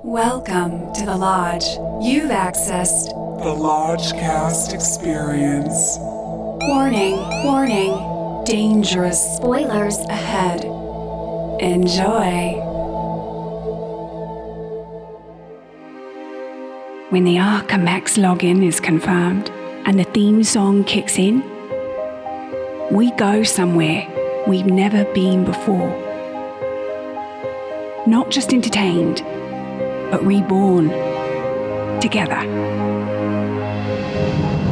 Welcome to the Lodge. You've accessed the Lodgecast experience. Warning, warning, dangerous spoilers ahead. Enjoy. When the Archamax login is confirmed and the theme song kicks in, we go somewhere we've never been before. Not just entertained, but reborn together.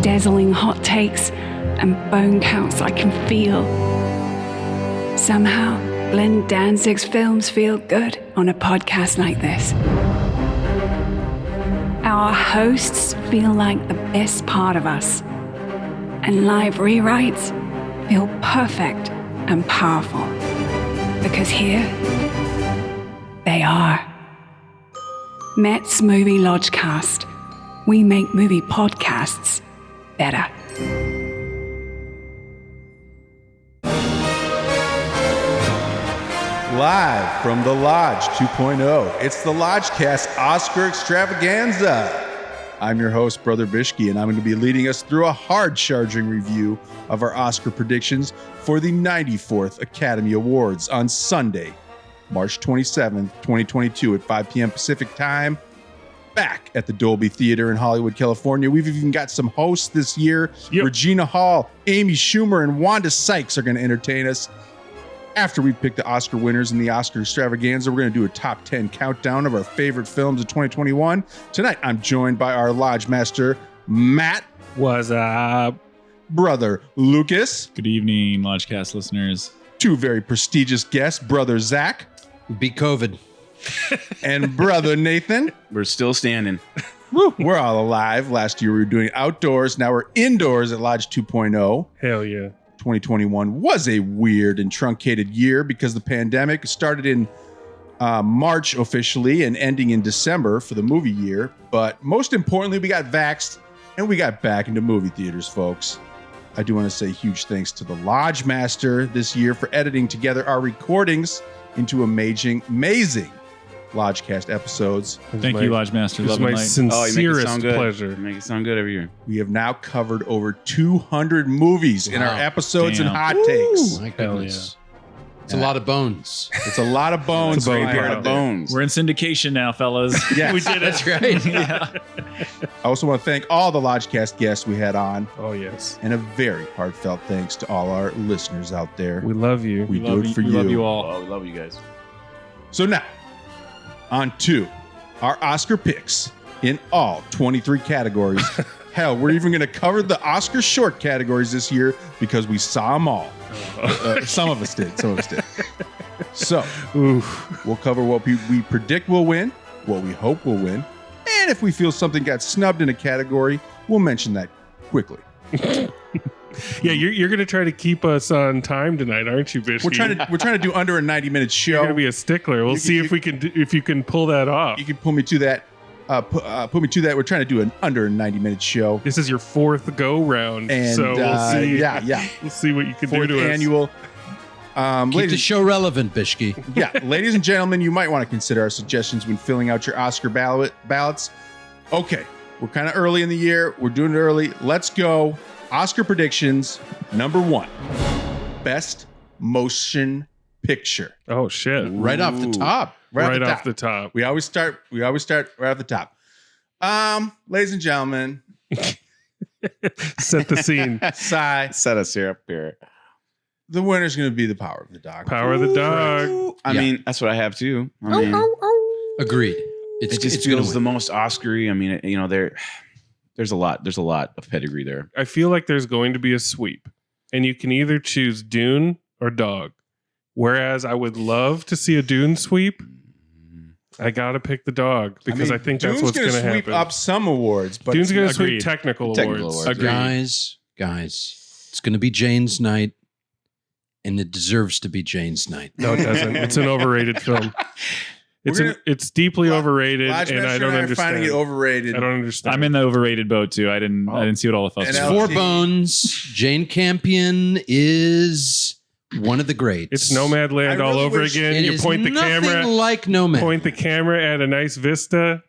Dazzling hot takes and bone counts I can feel. Somehow, Glenn Danzig's films feel good on a podcast like this. Our hosts feel like the best part of us, and live rewrites feel perfect and powerful, because here they are. Met's Movie Lodgecast. We make movie podcasts better. Live from the Lodge 2.0, it's the Lodgecast Oscar Extravaganza. I'm your host, Brother Bischke, and I'm going to be leading us through a hard-charging review of our Oscar predictions for the 94th Academy Awards on Sunday, March 27th, 2022 at 5 p.m. Pacific time, back at the Dolby Theater in Hollywood, California. We've even got some hosts this year. Yep. Regina Hall, Amy Schumer, and Wanda Sykes are going to entertain us. After we pick the Oscar winners in the Oscar Extravaganza, we're going to do a top 10 countdown of our favorite films of 2021. Tonight, I'm joined by our Lodge Master, Matt. What's up? Brother Lucas. Good evening, Lodgecast listeners. Two very prestigious guests, Brother Zach. Beat COVID. And Brother Nathan. We're still standing. Woo, we're all alive. Last year we were doing outdoors. Now we're indoors at Lodge 2.0. Hell yeah. 2021 was a weird and truncated year because the pandemic started in March officially and ending in December for the movie year. But most importantly, we got vaxxed and we got back into movie theaters, folks. I do want to say huge thanks to the Lodge Master this year for editing together our recordings into amazing Lodgecast episodes. Thank you, Lodge Master. It's my sincerest pleasure. You make it sound good every year. We have now covered over 200 movies in our episodes and hot takes. My goodness. It's a lot of bones. It's a lot of bones. It's a graveyard of bones. We're in syndication now, fellas. Yes. We did it. That's right. Yeah. I also want to thank all the Lodgecast guests we had on. Oh, yes. And a very heartfelt thanks to all our listeners out there. We love you. We do it for you. We love you all. Oh, we love you guys. So now, on to our Oscar picks in all 23 categories. Hell, we're even going to cover the Oscar short categories this year because we saw them all. Some of us did. So, we'll cover what we predict will win, what we hope will win, and if we feel something got snubbed in a category, we'll mention that quickly. Yeah, you're going to try to keep us on time tonight, aren't you, Bischke? We're trying to do under a 90-minute show. You're going to be a stickler. We'll see if you can pull that off. You can pull me to that. Put me to that. We're trying to do an under 90-minute show. This is your fourth go round, And, so we'll see. Yeah. We'll see what you can Fourth do to annual. Keep the show relevant, Bischke. Yeah, ladies and gentlemen, you might want to consider our suggestions when filling out your Oscar ballots. Okay, we're kind of early in the year. We're doing it early. Let's go. Oscar predictions. Number 1, Best Motion Picture. Oh shit! Right off the top. Right off the top. We always start right off the top. Ladies and gentlemen, Set the scene. Set us here up here. The winner's going to be The Power of the Dog. Power of the Dog. I mean, that's what I have too. I mean, Agreed. it just feels the most Oscar-y. I mean, there's a lot of pedigree there. I feel like there's going to be a sweep, and you can either choose Dune or Dog. Whereas I would love to see a Dune sweep, I gotta pick the Dog because I think that's what's going to happen. Dune's going to sweep up some awards, but Dune's going to sweep technical awards. Guys, it's going to be Jane's night, and it deserves to be Jane's night. No, it doesn't. It's an overrated film. It's deeply overrated, and I don't understand. Finding it overrated. I don't understand. I'm in the overrated boat too. I didn't see what all the fuss was. Four bones. Jane Campion is one of the greats. It's Nomadland all over again. It You is point the nothing camera, like Nomad. point the camera at a nice vista.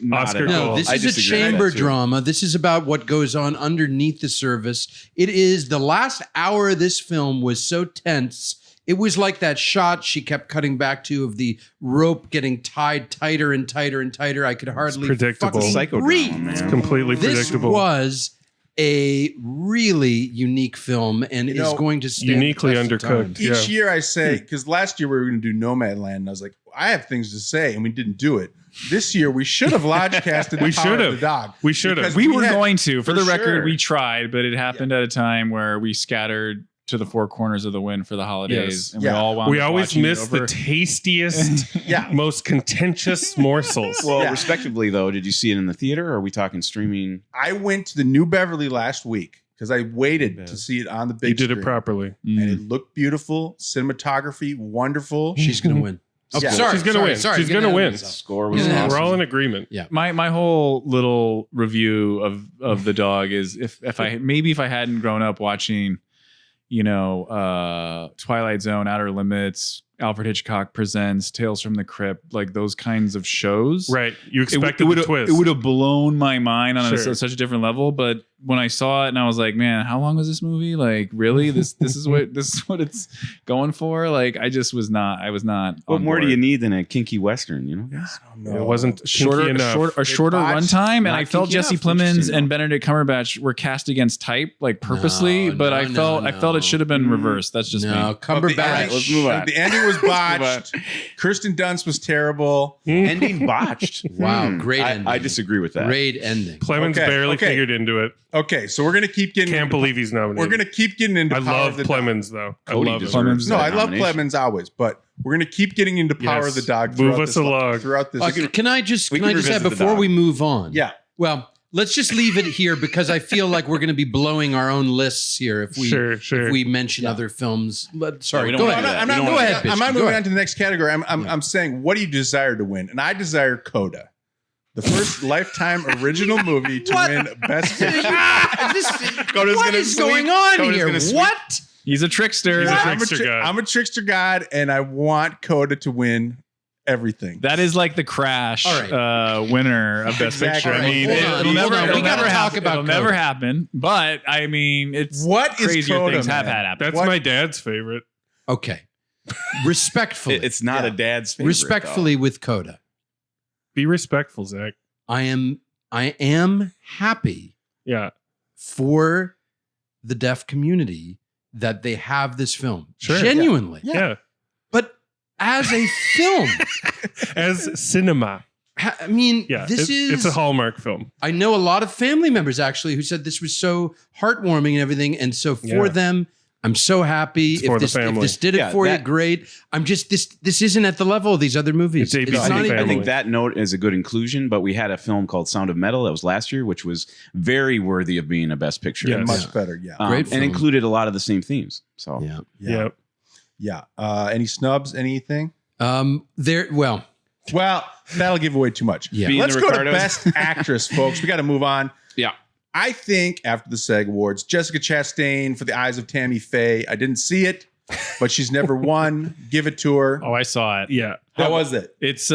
Not Oscar at all. No, this I is a disagree with chamber that, too. drama. This is about what goes on underneath the surface. It is the last hour of this film was so tense. It was like that shot she kept cutting back to of the rope getting tied tighter and tighter and tighter. I could hardly predictable. fucking Psychodrama, breathe. man. It's completely This predictable. was a really unique film and You is know, going to stand the uniquely test of time. undercooked. Each Yeah. year I say, because last year we were going to do Nomadland, and I was like, I have things to say, and we didn't do it. This year we should have Lodgecasted We the Power should of have. the Dog. We should have. Because We were had- going to. For the record, sure. we tried, but it happened at a time where we scattered to the four corners of the wind for the holidays, Yes. and Yeah. we all wound We up always watching it miss the over. tastiest, Yeah. most contentious morsels. Well, Yeah. respectively, though, did you see it in the theater or are we talking streaming? I went to the New Beverly last week because I waited Bev. to see it on the big You did it screen. properly. And Mm. it looked beautiful, cinematography, wonderful. She's going to win. Oh, Yeah. sorry. She's gonna win. Sorry, She's getting gonna ahead win. of myself. Score was Yeah. awesome. We're all in agreement. My whole little review of the dog is if I hadn't grown up watching, Twilight Zone, Outer Limits, Alfred Hitchcock Presents, Tales from the Crypt, like those kinds of shows. Right. You expected would the twist. It would have blown my mind on Sure. such a different level. But when I saw it, and I was like, man, how long was this movie? Like, really? This is what it's going for? Like, I was not. What on more do board. you need than a kinky Western, guys? No. It wasn't Shorter, kinky enough. a shorter botched, runtime, and not I felt kinky Jesse enough. Interesting, Plemons and though. Benedict Cumberbatch were cast against type, like purposely. No, but no, I felt no. it should have been reversed. That's just No, me. But the Cumberbatch. ending- let's move on. The ending was Let's move on. botched. Kirsten Dunst was terrible. Ending botched. Wow, Hmm. great ending. I disagree with that. Great ending. Clemens Okay, barely okay. figured into it. Okay, so we're gonna keep getting. Can't into, believe he's nominated. We're gonna keep getting into. I Power love of the Clemens though. I Cody love him. deserves Dog. No, I that love nomination. Clemens always, but we're gonna keep getting into Power Yes. of the Dog. Move throughout us this- along. throughout this. Can I just we can I can just add revisit the before dog. we move on? Yeah. Well, let's just leave it here because I feel like we're going to be blowing our own lists here if we Sure. if we mention other films. Sorry, we don't go wanna ahead. do that. I'm We not don't go wanna ahead. do I'm not Bischke, go moving ahead. on to the next category. I'm saying, what do you desire to win? And I desire Coda, the first Lifetime original movie to win Best Picture. Coda's What gonna is sweep. going on Coda's here? gonna sweep. What? He's a trickster. He's a I'm trickster god. I'm a trickster god, and I want Coda to win everything. That is like the Crash All right. winner of Best Exactly. Picture. I mean, Hold on, it'll hold never, on. it'll We gotta never talk happen. about It'll never Coda. happen. But I mean, it's What is crazier Coda, things have man? had happen. That's What? my dad's favorite. Okay. Respectfully. It's not Yeah. a dad's favorite. respectfully with Coda. Be respectful, Zach. I am happy Yeah. for the deaf community that they have this film. Sure. Genuinely. Yeah. But as a film, As cinema. I mean, Yeah. this is it's a Hallmark film. I know a lot of family members actually who said this was so heartwarming and everything. And so for Yeah. them, I'm so happy. It's for the If family. this did it Yeah, for you, that- great. I'm just this isn't at the level of these other movies. It's ABC I not think, even- I family. think that note is a good inclusion, but we had a film called Sound of Metal that was last year, which was very worthy of being a Best Picture. Yes. Much better. Yeah. Great film. and included a lot of the same themes. So Yeah. Yeah. Yeah. Yeah. Any snubs? Anything? Well, Well, that'll give away too much. Yeah. Being Let's the go to Ricardos. Best Actress, folks. We got to move on. Yeah. I think after the SAG Awards, Jessica Chastain for The Eyes of Tammy Faye. I didn't see it, but she's never won. Give it to her. Oh, I saw it. Yeah. How was it? It's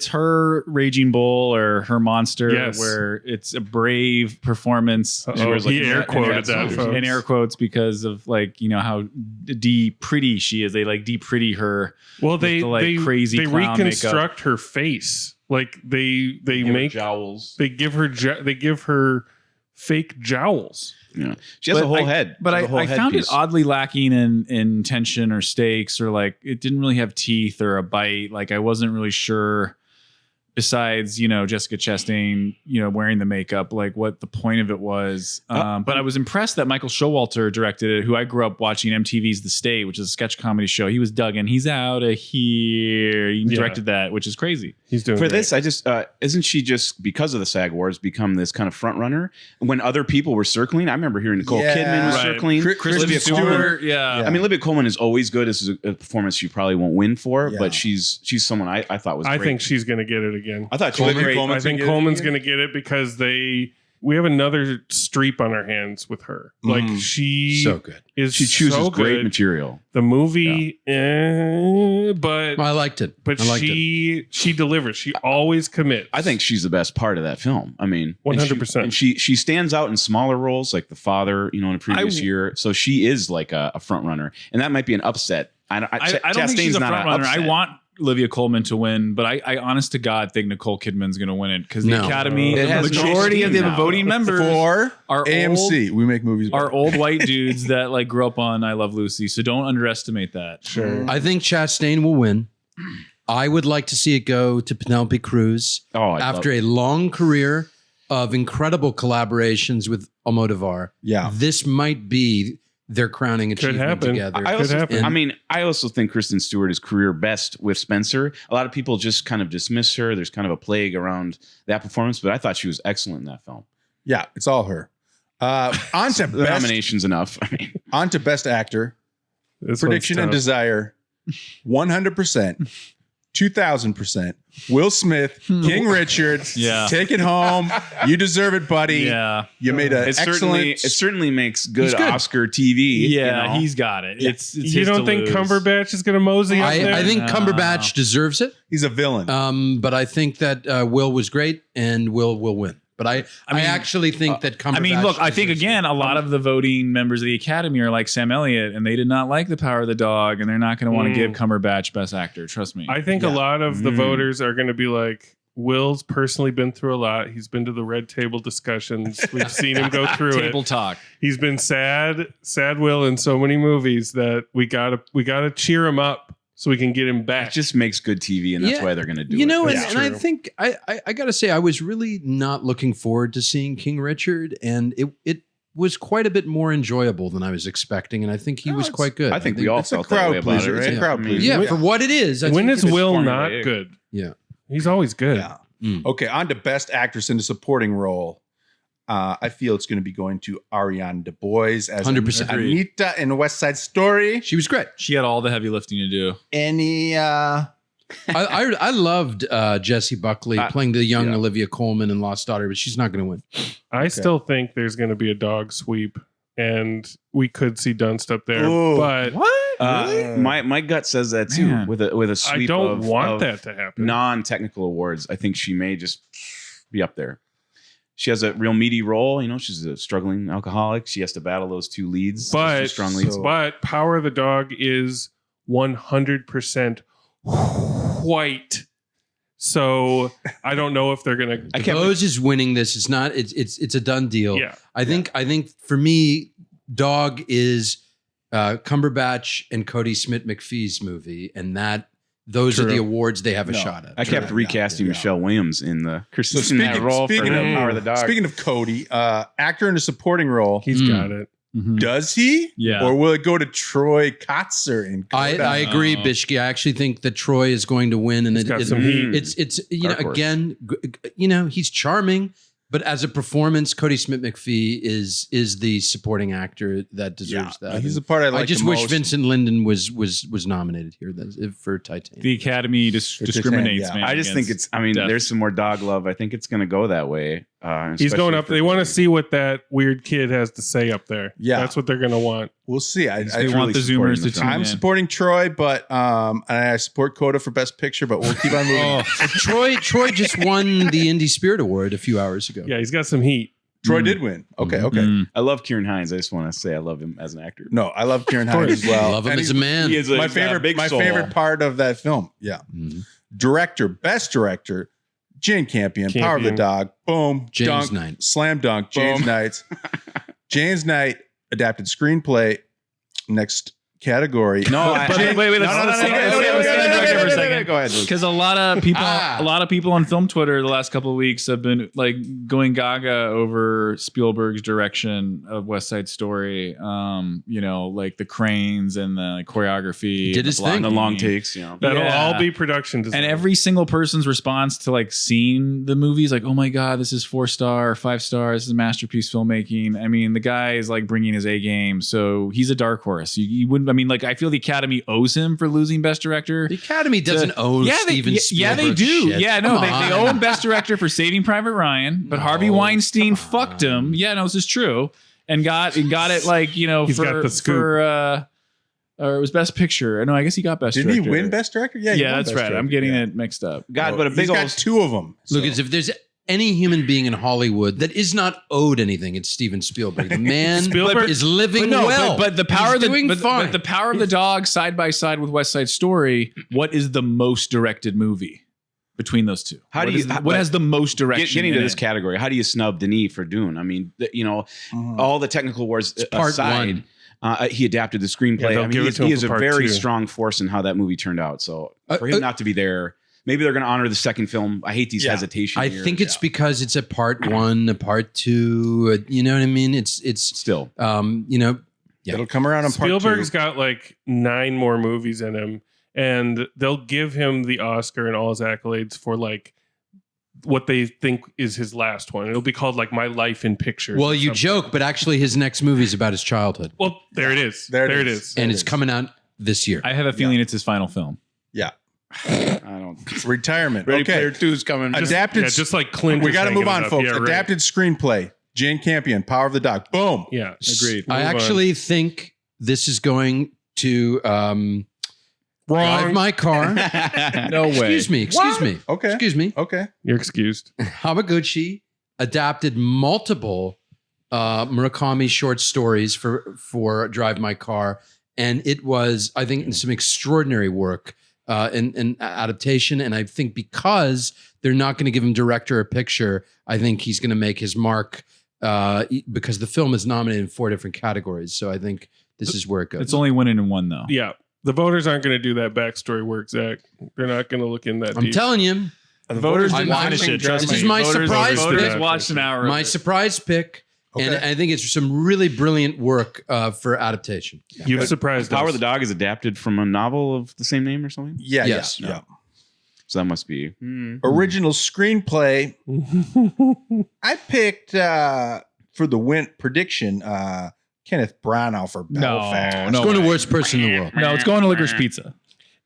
her Raging Bull or her Monster, Yes. where it's a brave performance. Uh-oh, She wears, he air in- quoted that, folks. in air quotes because of how pretty she is. They like pretty her. Well, with they the, like, they crazy they clown reconstruct her face. Like they make jowls. they give her fake jowls. Yeah, she has a whole head. But She has a whole I found it headpiece. oddly lacking in tension or stakes, or like it didn't really have teeth or a bite. Like I wasn't really sure. Besides, Jessica Chastain, wearing the makeup, like what the point of it was. But I was impressed that Michael Showalter directed it, who I grew up watching MTV's The State, which is a sketch comedy show. He was Duggan. He's out of here. He directed that, which is crazy. He's doing For great. this, I just isn't she just because of the SAG Awards become this kind of front runner? When other people were circling, I remember hearing Nicole Yeah. Kidman was Right. circling. Kristen Olivia Stewart. Colman. Yeah. Yeah. I mean, Olivia Colman is always good. This is a performance she probably won't win for, Yeah. but she's someone I thought was. I great. think she's going to get it again. I thought she was great. I think Coleman's going to get it because they we have another Streep on our hands with her. Like she So good. She chooses so great good. material. The movie, but I liked it. but I liked it. she delivers. She always commits. I think she's the best part of that film. I mean, 100%. And she stands out in smaller roles, like the father, in a previous year. So she is like a front runner, and that might be an upset. I don't think she's a not front an runner. upset. I want Olivia Colman to win, but I honest to God think Nicole Kidman's going to win it because the No. Academy, It the has no majority of the steam now. voting members For are AMC, we make movies. are better. old white dudes that like grew up on I Love Lucy. So don't underestimate that. Sure. I think Chastain will win. I would like to see it go to Penelope Cruz after a long career of incredible collaborations with Almodovar. Yeah. This might be their crowning achievement happen. together. I also think Kristen Stewart is career best with Spencer. A lot of people just kind of dismiss her. There's kind of a plague around that performance, but I thought she was excellent in that film. Yeah, it's all her. On to The best, nomination's enough. I mean, on to best actor. This Prediction one's and tough. desire. 100%. 2,000%. Will Smith, King Richard. Yeah. Take it home. You deserve it, buddy. Yeah. You made an it excellent. certainly makes good, He's good. Oscar TV. Yeah, he's got it. It's You his don't to think lose. Cumberbatch is going to mosey up there? I think No. Cumberbatch deserves it. He's a villain. But I think that Will was great and Will win. But I actually think that Cumberbatch. I mean, look, I think deserves again, a lot of the voting members of the Academy are like Sam Elliott, and they did not like The Power of the Dog, and they're not going to want to give Cumberbatch Best Actor. Trust me. I think a lot of the voters are going to be like, Will's personally been through a lot. He's been to the red table discussions. We've seen him go through Table it. talk. He's been sad Will in so many movies that we gotta cheer him up so we can get him back. It just makes good TV, and that's why they're going to do it. You know, That's and I true. think I got to say I was really not looking forward to seeing King Richard, and it was quite a bit more enjoyable than I was expecting, and I think he was quite good. I think we all it's a felt that crowd way about pleaser. it. It's a right? crowd I mean, pleaser. yeah, for what it is. I when think is it's Will formulaic. not good? Yeah. He's always good. Yeah. Okay, on to best actress in a supporting role. I feel it's going to be going to Ariane DeBose as 100%. Anita in West Side Story. She was great. She had all the heavy lifting to do. Any I loved Jessie Buckley playing the young Olivia Colman in Lost Daughter, but she's not going to win. I still think there's going to be a dog sweep, and we could see Dunst up there. Ooh. But my gut says that too. Man. With a sweep I don't of, want of that to happen. non-technical awards. I think she may just be up there. She has a real meaty role. She's a struggling alcoholic. She has to battle those two leads, those two But strong leads. but Power of the Dog is 100% white. So I don't know if they're gonna. DeBose is winning this. It's not. It's a done deal. Yeah. I think for me, Dog is Cumberbatch and Cody Smith McPhee's movie, and those are the awards they have a shot at. I kept recasting Michelle Williams in the So in that role for Power of the Dog. Speaking of Cody, actor in a supporting role, He's got it. does he? Yeah. Or will it go to Troy Kotzer in Coda? I agree, Bischke. I actually think that Troy is going to win, and He's got some heat. it's you know Dark horse. again, he's charming, but as a performance, Cody Smith McPhee is the supporting actor that deserves that. He's the part I like. I just the wish most. Vincent Linden was nominated here for Titanic. The Academy discriminates, yeah. man. I just think against it's. I mean, death. there's some more dog love. I think it's going to go that way. He's going especially up. for They want to Cody. see what that weird kid has to say up there. Yeah. That's what they're going to want. We'll see. I They want the supporting Zoomers to film. tune I'm in. supporting Troy, but and I support Coda for Best Picture, but we'll keep on moving. Troy just won the Indie Spirit Award a few hours ago. Yeah, he's got some heat. Troy did win. Okay. I love Kieran Hines. I just want to say I love him as an actor. No, I love Kieran Hines as well. Love him And as a he's man. He is a, my he's got a favorite, big my soul. favorite part of that film. Yeah. Director, best director, Jane Campion, Power of the Campion. Dog. Boom. James dunk, Knight. Slam dunk. James Boom. Knight. James Knight adapted screenplay. Next category. No, But wait, let's stay director for a second. Go ahead. Luke. Because a lot of people on film Twitter the last couple of weeks have been like going gaga over Spielberg's direction of West Side Story. Like the cranes and the choreography, Did and his the thing. The blocking. long takes, That'll Yeah. all be production design. And every single person's response to like seeing the movie is like, "Oh my god, this is 4-star, 5-star. This is masterpiece filmmaking." I mean, the guy is like bringing his A game, so he's a dark horse. You wouldn't. I mean, like I feel the Academy owes him for losing Best Director. The Academy doesn't even own Steven Spielberg. Yeah, they do. shit. Yeah, no, Come they on. own Best Director for Saving Private Ryan, but Harvey Weinstein fucked him. Yeah, no, this is true, and got it like He's for got the scoop. or it was Best Picture. No, I guess he got Best Didn't Director. he win Best Director? Yeah, Yeah, that's right. I'm getting it mixed up. God, but a He's big got old 2 of them. Lucas, if there's any human being in Hollywood that is not owed anything, it's Steven Spielberg. The man Spielberg- is living well. But the power He's of doing the fine. but the Power of the Dog side by side with West Side Story. What is the most directed movie between those two? How do What you- is what has the most direction? getting to in this it? category? How do you snub Denis for Dune? I mean, all the technical wars part aside, he adapted the screenplay. they'll I mean, give it to him he is for a part very 2. strong force in how that movie turned out. So for him not to be there, maybe they're going to honor the second film. I hate these hesitations. I think it's because it's a part 1, a part 2. You know what I mean? It's still. Yeah. It'll come around in part 2. Spielberg's got like 9 more movies in him, and they'll give him the Oscar and all his accolades for like what they think is his last one. It'll be called like My Life in Pictures. Well, or you something. joke, but actually his next movie is about his childhood. Well, there it is. There There it it is. is. And it's coming out this year. I have a feeling it's his final film. Yeah. I don't. Retirement. Ready Okay. Player 2's coming. Adapted. Just like Clint. We is got to hanging move on, it up. folks. Yeah, right. Adapted screenplay. Jane Campion, Power of the Dog. Boom. Yeah, Agreed. I Move on. actually think this is going to drive Wrong. my car. No way. Excuse me. Okay. Excuse me. Okay. You're excused. Hamaguchi adapted multiple Murakami short stories for Drive My Car, and it was, I think, some extraordinary work in adaptation. And I think because they're not going to give him director or picture, I think he's going to make his mark because the film is nominated in 4 different categories. So I think this is where it goes. It's only winning in one though. Yeah, the voters aren't going to do that backstory work, Zach. They're not going to look in that I'm deep. telling you, The Voters I'm didn't finish watching it. Trust This me. is my Voters- surprise Voters pick. watched an hour. my of it. surprise pick. And Okay. I think it's some really brilliant work for adaptation. You've surprised Power us. of the Dog is adapted from a novel of the same name or something. Yeah. Yes. Yeah. So that must be. Original screenplay. I picked for the win prediction Kenneth Branagh for Belfast. It's going to worst person in the world. No, it's going to Licorice Pizza.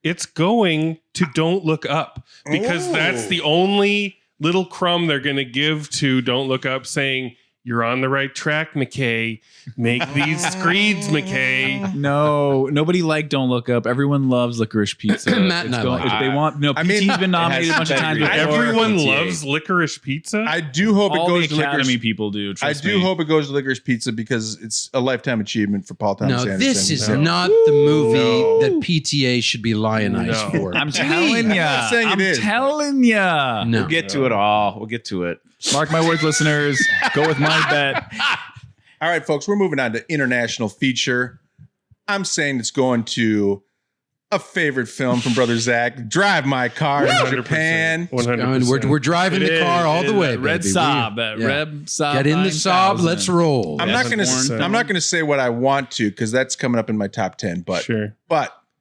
It's going to Don't Look Up because that's the only little crumb they're going to give to Don't Look Up, saying you're on the right track, McKay. Make these screeds, McKay. No, nobody liked Don't Look Up. Everyone loves Licorice Pizza. Matt and I like if they want, no, I mean, PT's been nominated it a has bunch of times. pedigree. before. Everyone PTA. loves licorice pizza. I do hope All it goes the to Academy Licorice. people do. I Trust do me. hope it goes to Licorice Pizza because it's a lifetime achievement for Paul Thomas No, Anderson. this is No. not the movie No. that PTA should be lionized No. for. I'm telling I'm ya. not saying it I'm is. telling ya. No. We'll get to it all. We'll get to it. Mark my words, listeners. Go with my bet. All right, folks, we're moving on to international feature. I'm saying it's going to a favorite film from Brother Zach, Drive My Car in 100%. Japan. 100%. We're driving the car all the way, Red baby. Saab. Yeah. Red Saab. Get in the Saab. 9000. Let's roll. I'm not going Born. to. I'm not going to say what I want to because that's coming up in my top 10. But Sure.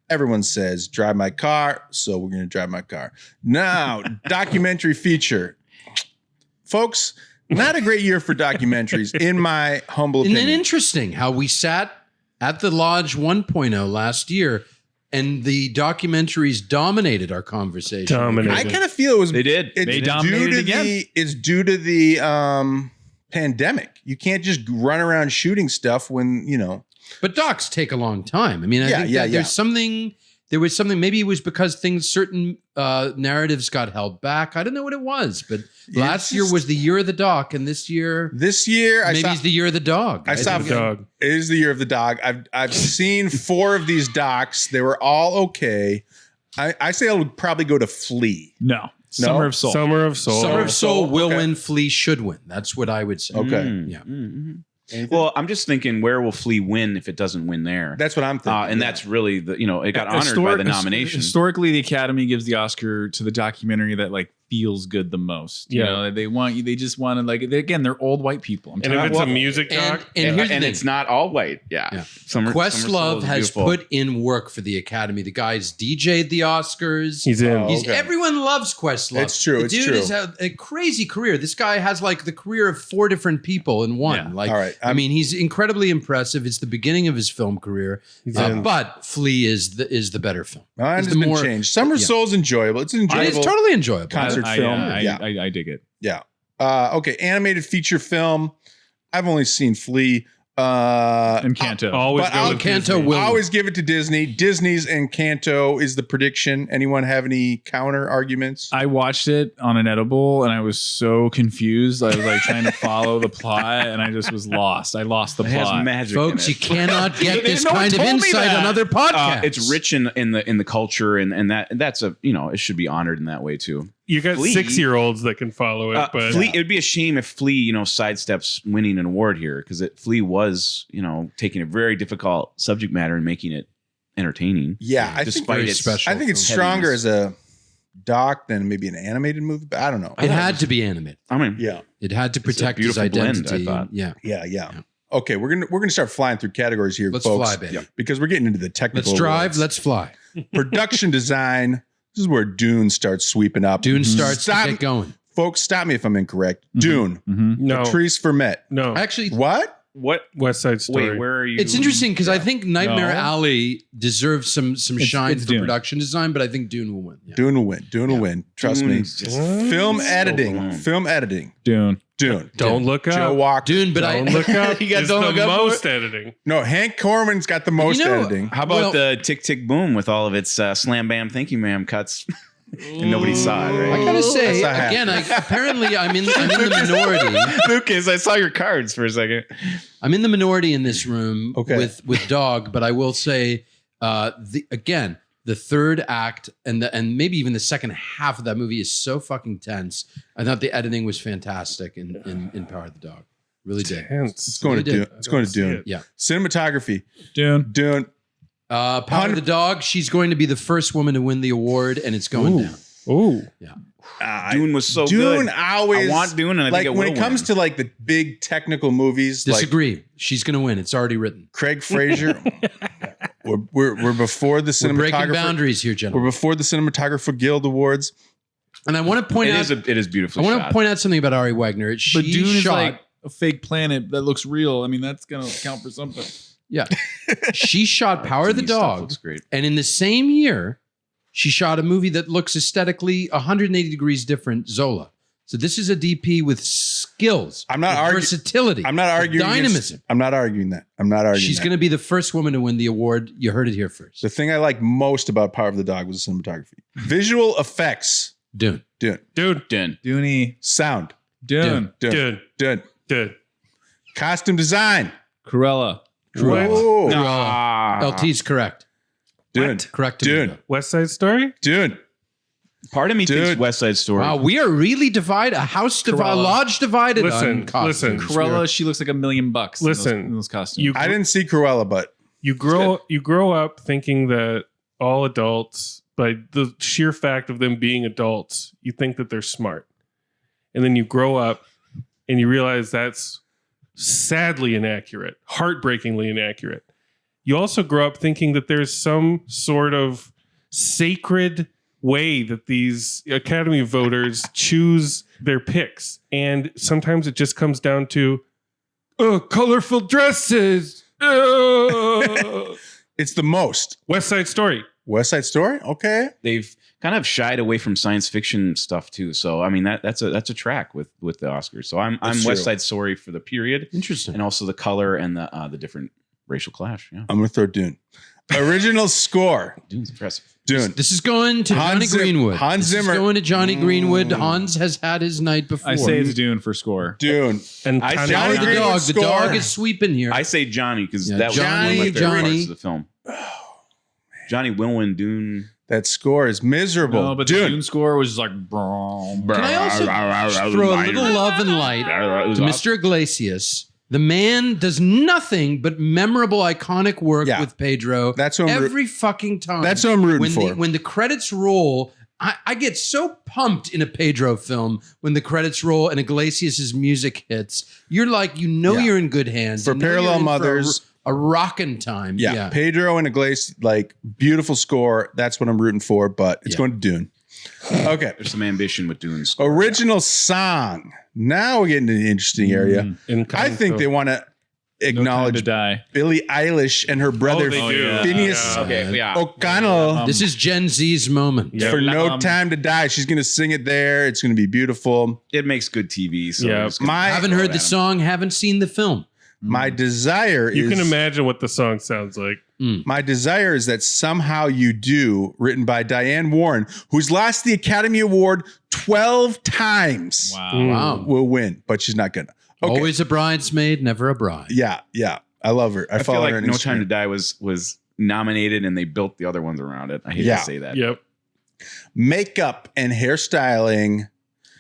everyone says drive my car, so we're going to drive my car. Now, documentary feature, folks. Not a great year for documentaries, in my humble Isn't opinion. it interesting how we sat at the Lodge 1.0 last year and the documentaries dominated our conversation? Dominated. I kind of feel it was. They did. It's They due dominated to again. it's due to the pandemic. You can't just run around shooting stuff when But docs take a long time. I mean, I Yeah, think yeah, that yeah. there was something, maybe it was because certain narratives got held back. I don't know what it was, but last year was the year of the doc, and this year, This year, maybe it's the year of the dog. I saw think- Dog. it is the year of the dog. I've seen 4 of these docs. They were all okay. I say I would probably go to Flea. No. Summer of Soul. Summer of Soul. Summer of Soul will Okay. win, Flea should win. That's what I would say. Okay. Yeah. Well, I'm just thinking, where will Flea win if it doesn't win there? That's what I'm thinking. and that's really it got honored by the nomination. Historically, the Academy gives the Oscar to the documentary that like feels good the most. You Yeah. know, they want you. They just want to like. They're old white people. I'm And telling if you. it's a music doc, And here's the and thing. it's not all white. Yeah. Yeah. Summer Questlove Soul is has beautiful. put in work for the Academy. The guy's DJ'd the Oscars. he's in. Oh, okay. Everyone loves Questlove. It's true, The it's dude true. has a crazy career. This guy has like the career of 4 different people in one. Yeah. Like, All right. I mean, he's incredibly impressive. It's the beginning of his film career. He's in. But Flea is the better film. Mine It's has the been more- changed. Summer yeah. Soul's enjoyable. It's an enjoyable It's totally enjoyable. concert I, film. I dig it. Yeah. Okay. Animated feature film. I've only seen Flea. Encanto. Always But go I'll- with Encanto Disney. will- I always give it to Disney. Disney's Encanto is the prediction. Anyone have any counter arguments? I watched it on an edible and I was so confused. I was like trying to follow the plot and I just was lost. I lost the It has plot. magic. Folks, in you it. cannot get They- this no one kind of told me insight that. on other podcasts. It's rich in the culture and that's a it should be honored in that way too. You got Flea. 6-year-olds that can follow it, but Flea, it would be a shame if Flea, sidesteps winning an award here because Flea was, taking a very difficult subject matter and making it entertaining. Yeah, I think despite very its special. I think it's film. stronger Heaviness. as a doc than maybe an animated movie, but I don't know. it had to be animated. I mean, Yeah. It had to It's a protect his beautiful blend, identity. I thought. Yeah. Yeah. Okay, we're gonna start flying through categories here, Let's folks, fly, baby. because we're getting into the technical. Let's drive. awards. Let's fly. Production design. This is where Dune starts sweeping up. Dune starts Stop- to get going. Folks, stop me if I'm incorrect. Dune. no, Patrice Vermette. no. Actually, What? what? West Side Story. Wait, where are you? it's interesting because I think Nightmare No. Alley deserves some shine it's for the Dune. production design, but I think Dune will win. Yeah. Dune will win. Dune will win. Trust Dune me. is just Film so editing. blown. Film editing. Dune. Dune. Don't look Joe up. Walker. Dune, but Don't look up. You got It's don't the look up for most it? editing. No, Hank Corman's got the most know- editing. How about Well- the Tick Tick Boom with all of its slam bam thank you ma'am cuts, and nobody saw it. I Right? gotta say That's not again. Apparently, I'm in the minority. Lucas, I saw your cards for a second. I'm in the minority in this room Okay. with Dog, but I will say the third act and maybe even the second half of that movie is so fucking tense. I thought the editing was fantastic in Power of the Dog. Really did. Hence, It's going to Really Dune. did. It's going to see Dune. it. Yeah. Cinematography. Dune. Dune. Power of the Dog. She's going to be the first woman to win the award, and it's going down. Ooh, Dune was so Dune good. always. I want Dune, and I like think it when will it comes win. to like the big technical movies, like Disagree. She's going to win. It's already written. Craig Fraser. we're before the We're breaking cinematographer. boundaries here, We're gentlemen. before the Cinematographer Guild Awards. And I want to point out. It is I beautifully want shot. to point out something about Ari Wagner. She But Dune is shot. like a fake planet that looks real. I mean, that's gonna count for something. Yeah. She shot Power of the TV stuff Dog. looks great. And in the same year, she shot a movie that looks aesthetically 180 degrees different, Zola. So this is a DP with skills. I'm not with arguing. versatility. I'm not with arguing. against- dynamism. I'm not arguing that. I'm not arguing. She's that. going to be the first woman to win the award. You heard it here first. The thing I like most about Power of the Dog was the cinematography, visual effects, Dune. Dune, dude, Dune. Dooney. sound, Dune. Dune, dude, Dune, dude. costume design, Cruella. Whoa. LT's correct. Dune, Correct. Dune, West Side Story. Dune. Part of me Dude. thinks West Side Story. Wow, we are really divided. A house divided, Cruella. lodge divided Listen, on costumes. listen. Cruella, she looks like $1 million bucks. Listen, in those costumes. You I didn't see Cruella, but you grow up thinking that all adults, by the sheer fact of them being adults, you think that they're smart, and then you grow up and you realize that's sadly inaccurate, heartbreakingly inaccurate. You also grow up thinking that there's some sort of sacred way that these Academy voters choose their picks, and sometimes it just comes down to colorful dresses. it's the most. West Side Story. West Side Story. Okay. They've kind of shied away from science fiction stuff too. So I mean that's a track with the Oscars. So I'm That's West true. Side Story for the period Interesting. and also the color and the different racial clash. Yeah, I'm gonna throw Dune. Original score. Dune's impressive. Dune. This is going to Hans Johnny Zim- Greenwood. Hans This is Zimmer. going to Johnny Greenwood. Hans has had his night before. I say it's Dune for score. Dune. And I Tanya- say Johnny the Greenwood dog. The score. dog is sweeping here. I say Johnny because Yeah, that was one of my Johnny, favorite Johnny. parts of the film. Johnny will win Dune. That score is miserable. No, but the Dune. Dune score was just like, brum. Can I also just throw a little love and light to Mr. Iglesias? The man does nothing but memorable, iconic work Yeah. with Pedro. That's who I'm every fucking time. That's who I'm rooting when for. when the credits roll, I get so pumped in a Pedro film when the credits roll and Iglesias' music hits. You're like, you're in good hands. For You know you're Parallel in for Mothers. a rockin' time. Yeah. Pedro and Iglesias, like beautiful score. That's what I'm rooting for, but it's going to Dune. Okay. There's some ambition with Dune's Original song. Now we're getting to the interesting area. I think they want to acknowledge to die. Billie Eilish and her brother they do. Phineas O'Connell This is Gen Z's moment. for No Time to Die. She's going to sing it there. It's going to be beautiful. It makes good TV. So Yeah. I'm just gonna Haven't throw heard it the at 'em. song, haven't seen the film. My desire You is can imagine what the song sounds like. My desire is that Somehow You Do, written by Diane Warren, who's lost the Academy Award 12 times, Wow. will win, but she's not gonna. Okay. Always a bridesmaid, never a bride. Yeah. I love her. I I follow feel her like on No Instagram. Time to Die was nominated, and they built the other ones around it. I hate Yeah. to say that. Yep. Makeup and hairstyling.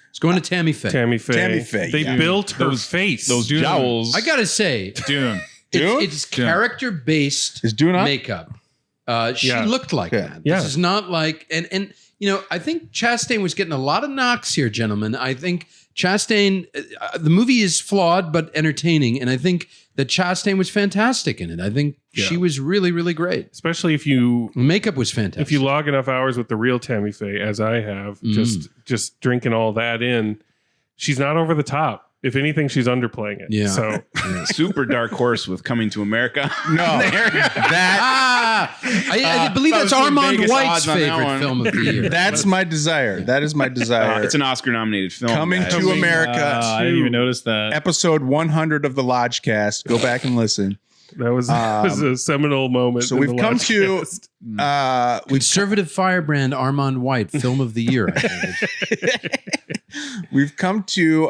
It's going to Tammy Faye. Tammy Faye. Tammy Faye, They yeah. built her face. Those jowls. I got to say, Dune. Dune? it's character-based Is Dune on? makeup. She Yeah. looked like Okay. that. Yeah. This is not like, and I think Chastain was getting a lot of knocks here, gentlemen. I think Chastain, the movie is flawed but entertaining, and I think that Chastain was fantastic in it. I think she was really, really great. Especially if you Makeup was fantastic. if you log enough hours with the real Tammy Faye, as I have, just drinking all that in, she's not over the top. If anything, she's underplaying it. Yeah. So Super dark horse with Coming to America. No, that I believe that that's was some Armand Vegas White's odds on that favorite one. film of the year. that's my desire. That is my desire. It's an Oscar-nominated film. Coming guys. to America. I didn't even notice that. Episode 100 of the Lodgecast. Go back and listen. that was a seminal moment. So in we've the come to Lodgecast. Conservative firebrand Armand White, film of the year. I think. we've come to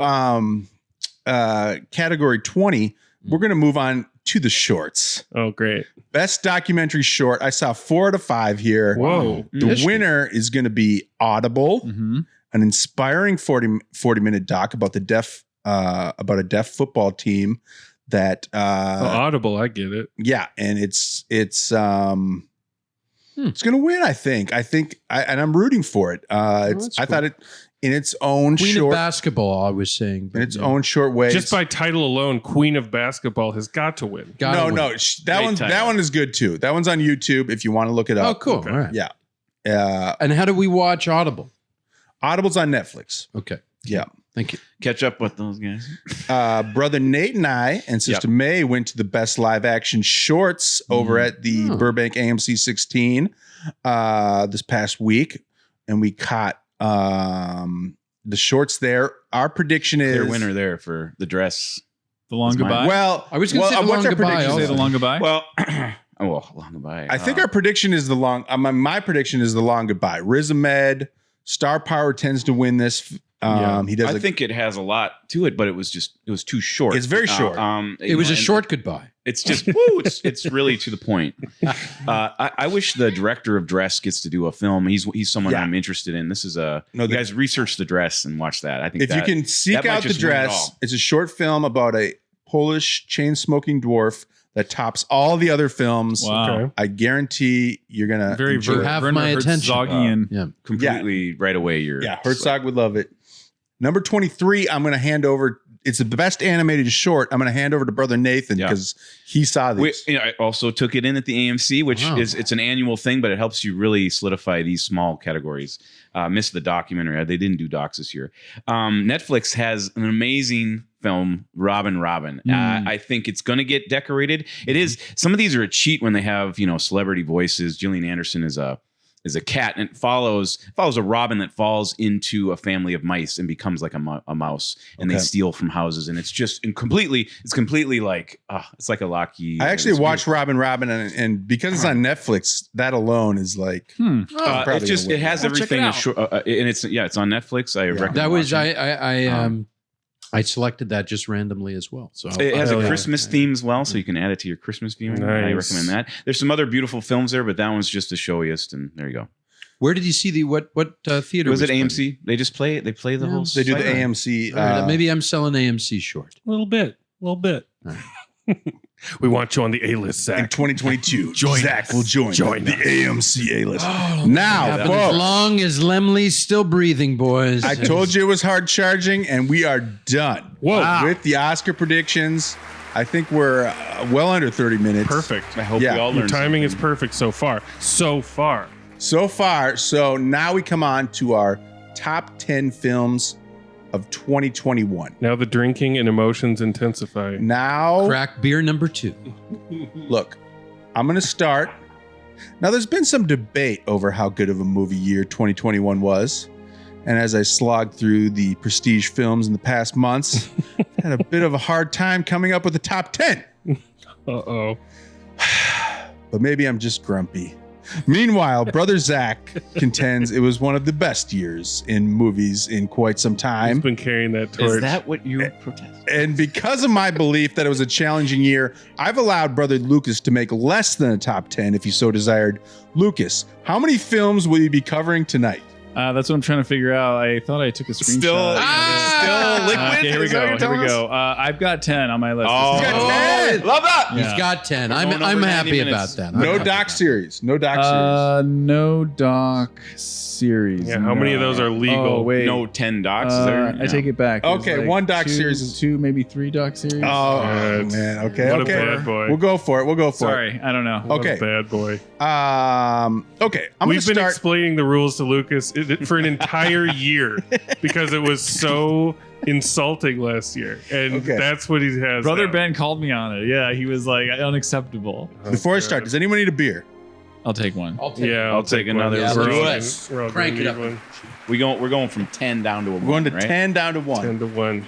category 20. We're going to move on to the shorts. Oh, great. Best documentary short. I saw 4 out of 5 here. Whoa. The winner is going to be Audible, Mm-hmm. an inspiring 40-minute doc about about a deaf football team that Audible, I get it. yeah, and it's going to win. I think, and I'm rooting for it. that's I thought it in its own Queen of short, basketball, I was saying. in its own short way. Just by title alone, Queen of Basketball has got to win. Gotta win. that title. one is good too. That one's on YouTube if you want to look it Oh, up. cool. All right. Yeah. And how do we watch Audible? Audible's on Netflix. Okay. Yeah. Thank you. Catch up with those guys. Brother Nate and I and Sister May went to the best live action shorts over at the Burbank AMC 16 this past week, and we caught the shorts there. Our prediction is Clear winner there for the dress. The long That's mine. goodbye. Well, I was gonna say the what's long our goodbye prediction? also. Say the long goodbye. Well, long goodbye. I think our prediction is the long. My prediction is the long goodbye. Riz Ahmed, Star Power tends to win this. He does. I think it has a lot to it, but it was too short. It's very short. It was a short goodbye. It's just it's really to the point. I wish the director of Dress gets to do a film. He's someone I'm interested in. This is you guys research the Dress and watch that. I think if you can seek out the Dress, it's a short film about a Polish chain smoking dwarf that tops all the other films. Wow. Okay. I guarantee you're gonna Very enjoy You it. have Werner my attention. Herzogian. Yeah. completely right away. Yeah, Herzog would love it. Number 23, I'm going to hand over. It's the best animated short. I'm going to hand over to Brother Nathan because he saw these. I also took it in at the AMC, which Wow. it's an annual thing, but it helps you really solidify these small categories. Missed the documentary. They didn't do docs this year. Netflix has an amazing film, Robin. I think it's going to get decorated. It is. Some of these are a cheat when they have celebrity voices. Gillian Anderson is a cat, and it follows a robin that falls into a family of mice and becomes like a mouse, and they steal from houses, and it's completely like it's like a Lockheed. I actually watched Robin, and because it's on Netflix, that alone is like probably it has I'll check everything, it out. and it's on Netflix. I recommend That was watching. I selected that just randomly as well. So It has Hell a yeah. Christmas theme as well, so you can add it to your Christmas viewing. I Nice. recommend that. There's some other beautiful films there, but that one's just the showiest, and there you go. where did you see the what theater? Was it playing? AMC? They just play it. They play the whole. they do the site. AMC. All right, maybe I'm selling AMC short. A little bit. We want you on the A-list, In Zach. 2022, Zach will join the AMC A-list. Now, As folks, long as Lemley's still breathing, boys. I told you it was hard charging, and we are done. Whoa. With the Oscar predictions. I think we're well under 30 minutes. Perfect. I hope Yeah. we all Your learn. timing is perfect so far. So far. So far. So now we come on to our top 10 films of 2021. Now the drinking and emotions intensify. Now, Crack beer number 2. look, I'm going to start. Now, there's been some debate over how good of a movie year 2021 was. And as I slogged through the prestige films in the past months, had a bit of a hard time coming up with the top 10. Uh-oh. But maybe I'm just grumpy. Meanwhile, Brother Zach contends it was one of the best years in movies in quite some He's time. been carrying that torch. Is that what you protest? And because of my belief that it was a challenging year, I've allowed Brother Lucas to make less than a top 10 if he so desired. Lucas, how many films will you be covering tonight? That's what I'm trying to figure out. I thought I took a screenshot. Still liquid? Okay, here we Is that what go. you're Here we telling go. I've got 10 on my list. Oh, He's got 10. love that. Yeah. He's got 10. We're going I'm over 90 happy minutes. about that. I'm No happy doc about that. series. No doc series. No doc series. Yeah, how many of those are legal? Oh, wait. No 10 docs. Is there? I take it back. There's Okay, one doc two, series is- 2, maybe 3 doc series. Oh, That's- man. Okay, what a okay. bad boy. We'll go for it. We'll go for Sorry, I don't know. it. What Okay. a bad boy. Okay. I'm going We've to been start. explaining the rules to Lucas for an entire year because it was so insulting last year. And Okay. that's what he has. Brother now. Ben called me on it. Yeah, he was like unacceptable. Before I start, does anyone need a beer? I'll take one. I'll take Yeah, I'll take another. Yeah, We're let's all do gonna- it. we're all Crank gonna it need up. one. We're going from 10 down to a We're going to 1, right? 10 down to 1. 10 to 1.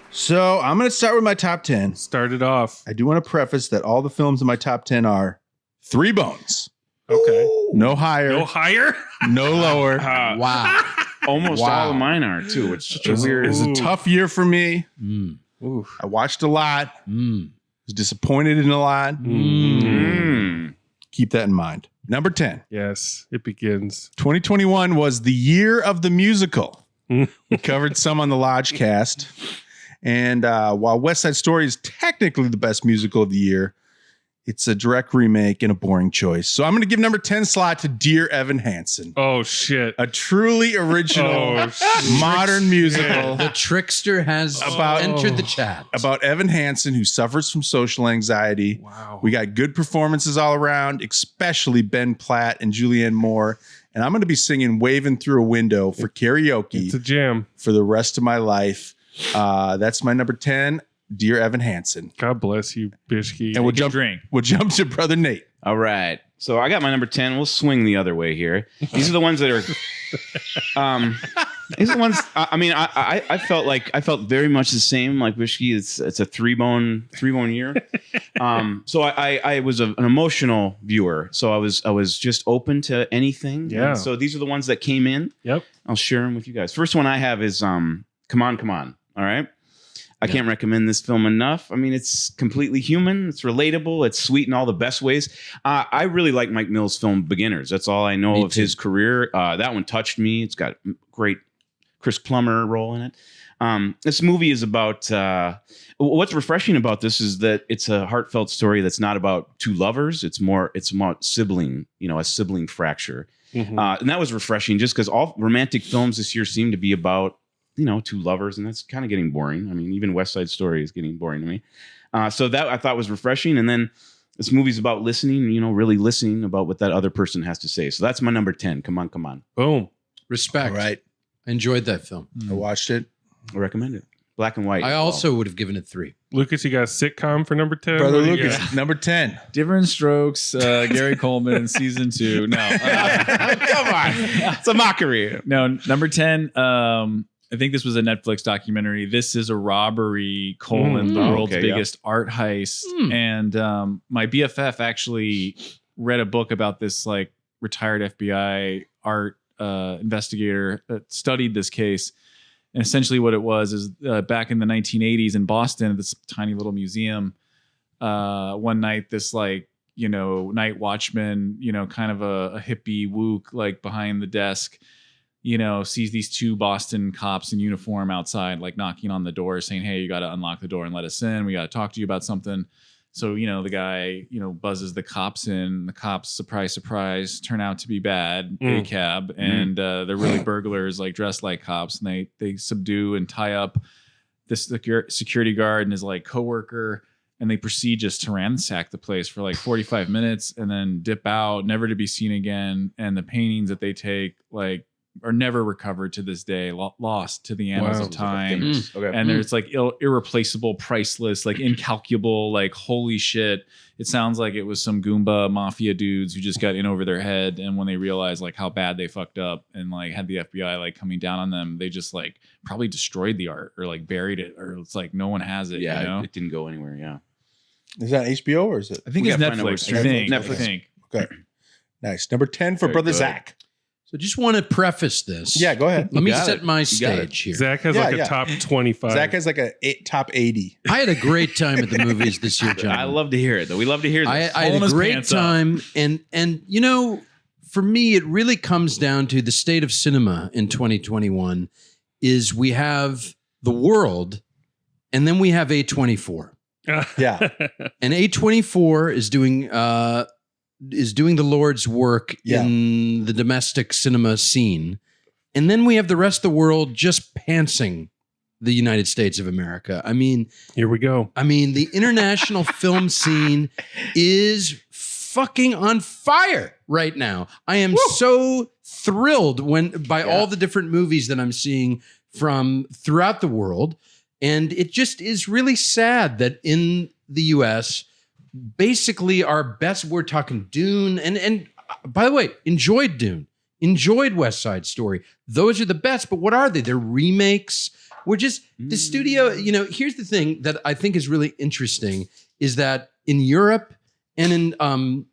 So I'm going to start with my top 10. Start it off. I do want to preface that all the films in my top 10 are 3 bones. Okay. No higher, No higher? no lower. Wow. Almost Wow. all of mine are, too. It's such a It weird. was a tough year for me. Mm. Oof. I watched a lot. Mm. Was disappointed in a lot. Mm. Keep that in mind. Number 10. Yes, it begins. 2021 was the year of the musical. We covered some on the Lodgecast. And while West Side Story is technically the best musical of the year, it's a direct remake and a boring choice. So I'm going to give number 10 slot to Dear Evan Hansen. Oh, shit. A truly original Oh, shit. modern musical The trickster has entered the chat. about Evan Hansen, who suffers from social anxiety. Wow. We got good performances all around, especially Ben Platt and Julianne Moore. And I'm going to be singing Waving Through a Window for karaoke It's a jam. for the rest of my life. That's my number 10, Dear Evan Hansen. God bless you, Bischke. And we'll Take a jump, drink. we'll jump to Brother Nate. All right. So I got my number 10. We'll swing the other way here. These are the ones that are. These are the ones. I mean, I felt very much the same. Like Bischke, it's a three bone year. So I was an emotional viewer. So I was just open to anything. Yeah. And so these are the ones that came in. Yep. I'll share them with you guys. First one I have is Come On. All right. I can't recommend this film enough. I mean, it's completely human. It's relatable. It's sweet in all the best ways. I really like Mike Mills' film Beginners. That's all I know Me of too. his career. That one touched me. It's got a great Chris Plummer role in it. This movie is about what's refreshing about this is that it's a heartfelt story that's not about two lovers. It's about sibling, a sibling fracture. Mhm. And that was refreshing just because all romantic films this year seem to be about two lovers, and that's kind of getting boring. I mean, even West Side Story is getting boring to me. So that I thought was refreshing. And then this movie's about listening, really listening about what that other person has to say. So that's my number 10. Come on. Boom. Respect. All right. I enjoyed that film. I watched it. I recommend it. Black and white. I also would have given it 3. Lucas, you got a sitcom for number 10? Brother What do you Lucas, got? number 10. Different Strokes, Gary Coleman, season 2. No. Come on. It's a mockery. No, number 10. I think this was a Netflix documentary. This is a robbery, the world's Okay, yeah. biggest art heist. And my BFF actually read a book about this like retired FBI art investigator that studied this case. And essentially what it was is back in the 1980s in Boston, at this tiny little museum, one night, this night watchman, kind of a hippie wook, like behind the desk, sees these 2 Boston cops in uniform outside, like knocking on the door saying, "Hey, you got to unlock the door and let us in. We got to talk to you about something." So, the guy, buzzes the cops in. The cops, surprise, surprise, turn out to be bad, ACAB. And they're really burglars, like dressed like cops. And they subdue and tie up this security guard and his like coworker. And they proceed just to ransack the place for like 45 minutes and then dip out, never to be seen again. And the paintings that they take like are never recovered to this day, lost to the annals of time. Okay. And there's like irreplaceable, priceless, like incalculable, like holy shit. It sounds like it was some Goomba mafia dudes who just got in over their head. And when they realized like how bad they fucked up and like had the FBI like coming down on them, they just like probably destroyed the art or like buried it, or it's like no one has it. Yeah, it didn't go anywhere. Yeah. Is that HBO or is it? I think it's Netflix. Netflix. I think. Okay. Nice. Number 10 for Very Brother good. Zach. So just want to preface this. Yeah, go ahead. Let me got set it. my You got stage here. Zach has Yeah, like yeah. a top 25. Zach has like a top 80. I had a great time at the movies this year, John. I love to hear it, though. We love to hear this. I had Pulling a his great pants up. time, and for me, it really comes down to the state of cinema in 2021. Is we have the world, and then we have A24, Yeah. and A24 is doing the Lord's work Yeah. in the domestic cinema scene, and then we have the rest of the world just pantsing the United States of America. I mean, Here we go. the international film scene is fucking on fire right now. I am so thrilled by all the different movies that I'm seeing from throughout the world. And it just is really sad that in the US, basically our best, we're talking Dune, and by the way, enjoyed Dune, enjoyed West Side Story. Those are the best, but what are they? They're remakes. We're just, the studio, here's the thing that I think is really interesting is that in Europe and in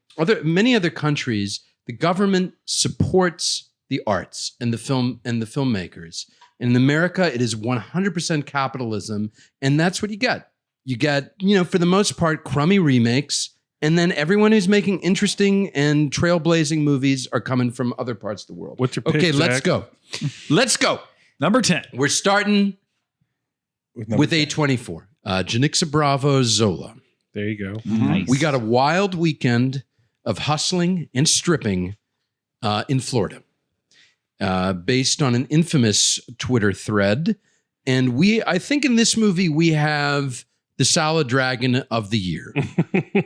many other countries, the government supports the arts and the film and the filmmakers. In America, it is 100% capitalism, and that's what you get. You get, for the most part, crummy remakes, and then everyone who's making interesting and trailblazing movies are coming from other parts of the world. What's your pick, Okay, let's Zach? go. Let's go. Number 10. We're starting with A24. Janixa Bravo Zola. There you go. Nice. We got a wild weekend of hustling and stripping in Florida, based on an infamous Twitter thread. And I think in this movie, we have the salad dragon of the year.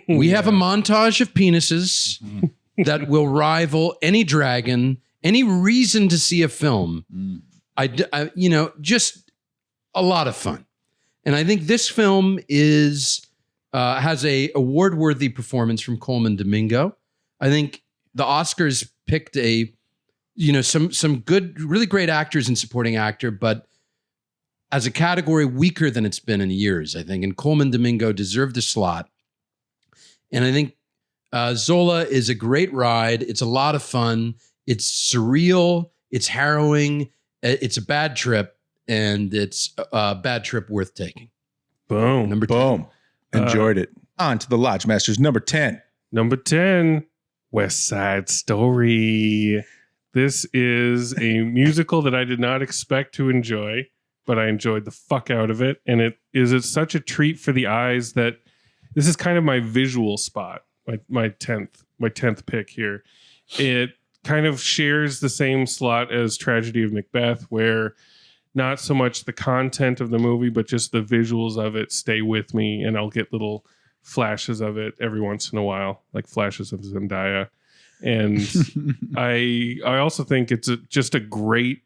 We have a montage of penises that will rival any dragon, any reason to see a film. Just a lot of fun. And I think this film has a award-worthy performance from Coleman Domingo. I think the Oscars picked some good, really great actors in supporting actor, but as a category weaker than it's been in years, I think. And Coleman Domingo deserved a slot. And I think Zola is a great ride. It's a lot of fun. It's surreal. It's harrowing. It's a bad trip. And it's a bad trip worth taking. Boom. Number 10. Boom. Enjoyed it. On to the Lodge Masters. Number 10. Number 10, West Side Story. This is a musical that I did not expect to enjoy, but I enjoyed the fuck out of it. And it's such a treat for the eyes that this is kind of my visual spot, my 10th pick here. It kind of shares the same slot as Tragedy of Macbeth, where not so much the content of the movie, but just the visuals of it stay with me, and I'll get little flashes of it every once in a while, like flashes of Zendaya. And I also think it's just a great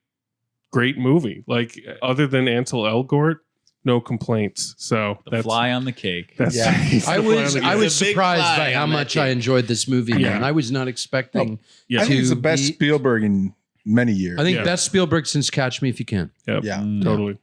movie. Like, other than Ansel Elgort, no complaints. So The fly on the cake. That's Yeah. I was It's a big surprised fly by how on that much I cake. enjoyed this movie, Yeah. man. I was not expecting. Yeah. I think it's the to best be- Spielberg in many years. I think Yeah. best Spielberg since Catch Me If You Can. Yep. Yeah. Totally.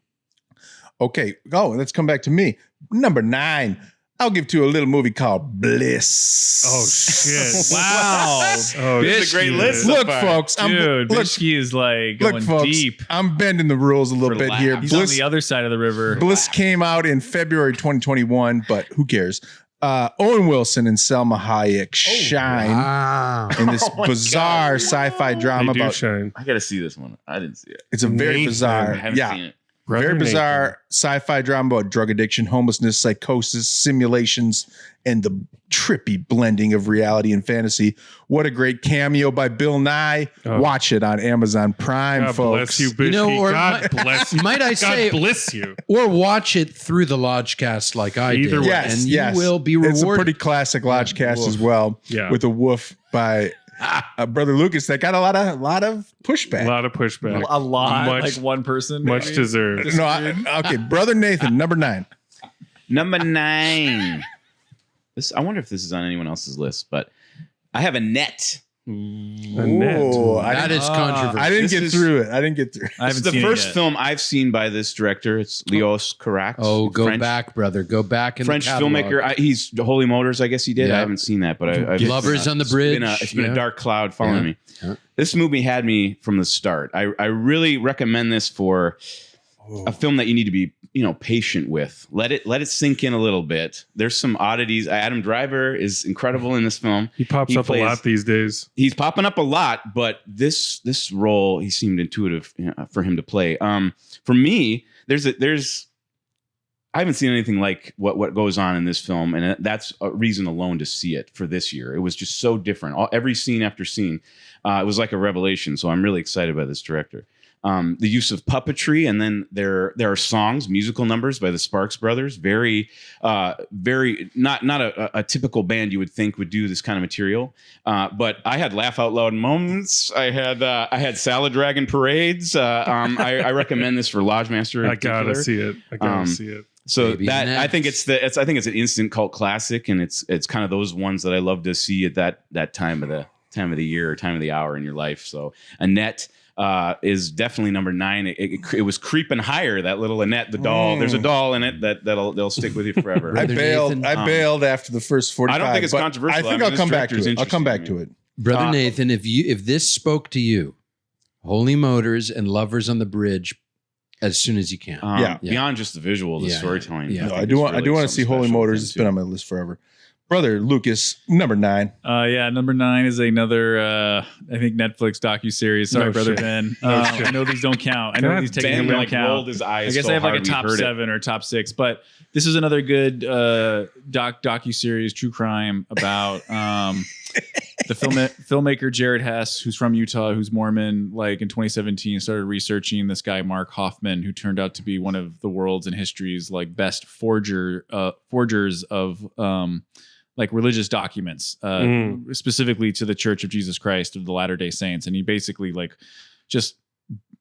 Okay. Oh, let's come back to me. Number 9. I'll give to a little movie called Bliss. Oh shit! Wow. Oh, This is a great shit. list. so Look, far. folks. Dude, look, Bischke is like going folks. deep. I'm bending the rules a little For bit here. laughs. He's on the other side of the river. Bliss came out in February 2021, but who cares? Owen Wilson and Selma Hayek shine Wow. in this Oh my bizarre God. sci-fi They drama do about. shine. I got to see this one. I didn't see it. It's a very Nathan. bizarre. I haven't Yeah, seen it. Brother Very bizarre Nathan. sci-fi drama about drug addiction, homelessness, psychosis, simulations, and the trippy blending of reality and fantasy. What a great cameo by Bill Nye. Oh. Watch it on Amazon Prime, God folks. bless you, Bischke. You know, or God bless you. might I God say- bless you. Or watch it through the Lodgecast like I Either did. way. Yes, and you yes. will be It's a rewarded. pretty classic Lodgecast Woof. as well. Yeah. With a woof by Brother Lucas that got a lot of pushback. A lot of pushback. A lot, Much- like one person. Much maybe? deserved. No, okay, Brother Nathan, number 9. Number 9. I wonder if this is on anyone else's list, but I have Annette. Annette. Ooh, That is controversial. I didn't This get is- through it. I didn't get through. I It's haven't the seen first it yet. film I've seen by this director. It's Leos Carax. Oh, go French, back, brother. Go back in French the catalog. filmmaker. He's Holy Motors, I guess he did. Yeah. I haven't seen that, but I've Lovers on the Bridge. It's been Yeah. a dark cloud following me. Yeah. This movie had me from the start. I really recommend this for a film that you need to be, patient with. Let it sink in a little bit. There's some oddities. Adam Driver is incredible in this film. He pops up a lot these days. He's popping up a lot, but this role he seemed intuitive for him to play. For me, I haven't seen anything like what goes on in this film, and that's a reason alone to see it for this year. It was just so different. Every scene after scene, it was like a revelation. So I'm really excited by this director. The use of puppetry, and then there are songs, musical numbers by the Sparks Brothers. Very not a typical band you would think would do this kind of material. But I had laugh out loud moments. I had Salad Dragon parades. I recommend this for Lodgemaster. I gotta see it. See it. So Baby that Annette. I think it's an instant cult classic, and it's kind of those ones that I love to see at that time of the year or time of the hour in your life. So Annette is definitely number 9. It was creeping higher. That little Annette, the doll. There's a doll in it that'll stick with you forever. I Brother bailed. Nathan. I bailed after the first 45. I don't think it's but controversial. I think I mean, I'll this come back to director's it. I'll come back interesting, to it. Brother Nathan, if this spoke to you, Holy Motors and Lovers on the Bridge, as soon as you can. Yeah. Beyond just the visual, the Yeah, storytelling. yeah. No, I do want to see Holy Motors. It's been on my list forever. Brother Lucas, number 9. Number 9 is another, I think Netflix docuseries. Sorry, No Brother shit. Ben. No shit. I know these don't count. I know God these damn technically Ben don't count. rolled his eyes. I guess so I have like a hard we top heard it. 7 or top 6, but this is another good docuseries, true crime about the filmmaker Jared Hess, who's from Utah, who's Mormon. Like in 2017, started researching this guy Mark Hoffman, who turned out to be one of the world's and history's like best forgers of like religious documents, specifically to the Church of Jesus Christ of the Latter-day Saints, and he basically like just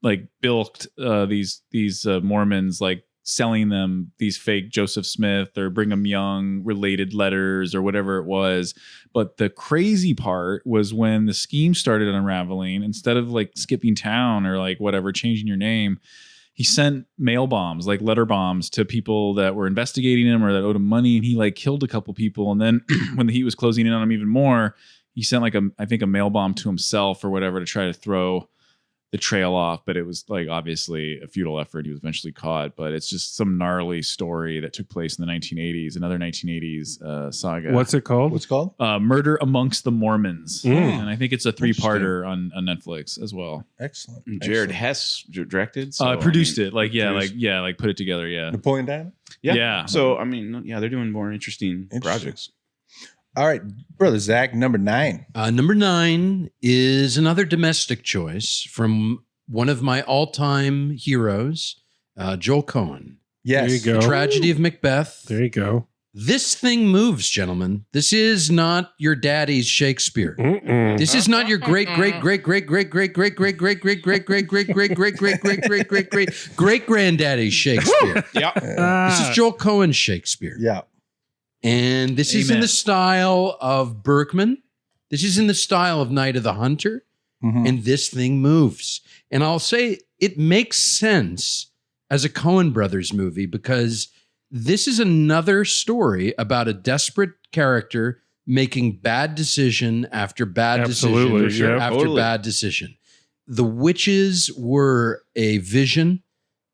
like bilked these Mormons, like selling them these fake Joseph Smith or Brigham Young related letters or whatever it was. But the crazy part was when the scheme started unraveling, instead of like skipping town or like whatever, changing your name, he sent mail bombs, like letter bombs, to people that were investigating him or that owed him money. And he like killed a couple people. And then when the heat was closing in on him even more, he sent like a mail bomb to himself or whatever to try to throw the trail off. But it was like obviously a futile effort. He was eventually caught. But it's just some gnarly story that took place in the 1980s, another 1980s saga. What's it called? What's it called? Murder Amongst the Mormons. Mm. And I think it's a 3-parter on Netflix as well. Excellent. Jared Excellent. Hess directed. So, Produced I mean, it. Like, yeah, produced- like put it together. Yeah. Napoleon Dynamite? Yeah. So I mean, they're doing more interesting projects. All right, Brother Zach, number 9. Number 9 is another domestic choice from one of my all-time heroes, Joel Cohen. Yes. There you go. The Tragedy of Macbeth. There you go. This thing moves, gentlemen. This is not your daddy's Shakespeare. Mm-mm. This is not your great granddaddy's Shakespeare. Yeah. This is Joel Cohen's Shakespeare. Yeah. And this is in Amen. the style of Berkman. This is in the style of Night of the Hunter. Mhm. And this thing moves. And I'll say it makes sense as a Coen Brothers movie because this is another story about a desperate character making bad decision after bad Absolutely, decision yeah. after Totally. bad decision. The witches were a vision,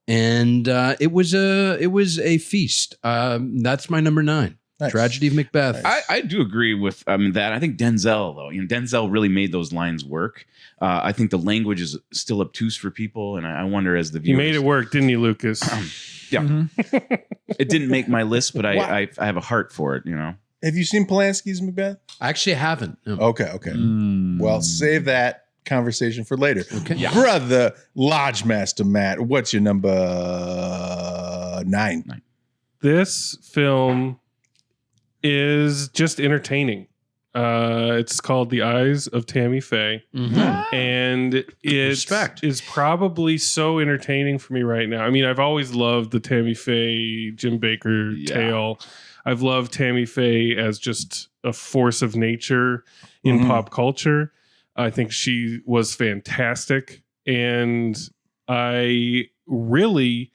and it was a feast. That's my number 9. Nice. Tragedy of Macbeth. I do agree with that. I think Denzel, though, Denzel really made those lines work. I think the language is still obtuse for people, and I wonder as the You viewers. made it work, didn't you, Lucas? Yeah, it didn't make my list, but I have a heart for it. Have you seen Polanski's Macbeth? I actually haven't. No. Okay. Well, save that conversation for later. Okay. Yeah. Brother Lodge Master Matt, what's your number 9? This film is just entertaining. It's called The Eyes of Tammy Faye. Mhm. And it Respect. is probably so entertaining for me right now. I mean, I've always loved the Tammy Faye, Jim Baker tale. I've loved Tammy Faye as just a force of nature in pop culture. I think she was fantastic. And I really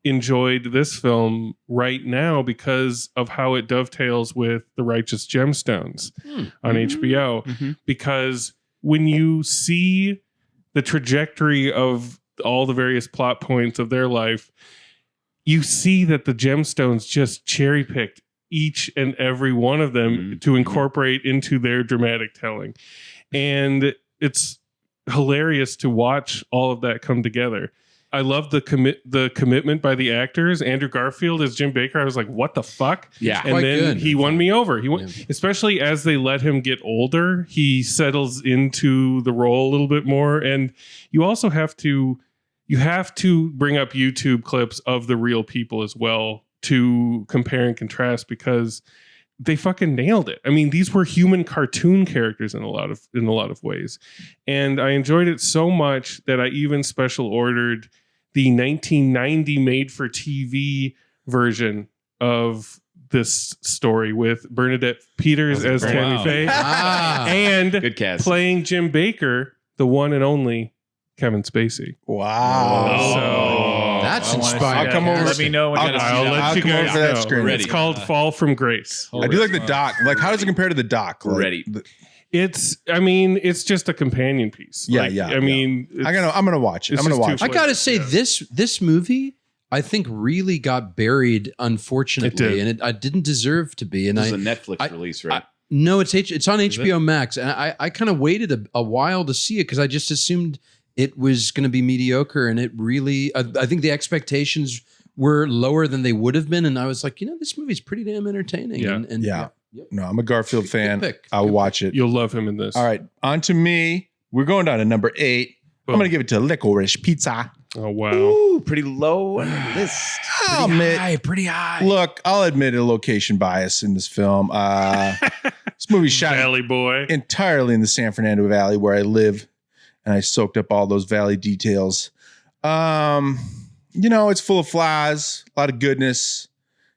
enjoyed this film right now because of how it dovetails with The Righteous Gemstones on HBO. Because when you see the trajectory of all the various plot points of their life, you see that the Gemstones just cherry picked each and every one of them to incorporate into their dramatic telling. And it's hilarious to watch all of that come together. I love the commitment by the actors. Andrew Garfield as Jim Baker. I was like, what the fuck? Yeah. And Quite then good. he won me over. Especially as they let him get older, he settles into the role a little bit more. And you also have to bring up YouTube clips of the real people as well to compare and contrast, because they fucking nailed it. I mean, these were human cartoon characters in a lot of ways. And I enjoyed it so much that I even special ordered the 1990 made for TV version of this story with Bernadette Peters as Tammy Faye and Good cast. playing Jim Baker, the one and only Kevin Spacey. Wow. That's inspiring. I'll come over. Let me know when you I'll let you come over guys for that know. screen. It's called Fall from Grace. I do like the doc. Like, how does it compare to the doc? Like, Ready. It's just a companion piece. Yeah, Like, yeah, I mean, I'm gonna watch it. It's I'm gonna just watch too it. I gotta say, this movie, I think, really got buried, unfortunately, It did. and I didn't deserve to be. And This is a Netflix release, right? No, it's on HBO Max, and I kind of waited a while to see it because I just assumed it was going to be mediocre, and it really, I think the expectations were lower than they would have been, and I was like, this movie's pretty damn entertaining. Yeah. And Yeah. Yep. No, I'm a Garfield fan. pick. I'll Good watch it. you'll love him in this. All right, on to me. We're going down to number 8. I'm gonna give it to Licorice Pizza. Oh wow. Ooh, pretty low on the list. I'll admit, pretty high. look, I'll admit a location bias in this film. This movie shot Valley boy. entirely in the San Fernando Valley where I live, and I soaked up all those valley details. It's full of flies, a lot of goodness.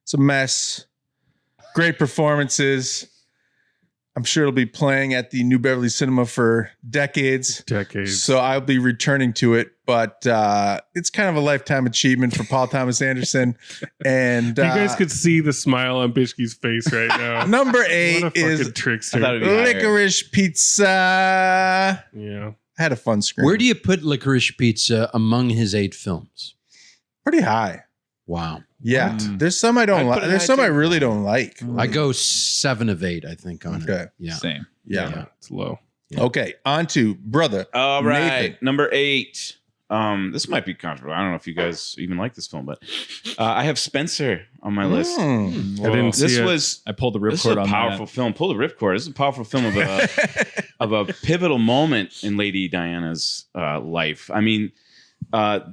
It's a mess. Great performances. I'm sure it'll be playing at the New Beverly Cinema for decades. So I'll be returning to it, but it's kind of a lifetime achievement for Paul Thomas Anderson. And You guys could see the smile on Bischke's face right now. number What a 8 fucking is trickster. I thought it'd be higher. Licorice Pizza. Yeah. I had a fun screen. Where do you put Licorice Pizza among his 8 films? Pretty high. Wow. Yeah. There's some I don't I'd like. put it There's high, some I too. really don't like. I go 7 of 8, I think, on Okay. it. Yeah. Same. Yeah. It's low. Okay. On to brother. All right, Nathan. number 8. This might be controversial. I don't know if you guys even like this film, but I have Spencer on my list. Mm. I didn't see This it. was I pulled the this is ripcord a on powerful that. film. Pull the ripcord. This is a powerful film of a pivotal moment in Lady Diana's life. I mean,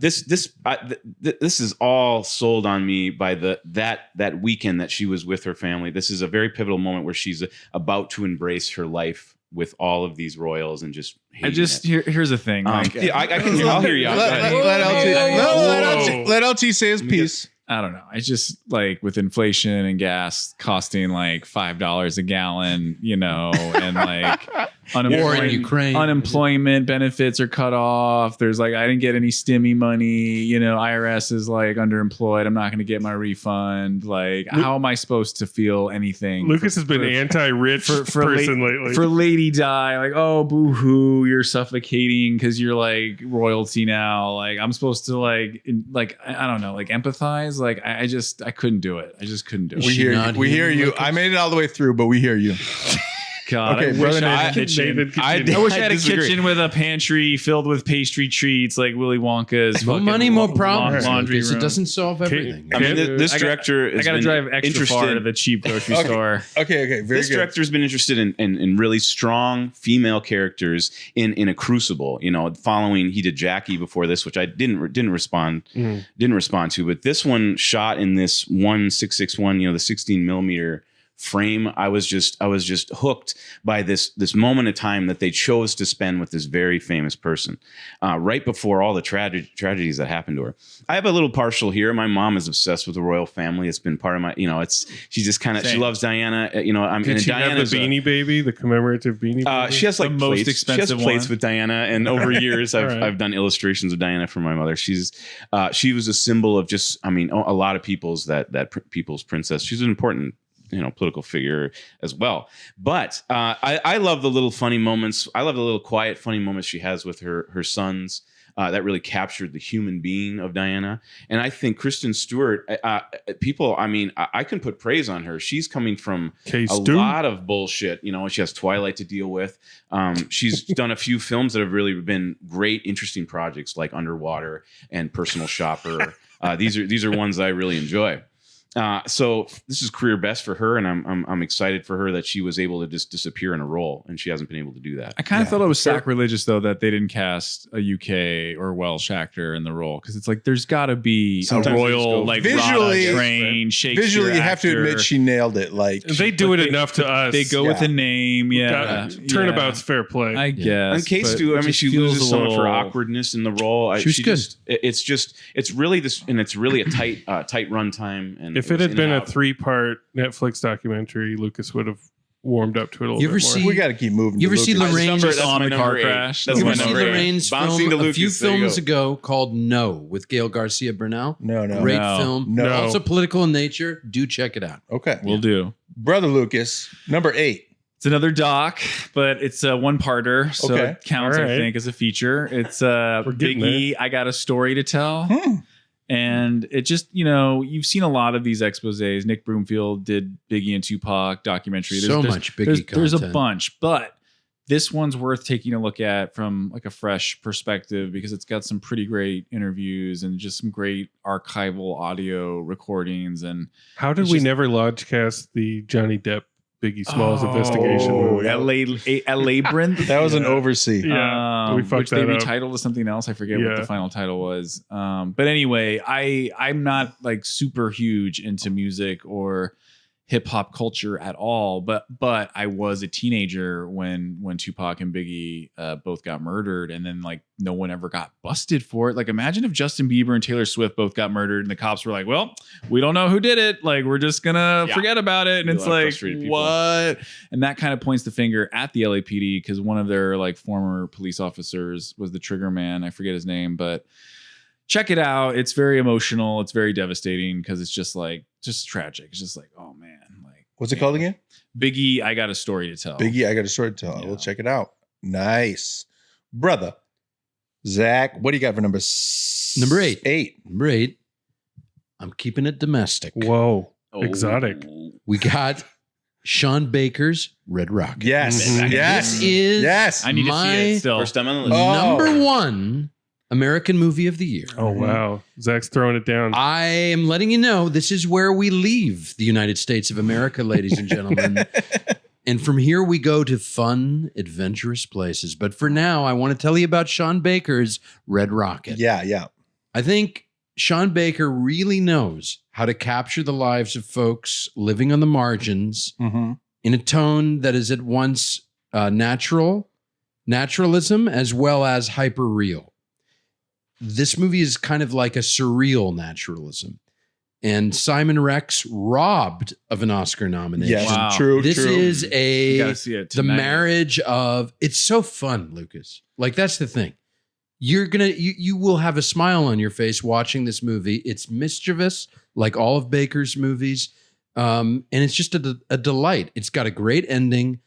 this is all sold on me by that weekend that she was with her family. This is a very pivotal moment where she's about to embrace her life with all of these royals and just. Here's the thing. Like, Yeah, I can hear. I'll hear you. Let LT say his piece. I don't know. It's just like with inflation and gas costing like $5 a gallon, and like War in Ukraine. Unemployment benefits are cut off. There's like, I didn't get any stimmy money. IRS is like underemployed. I'm not going to get my refund. Like, how am I supposed to feel anything? Lucas has been anti-rich person lately. For Lady Di, like, oh, boo-hoo, you're suffocating because you're like royalty now. Like, I'm supposed to like I don't know, like empathize. Like, I couldn't do it. I just couldn't do it. We hear you. I made it all the way through, but we hear you. God, Okay, I wish brother I had a kitchen. I wish I had a kitchen with a pantry filled with pastry treats like Willy Wonka's. More money, more problems. Laundry room. It doesn't solve everything. I mean, this director I got to drive extra far to the cheap grocery store. Okay, very this good. director's been interested in really strong female characters in a crucible. Following, he did Jackie before this, which I didn't respond to, but this one shot in this 1.661, the 16 millimeter frame. I was just hooked by this moment of time that they chose to spend with this very famous person, right before all the tragedies that happened to her. I have a little partial here. My mom is obsessed with the royal family. It's been part of my, she just kind of, she loves Diana. Did she have the beanie baby, the commemorative beanie baby? She has like the most plates. expensive She has plates with Diana, and over years I've done illustrations of Diana for my mother. She was a symbol of just, a lot of people's people's princess. She's an important political figure as well. But I love the little funny moments. I love the little quiet, funny moments she has with her sons. That really captured the human being of Diana. And I think Kristen Stewart, I can put praise on her. She's coming from lot of bullshit. She has Twilight to deal with. She's done a few films that have really been great, interesting projects like Underwater and Personal Shopper. These are ones that I really enjoy. So this is career best for her, and I'm excited for her that she was able to just disappear in a role, and she hasn't been able to do that. I kind of thought it was sacrilegious though that they didn't cast a UK or Welsh actor in the role, because it's like there's got to be Sometimes a royal like visually trained Shakespeare visually. You have to actor. admit she nailed it. Like they do it enough to us. They go with a name, Turnabout's fair play. I guess. And Kate Stewart, she loses some of her awkwardness in the role. She was good. It's really this, and it's really a tight run time. And if it had been a 3-part Netflix documentary, Lucas would have warmed up to it a little bit more. We got to keep moving. You ever see Lorraine's on the car crash? That's You my ever see number 8. Lorraine's Bouncing film to a few Lucas, there you films go. ago called No with Gail Garcia Bernal? No. Great No. film. No. Also political in nature. Do check it out. Okay, We'll do. Brother Lucas, number 8. It's another doc, but it's a one-parter, so Okay. it counts, All right. I think, as a feature. It's getting Biggie, I Got a Story to Tell. And it just, you've seen a lot of these exposés. Nick Broomfield did Biggie and Tupac documentary. Much Biggie There's a content. bunch, but this one's worth taking a look at from like a fresh perspective, because it's got some pretty great interviews and just some great archival audio recordings. And How did we never Lodgecast the Johnny Depp Biggie Smalls investigation movie? a Labyrinth. That was an oversee. Yeah, we fucked which they that up. retitled to something else. I forget what Yeah. the final title was. But anyway, I'm not like super huge into music or hip hop culture at all, but I was a teenager when Tupac and Biggie both got murdered, and then like no one ever got busted for it. Like, imagine if Justin Bieber and Taylor Swift both got murdered and the cops were like, well, we don't know who did it, like we're just gonna forget about it. And A it's lot of like, frustrated people. what? And that kind of points the finger at the LAPD, because one of their like former police officers was the trigger man. I forget his name, but check it out. It's very emotional. It's very devastating, because it's just tragic. It's just like, oh man, like, What's it called again? Biggie, I Got a Story to Tell. Biggie, I Got a Story to Tell. Yeah. We'll check it out. Nice. Brother Zach, what do you got for number 8? 8. Number 8. I'm keeping it domestic. Whoa. Exotic. We got Sean Baker's Red Rocket. Yes. Mhm. Yes. This is Yes. I need to see it my still. First time on the list. Oh. number 1 American movie of the year. Oh, wow. Zach's throwing it down. I am letting you know this is where we leave the United States of America, ladies and gentlemen. And from here we go to fun, adventurous places. But for now, I want to tell you about Sean Baker's Red Rocket. Yeah. I think Sean Baker really knows how to capture the lives of folks living on the margins Mm-hmm. in a tone that is at once naturalism as well as hyper real. This movie is kind of like a surreal naturalism. and Simon Rex robbed of an Oscar nomination. Yes, Wow. true. This true. is You gotta see it the tonight. marriage of, it's so fun, Lucas. Like, that's the thing. You will have a smile on your face watching this movie. It's mischievous, like all of Baker's movies. And it's just a delight. It's got a great ending.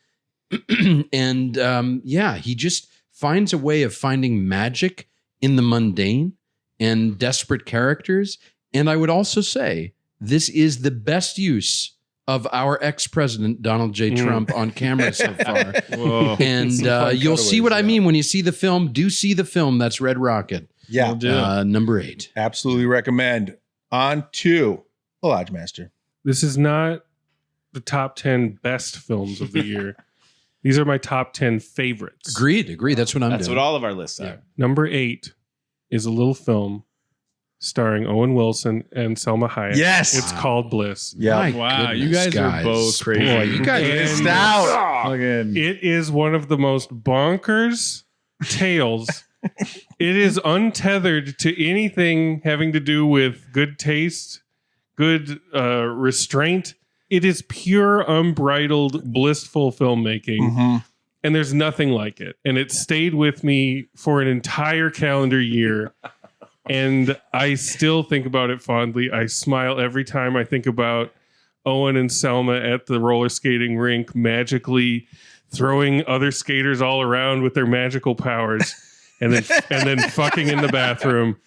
And he just finds a way of finding magic in the mundane and desperate characters. And I would also say this is the best use of our ex-president, Donald J. Trump, on camera so far. Whoa. And you'll see what I mean when you see the film. Do see the film. That's Red Rocket. Yeah, Number 8. absolutely recommend. On to The Lodge Master. This is not the top 10 best films of the year. These are my top 10 favorites. Agreed. That's what I'm That's doing. what all of our lists are. Yeah. Number 8 is a little film starring Owen Wilson and Selma Hayek. Yes. It's called Bliss. Yeah. My Wow, you goodness, guys are both crazy. Boy, you guys And- missed out. Fucking- It is one of the most bonkers tales. It is untethered to anything having to do with good taste, good restraint. It is pure, unbridled, blissful filmmaking. Mm-hmm. And there's nothing like it. And it stayed with me for an entire calendar year. And I still think about it fondly. I smile every time I think about Owen and Selma at the roller skating rink magically throwing other skaters all around with their magical powers and then fucking in the bathroom.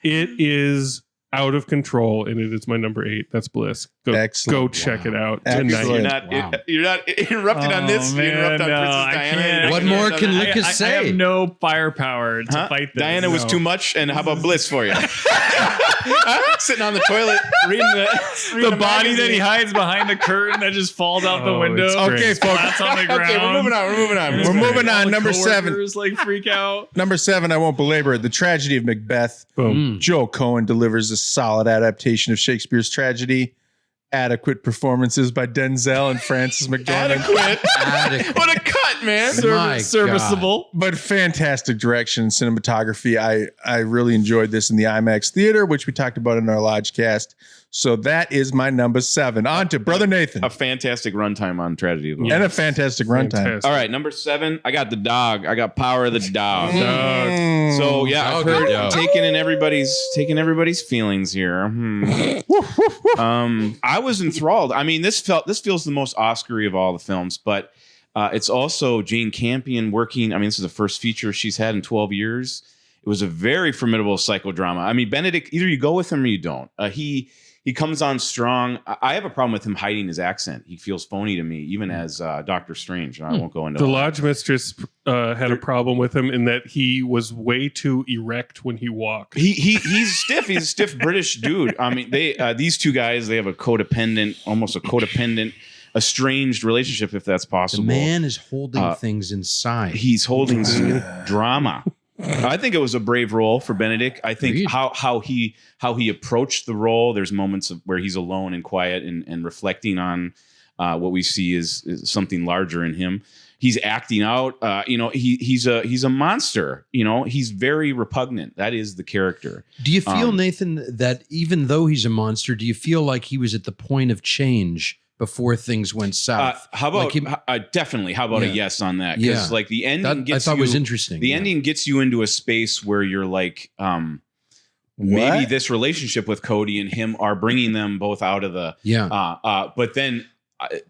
It is out of control, and it is my number 8. That's Bliss. Excellent. Go check it out Excellent. tonight. You're not interrupting on this. You interrupt on Princess I Diana. can't. What more can Lucas I say? have no firepower to Huh? fight this. Diana was No. too much, and how about Bliss for you? Sitting on the toilet reading The body that he hides behind the curtain that just falls out the Oh, window. it's great. Okay, folks. Splats on the ground. Okay, we're moving on. We're moving All on. the Number 7. coworkers, like freak out. Number 7, I won't belabor it. The Tragedy of Macbeth. Boom. Joe Cohen delivers a solid adaptation of Shakespeare's tragedy. Adequate performances by Denzel and Frances McDormand. Adequate. What a cut, man. My Serviceable. But fantastic direction and cinematography. I really enjoyed this in the IMAX theater, which we talked about in our Lodgecast. So that is my number 7. On to Brother Nathan. A fantastic runtime on Tragedy of the And a fantastic runtime. Fantastic. All right, number 7. I got the dog. I got Power of the Dog. Mm. So yeah, I've Dog. heard Dog. taking everybody's feelings here. I was enthralled. I mean, this feels the most Oscar-y of all the films, but it's also Jane Campion working. I mean, this is the first feature she's had in 12 years. It was a very formidable psychodrama. I mean, Benedict, either you go with him or you don't. He comes on strong. I have a problem with him hiding his accent. He feels phony to me, even as Doctor Strange. And I won't go into The all lodge mistress had a problem with him in that he was way too erect when he walked. He's stiff. He's a stiff British dude. I mean, these two guys, they have almost a codependent, estranged relationship, if that's The possible. man is holding things inside. He's holding some drama. I think it was a brave role for Benedict. I think Agreed. how he approached the role. There's moments where he's alone and quiet and reflecting on what we see is something larger in him. He's acting out. He's a monster. He's very repugnant. That is the character. Do you feel, Nathan, that even though he's a monster, do you feel like he was at the point of change before things went south? How about Like definitely? How about a yes on that? Yeah. Because like the ending that I gets thought you, was interesting. The Yeah. ending gets you into a space where you're like, maybe this relationship with Cody and him are bringing them both out of the. Yeah. But then.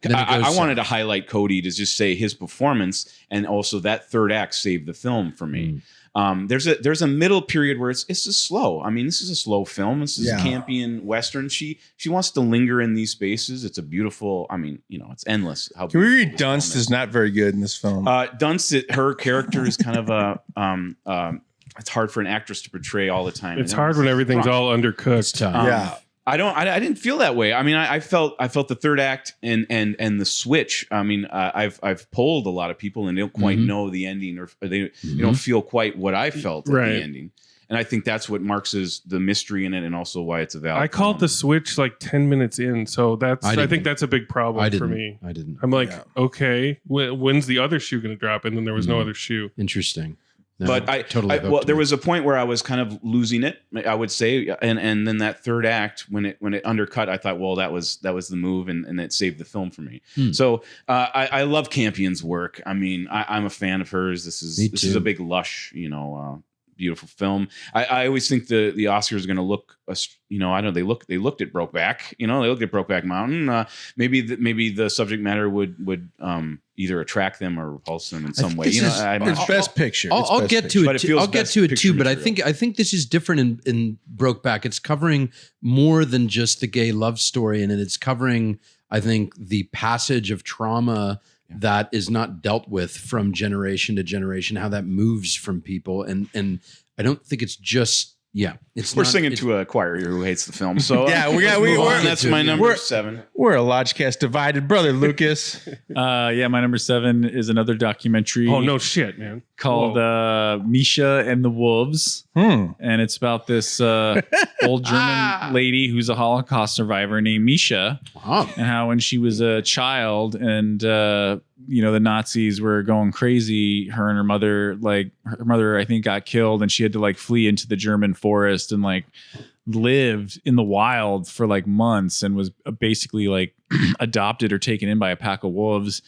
Then it I goes wanted to south. highlight Cody to just say his performance, and also that third act saved the film for me. There's a middle period where it's just slow. I mean, this is a slow film. This is Campion Western. She wants to linger in these spaces. It's a beautiful. I mean, it's endless. How Can we beautiful read this film Dunst is not very good in this film. Dunst, her character is kind of a. It's hard for an actress to portray all the time. It's hard when everything's all undercooked. It's tough. Yeah. I didn't feel that way. I mean, I felt the third act and the switch. I mean, I've polled a lot of people and they don't quite know the ending, or they don't feel quite what I felt at Right. the ending. And I think that's what marks the mystery in it, and also why it's a valid. I called the switch like 10 minutes in, so I didn't. think that's a big problem I for didn't. me. I didn't. I'm like, okay, when's the other shoe going to drop? And then there was no other shoe. Interesting. No, but well, there was a point where I was kind of losing it, I would say, and then that third act when it undercut, I thought, well, that was the move, and it saved the film for me. So I love Campion's work. I mean, I'm a fan of hers. This is a big lush, beautiful film. I always think the Oscars are going to look, I don't know, they looked at Brokeback, they looked at Brokeback Mountain. Maybe the subject matter would either attract them or repulse them in some way. It's best picture. I'll get to it. I'll get to it too. But material. I think this is different in Brokeback. It's covering more than just the gay love story, and it's covering, I think, the passage of trauma that is not dealt with from generation to generation, how that moves from people. And I don't think it's just, we're singing to a choir here who hates the film. So that's my number 7. We're a Lodgecast divided, brother Lucas. My number 7 is another documentary. Oh, no shit, man. Called Misha and the Wolves. And it's about this old German lady who's a Holocaust survivor named Misha. Wow. And how when she was a child and, the Nazis were going crazy, her and her mother, I think got killed, and she had to flee into the German forest and lived in the wild for months and was basically adopted or taken in by a pack of wolves.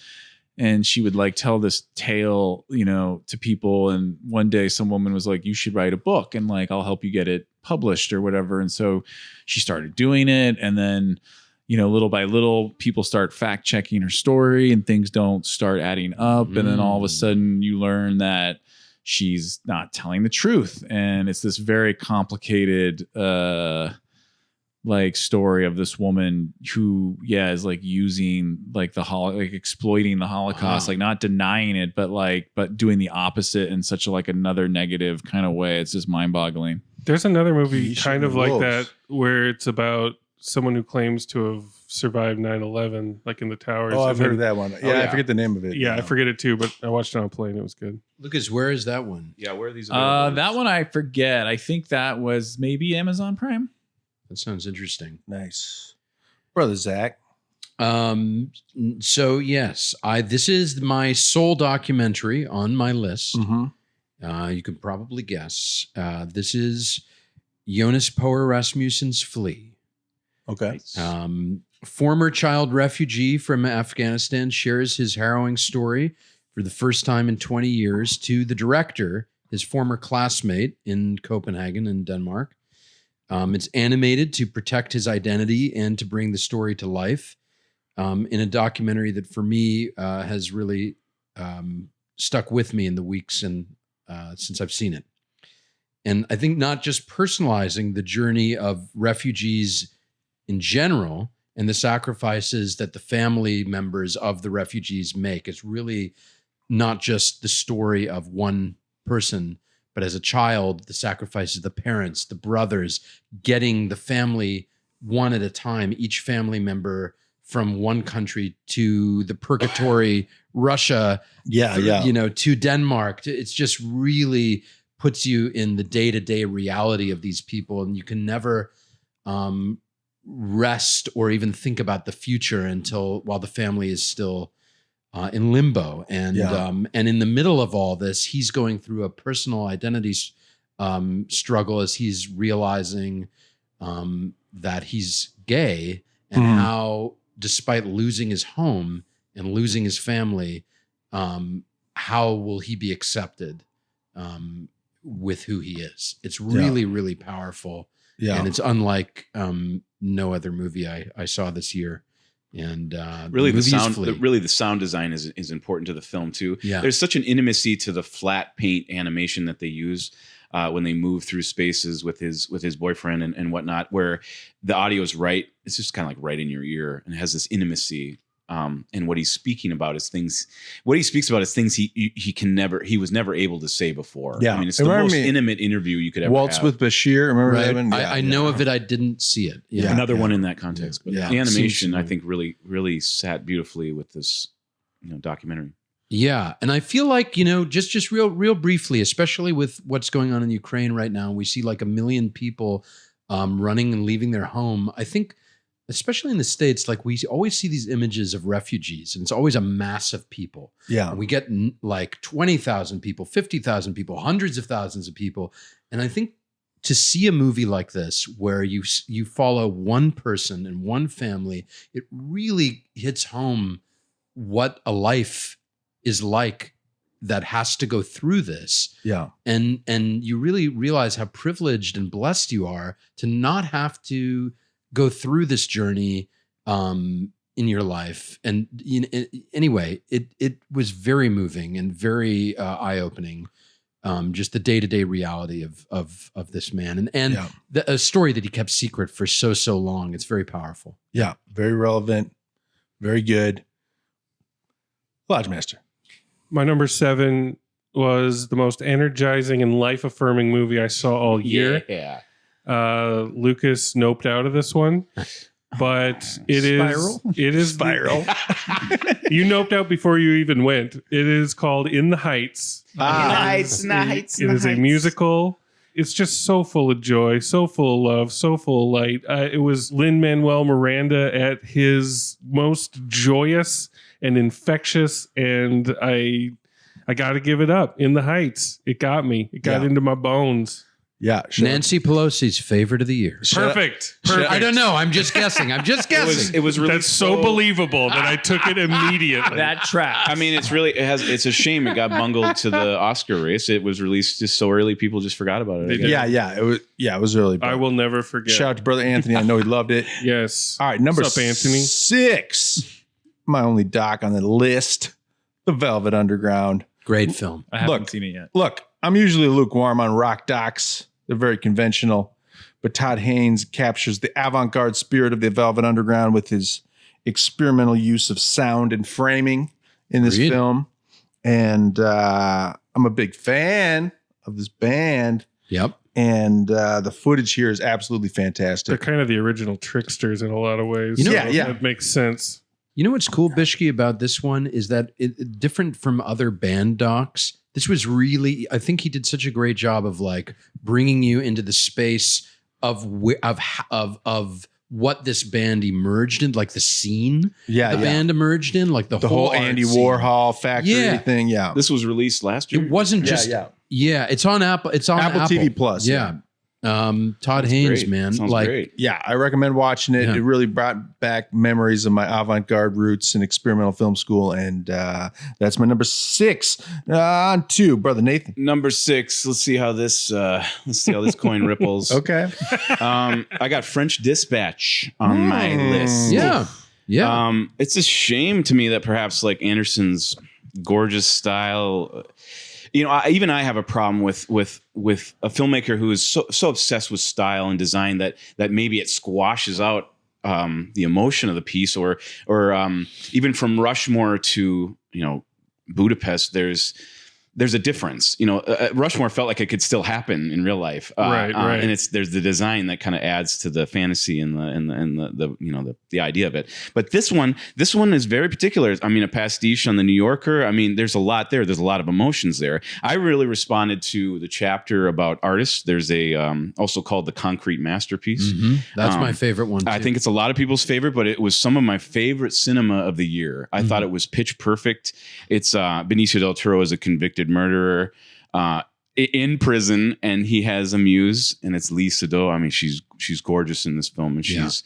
And she would tell this tale, to people. And one day some woman was like, you should write a book and I'll help you get it published or whatever. And so she started doing it. And then, little by little, people start fact checking her story and things don't start adding up. And then all of a sudden you learn that she's not telling the truth. And it's this very complicated, story of this woman who is using exploiting the Holocaust, not denying it, but doing the opposite in such another negative kind of way. It's just mind-boggling. There's another movie kind of like that where it's about someone who claims to have survived 9/11, in the towers. Oh, I've heard of that one. I forget the name of it. Yeah, I forget it too, but I watched it on a plane. It was good. Lucas, where is that one? Yeah, where are these available? That one I forget. I think that was maybe Amazon Prime. That sounds interesting. Nice. Brother Zach. So yes, this is my sole documentary on my list. You can probably guess. This is Jonas Poher Rasmussen's Flea. Okay. Former child refugee from Afghanistan shares his harrowing story for the first time in 20 years to the director, his former classmate in Copenhagen in Denmark. It's animated to protect his identity and to bring the story to life in a documentary that for me has really stuck with me in the weeks and since I've seen it. And I think not just personalizing the journey of refugees in general and the sacrifices that the family members of the refugees make. It's really not just the story of one person, but as a child, the sacrifices of the parents, the brothers, getting the family one at a time, each family member from one country to the purgatory, Russia, to Denmark. It's just really puts you in the day-to-day reality of these people. And you can never rest or even think about the future while the family is still in limbo. And in the middle of all this, he's going through a personal identity struggle as he's realizing that he's gay and how, despite losing his home and losing his family, how will he be accepted with who he is? It's really, really powerful. Yeah. And it's unlike no other movie I saw this year. And really the sound design is important to the film too. Yeah. There's such an intimacy to the flat paint animation that they use when they move through spaces with his boyfriend and whatnot, where the audio is right. It's just kind of right in your ear and it has this intimacy. And what he's speaking about is things. What he speaks about is things he was never able to say before. Yeah, I mean, it's the most intimate interview you could ever Waltz have. with Bashir. Remember that one? I know of it. I didn't see it. Yeah. Another one in that context, but the animation Seems I think really sat beautifully with this documentary. Yeah, and I feel like just real briefly, especially with what's going on in Ukraine right now, we see 1 million people running and leaving their home. I think especially in the States, like we always see these images of refugees, and it's always a mass of people. Yeah. And we get like 20,000 people, 50,000 people, hundreds of thousands of people. And I think to see a movie like this, where you follow one person and one family, it really hits home what a life is like that has to go through this. Yeah. And you really realize how privileged and blessed you are to not have to go through this journey in your life. And anyway, it was very moving and very eye-opening. Just the day-to-day reality of this man and a story that he kept secret for so long. It's very powerful. Yeah. Very relevant. Very good. Lodge Master. My number 7 was the most energizing and life-affirming movie I saw all year. Yeah. Lucas noped out of this one, but it is Spiral. You noped out before you even went. It is called In the Heights. Nights. It is a musical. It's just so full of joy, so full of love, so full of light. It was Lin-Manuel Miranda at his most joyous and infectious, and I got to give it up. In the Heights. It got me. It got into my bones. Yeah. Nancy Pelosi's favorite of the year. Perfect. I don't know. I'm just guessing. It was really That's so believable that I took it immediately. That track. I mean, it's a shame it got bungled to the Oscar race. It was released just so early, people just forgot about it. I guess. It was really bad. I will never forget. Shout out to Brother Anthony. I know he loved it. Yes. All right, number What's up, Anthony? 6. My only doc on the list, The Velvet Underground. Great film. I haven't seen it yet. Look, I'm usually lukewarm on rock docs. They're very conventional, but Todd Haynes captures the avant-garde spirit of the Velvet Underground with his experimental use of sound and framing in this film. And I'm a big fan of this band. Yep. And the footage here is absolutely fantastic. They're kind of the original tricksters in a lot of ways. You know- That makes sense. You know what's cool, Bischke, about this one is that different from other band docs, this was really, I think he did such a great job of like bringing you into the space of what this band emerged in, like the scene band emerged in, like the whole Andy art scene. Warhol factory thing. Yeah. This was released last year. It wasn't just, it's on Apple. It's on Apple TV Plus. Yeah. Todd Haynes, great. man. Sounds like, great. Yeah, I recommend watching it. Yeah. It really brought back memories of my avant-garde roots in experimental film school, and that's my number 6. On 2, Brother Nathan. Number 6. Let's see how this coin ripples. Okay. I got French Dispatch on my list. yeah. Yeah. It's a shame to me that perhaps like Anderson's gorgeous style. I have a problem with a filmmaker who is so obsessed with style and design that maybe it squashes out the emotion of the piece, or even from Rushmore to Budapest. There's a difference. Rushmore felt like it could still happen in real life, right. And there's the design that kind of adds to the fantasy and the idea of it. But this one is very particular. I mean, a pastiche on the New Yorker. I mean, there's a lot there. There's a lot of emotions there. I really responded to the chapter about artists. There's a also called The Concrete Masterpiece. Mm-hmm. That's my favorite one too. I think it's a lot of people's favorite, but it was some of my favorite cinema of the year. I thought it was pitch perfect. It's Benicio del Toro is a convicted murderer in prison, and he has a muse, and it's Lee Sedol. I mean, she's gorgeous in this film, and she's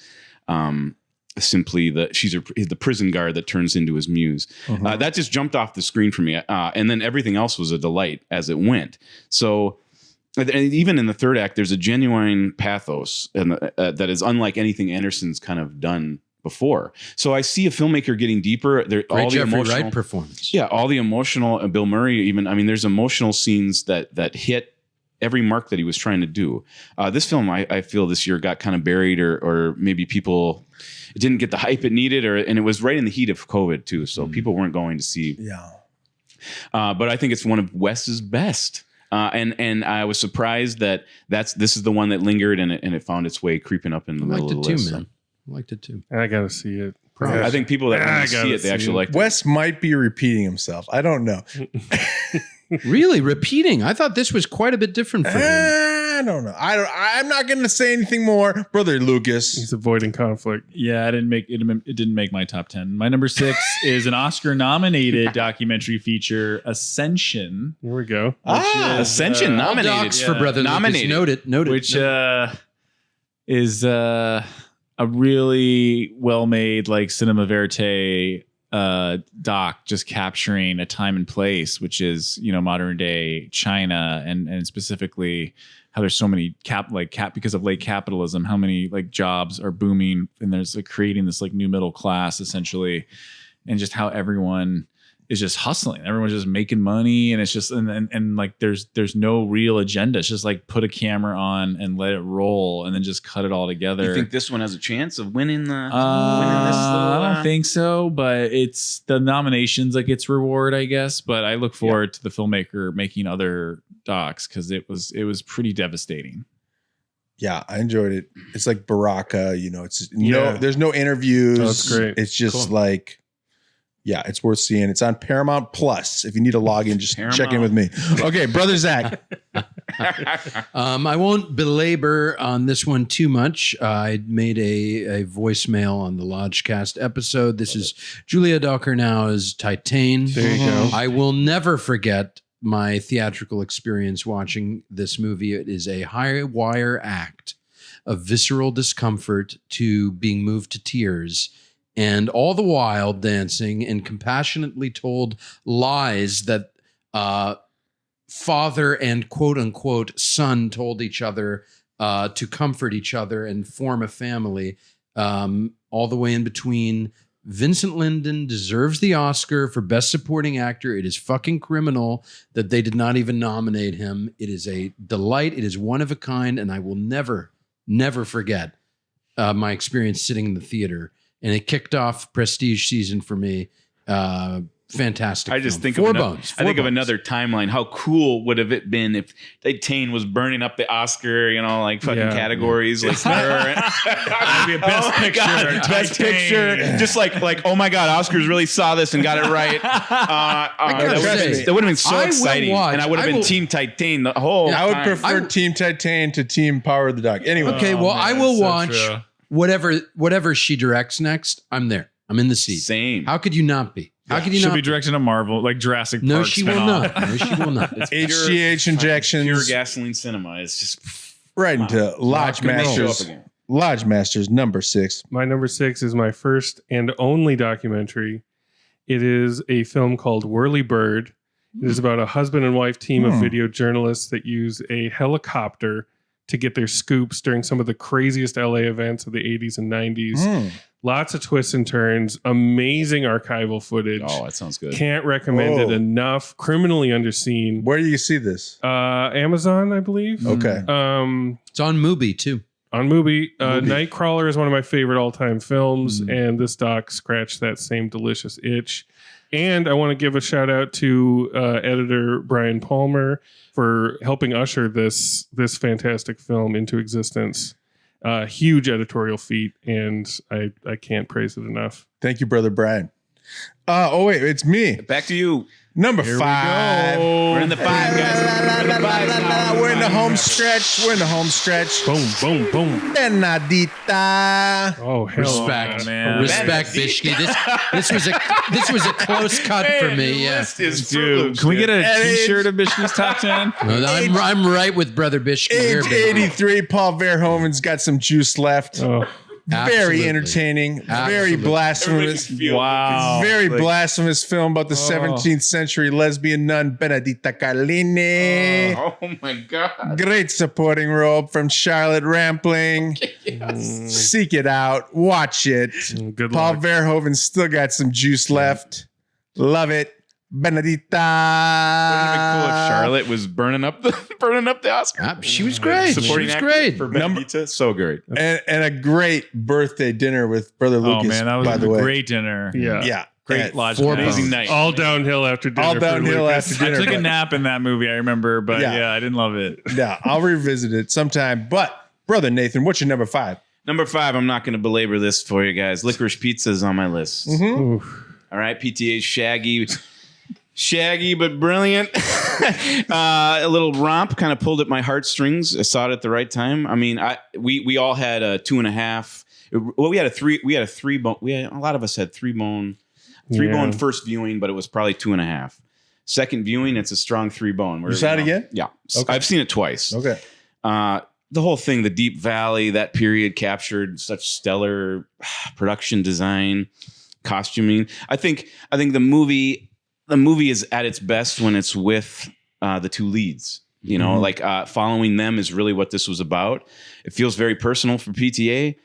simply she's the prison guard that turns into his muse. That just jumped off the screen for me, and then everything else was a delight as it went. So. And even in the third act, there's a genuine pathos that is unlike anything Anderson's kind of done before. So I see a filmmaker getting deeper. Great all the Jeffrey emotional Wright performance. Yeah, all the emotional, Bill Murray even. I mean, there's emotional scenes that hit every mark that he was trying to do. This film, I feel this year got kind of buried, or maybe people didn't get the hype it needed, and it was right in the heat of COVID too. So people weren't going to see. Yeah. But I think it's one of Wes's best. And I was surprised that this is the one that lingered, and it found its way creeping up in the middle of the list. Man. I liked it too. I gotta see it. I think people that want to see it, they actually like it. Wes might be repeating himself. I don't know. Really? Repeating? I thought this was quite a bit different for him. don't know. I'm not going to say anything more, Brother Lucas. He's avoiding conflict. Yeah, it didn't make my top 10. My number 6 is an Oscar-nominated documentary feature, Ascension. Here we go. Ascension nominated. Docs for Brother Nominated. Lucas. Noted. Which is a really well-made, like, cinema verite doc, just capturing a time and place, which is, modern day China, and specifically how there's so many because of late capitalism, how many like jobs are booming, and there's like creating this like new middle class essentially, and just how everyone is just hustling. Everyone's just making money, and it's just and like there's no real agenda. It's just like put a camera on and let it roll, and then just cut it all together. You think this one has a chance of winning the? I don't think so, but it's the nominations like its reward, I guess. But I look forward to the filmmaker making other docs, because it was pretty devastating. Yeah, I enjoyed it. It's like Baraka, it's there's no interviews. Oh, that's great. It's just like, yeah, it's worth seeing. It's on Paramount Plus. If you need to log in, just check in with me. Okay, Brother Zach. I won't belabor on this one too much. I made a voicemail on the Lodgecast episode. This is Julia Ducournau's Titane. There you go. I will never forget my theatrical experience watching this movie. It is a high wire act of visceral discomfort to being moved to tears, and all the while dancing and compassionately told lies that father and quote unquote son told each other to comfort each other and form a family. All the way in between. Vincent Linden deserves the Oscar for Best Supporting Actor. It is fucking criminal that they did not even nominate him. It is a delight. It is one of a kind, and I will never forget my experience sitting in the theater. And it kicked off prestige season for me. Fantastic. I just film. think Four of bones. I think of another timeline. How cool would have it been if Titane was burning up the Oscar, like fucking categories, like That'd be a best picture. best picture. Just like oh my god, Oscars really saw this and got it right. That would have been so exciting, and I would have been Team Titane the whole. I would time. prefer Team Titane to Team Power of the Dog. Anyway, Okay, well, I will so watch true. whatever she directs next. I'm there. I'm in the seat. Same. How could you not be? How could you Should not be directing a Marvel, like Jurassic Park. No, she will spinoff. not. No, she will not. HGH injections Pure gasoline cinema. It's just right into Lodge Rock and roll. Masters. Show up again. Lodge Masters number 6. My number 6 is my first and only documentary. It is a film called Whirly Bird. It is about a husband and wife team of video journalists that use a helicopter to get their scoops during some of the craziest LA events of the 80s and 90s. Lots of twists and turns, amazing archival footage. Oh, that sounds good. Can't recommend it enough. Criminally underseen. Where do you see this? Amazon, I believe. Okay. It's on Mubi too. On Mubi. Nightcrawler is one of my favorite all-time films, and this doc scratched that same delicious itch. And I want to give a shout out to editor Brian Palmer for helping usher this fantastic film into existence. Huge editorial feat, and I can't praise it enough. Thank you, Brother Brian. Oh, wait, it's me. Back to you. Number 5. We're in the 5, guys. We're in the 5 now. We're in the home stretch. We're in the home stretch. Boom, boom, boom. Benedita. Oh, hell Respect, man. respect, Bischke. This was a close cut for me. Yeah, List is Dude, can we get a T-shirt of Bischke's top 10? No, I'm right with Brother Bischke here. Age baby. 83, Paul Verhoeven's got some juice left. Oh, Very Absolutely. entertaining. Very Absolutely. blasphemous. Wow. Very blasphemous film about the 17th century lesbian nun Benedita Carlini. Oh my god. Great supporting role from Charlotte Rampling. Seek it out. Watch it. good Paul luck. Verhoeven still got some juice left. Love it. Benedita. Wouldn't it be cool if Charlotte was burning up the Oscar? She was great. Supporting she was actor great. for Benedita. So great. And a great birthday dinner with Brother Lucas, Oh man, that was by a the way. great dinner. Yeah. Yeah. Great Lodge. Four Amazing bones. night. All downhill after dinner. All for downhill Lucas. after I dinner. took a but- nap in that movie, I remember, but Yeah. yeah, I didn't love it. Yeah, I'll revisit it sometime. But, Brother Nathan, what's your number 5? Number 5, I'm not going to belabor this for you guys. Licorice Pizza is on my list. Oof. All right, PTA's Shaggy. Shaggy but brilliant. A little romp kind of pulled at my heartstrings. I saw it at the right time. I mean, we all had a 2.5. Well, we had a 3. We had a 3 bone. A lot of us had 3 bone. 3 bone first viewing, but it was probably 2.5. Second viewing, it's a strong 3 bone. You saw it again? Yeah, Okay. I've seen it twice. Okay. The whole thing, the Deep Valley, that period captured such stellar production design, costuming. I think the movie is at its best when it's with the 2 leads. You know, like following them is really what this was about. It feels very personal for PTA,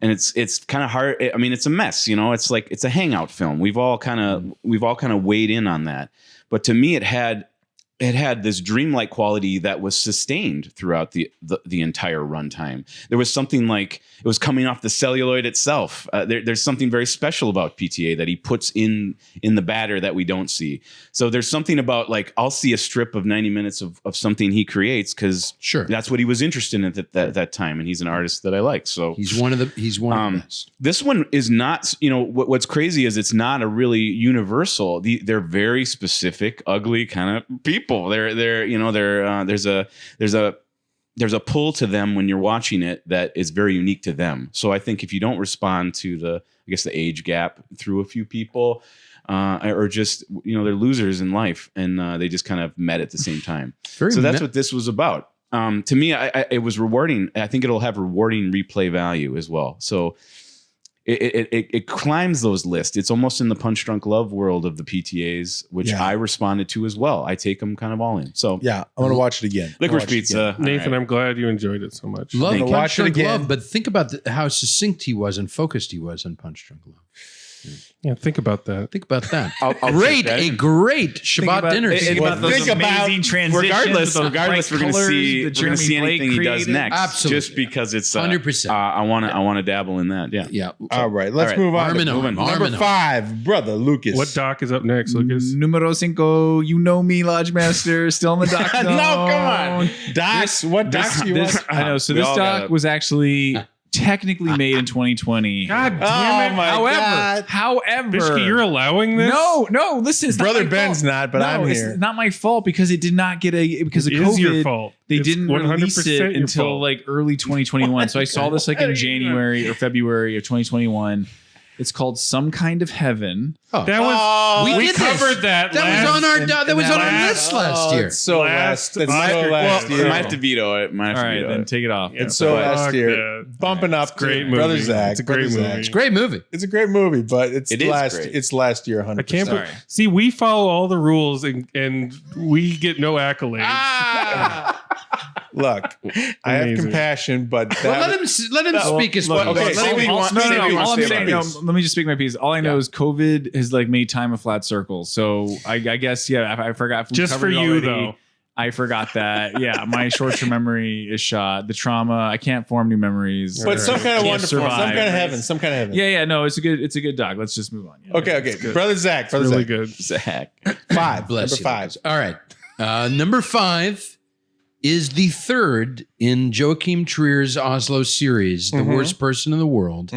and it's kind of hard. I mean, it's a mess. You know, it's like it's a hangout film. We've all kind of weighed in on that, but to me, it had this dreamlike quality that was sustained throughout the entire runtime. There was something like it was coming off the celluloid itself. There's something very special about PTA that he puts in the batter that we don't see. So there's something about like I'll see a strip of 90 minutes of something he creates because that's what he was interested in at that time, and he's an artist that I like. So he's one of the best. This one is not. You know what's crazy is it's not a really universal. They're very specific, ugly kind of people. There's a pull to them when you're watching it that is very unique to them. So I think if you don't respond to the age gap through a few people, or just they're losers in life and they just kind of met at the same time. That's what this was about. To me, it was rewarding. I think it'll have rewarding replay value as well. So. It climbs those lists. It's almost in the Punch Drunk Love world of the PTAs, which I responded to as well. I take them kind of all in. So yeah, I'm gonna watch it again. Licorice Pizza, Nathan. I'm glad you enjoyed it so much. Love Punch Drunk Love, but think about how succinct he was and focused he was on Punch Drunk Love. Yeah, think about that. I'll great Shabbat dinner. Think about those amazing transitions. Regardless, we're going to see anything he does next. Absolutely, just because it's 100%. I want to dabble in that. Yeah. All right, let's move on. Number 5, Brother Lucas. What doc is up next, Lucas? Numero 5. You know me, Lodge Master. Still in the doc. No, come on. Docs. What docs do you want? I know. So this doc was actually technically made in 2020. God damn it. However, Bischke, you're allowing this? No, listen, it's Brother not my Ben's fault. not, but I'm here. It's not my fault because it did not get because of It COVID. is your fault. They didn't release 100% it your until fault. like early 2021. So I saw this like in January or February of 2021. It's called Some Kind of Heaven. That was we covered that. That was on our list last year. It's so last year. I might have to veto it. All right, then take it off. It's so last year. Yeah. Bumping up Great to movie. Brother Zach. It's a great movie. It's a great movie. It's a great movie, but it's It is last. great. It's last year. 100%. I can't see. We follow all the rules and we get no accolades. Look, I have Amazing. compassion, but Well, let him speak his look, piece. okay, say what you want. Say what you want. All I'm Say saying, what you want. let me just speak my piece. All I know is COVID has like made time a flat circle. So I guess, I forgot. If we Just covered for it you, already. though. I forgot that. Yeah, my short-term memory is shot. The trauma, I can't form new memories. But some kind of Can't wonderful, some survive. kind of heaven, some kind of heaven. Yeah, no, it's a good doc. Let's just move on. Yeah, Okay. it's good. Brother Zach. Brother Really Zach. good. Zach. 5. Bless Number you, 5. Lucas. All right. Number 5 is the third in Joachim Trier's Oslo series, The Worst Person in the World.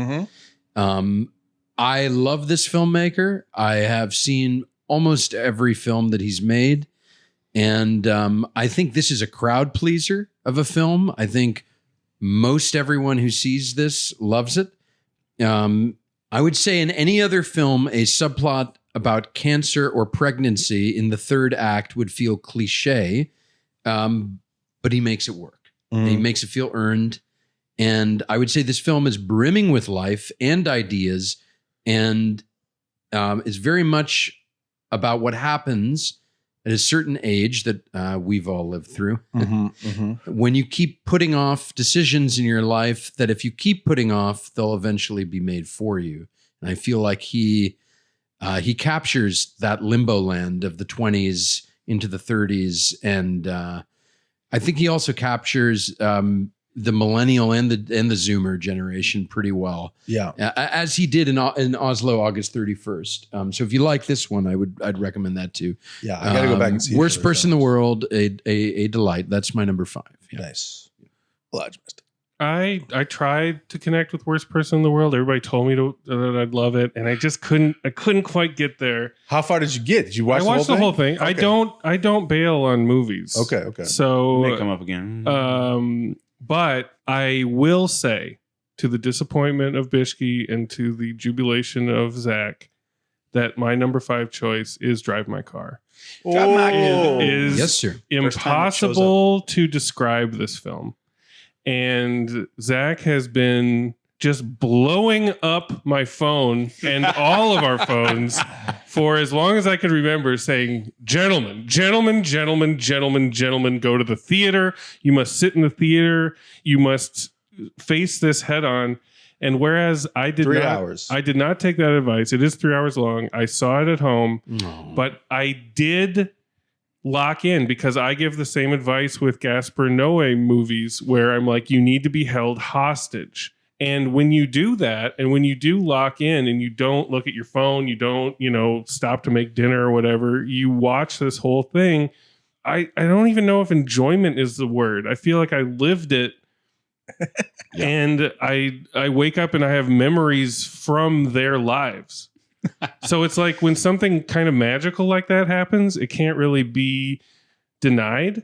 I love this filmmaker. I have seen almost every film that he's made. And I think this is a crowd pleaser of a film. I think most everyone who sees this loves it. I would say in any other film, a subplot about cancer or pregnancy in the third act would feel cliche, but he makes it work. He makes it feel earned. And I would say this film is brimming with life and ideas, and is very much about what happens at a certain age that we've all lived through. When you keep putting off decisions in your life that if you keep putting off, they'll eventually be made for you. And I feel like he captures that limbo land of the 20s into the 30s. And I think he also captures the millennial and the Zoomer generation pretty well. Yeah, as he did in Oslo, August 31st. So if you like this one, I'd recommend that too. Yeah, I got to go back and see. Worst Person in the World, a delight. That's my number 5. Yeah. Nice. Lodge Master. I tried to connect with Worst Person in the World. Everybody told me that I'd love it, and I just couldn't. I couldn't quite get there. How far did you get? Did you watch? I watched the whole thing. Okay. I don't bail on movies. Okay. So They come up again. but I will say, to the disappointment of Bischke and to the jubilation of Zach, that my number 5 choice is Drive My Car. It is Yes, sir. impossible to describe this film. And Zach has been just blowing up my phone and all of our phones for as long as I could remember, saying, gentlemen, go to the theater. You must sit in the theater. You must face this head on. And whereas I did 3 hours. I did not take that advice. It is 3 hours long. I saw it at home, but I did lock in because I give the same advice with Gaspar Noé movies where I'm like, you need to be held hostage. And when you do that, and when you do lock in and you don't look at your phone, you don't, stop to make dinner or whatever, you watch this whole thing. I don't even know if enjoyment is the word. I feel like I lived it. Yeah. And I wake up and I have memories from their lives. So it's like when something kind of magical like that happens, it can't really be denied.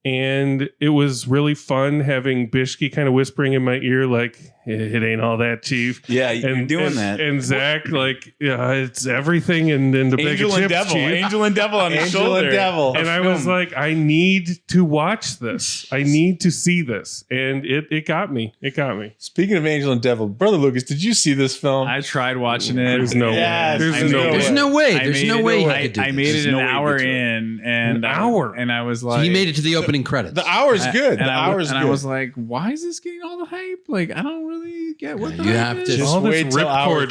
And it was really fun having Bischke kind of whispering in my ear, like, it ain't all that, Chief. Yeah, you're doing that. And Zach, like, yeah, it's everything. And then the bag of chips, Devil. Chief. Angel and Devil on his shoulder. And I was like, I need to watch this. I need to see this. And it got me. It got me. Speaking of Angel and Devil, Brother Lucas, did you see this film? I tried watching it. There's no way. There's no way. There's no way he could do I made this. it an hour in, and and I was like, He made it to the opening credits. The hour's good. The hour's good. And I was like, why is this getting all the hype? Like, I don't really get what the You hype have is. to- Just All this wait till ripcord.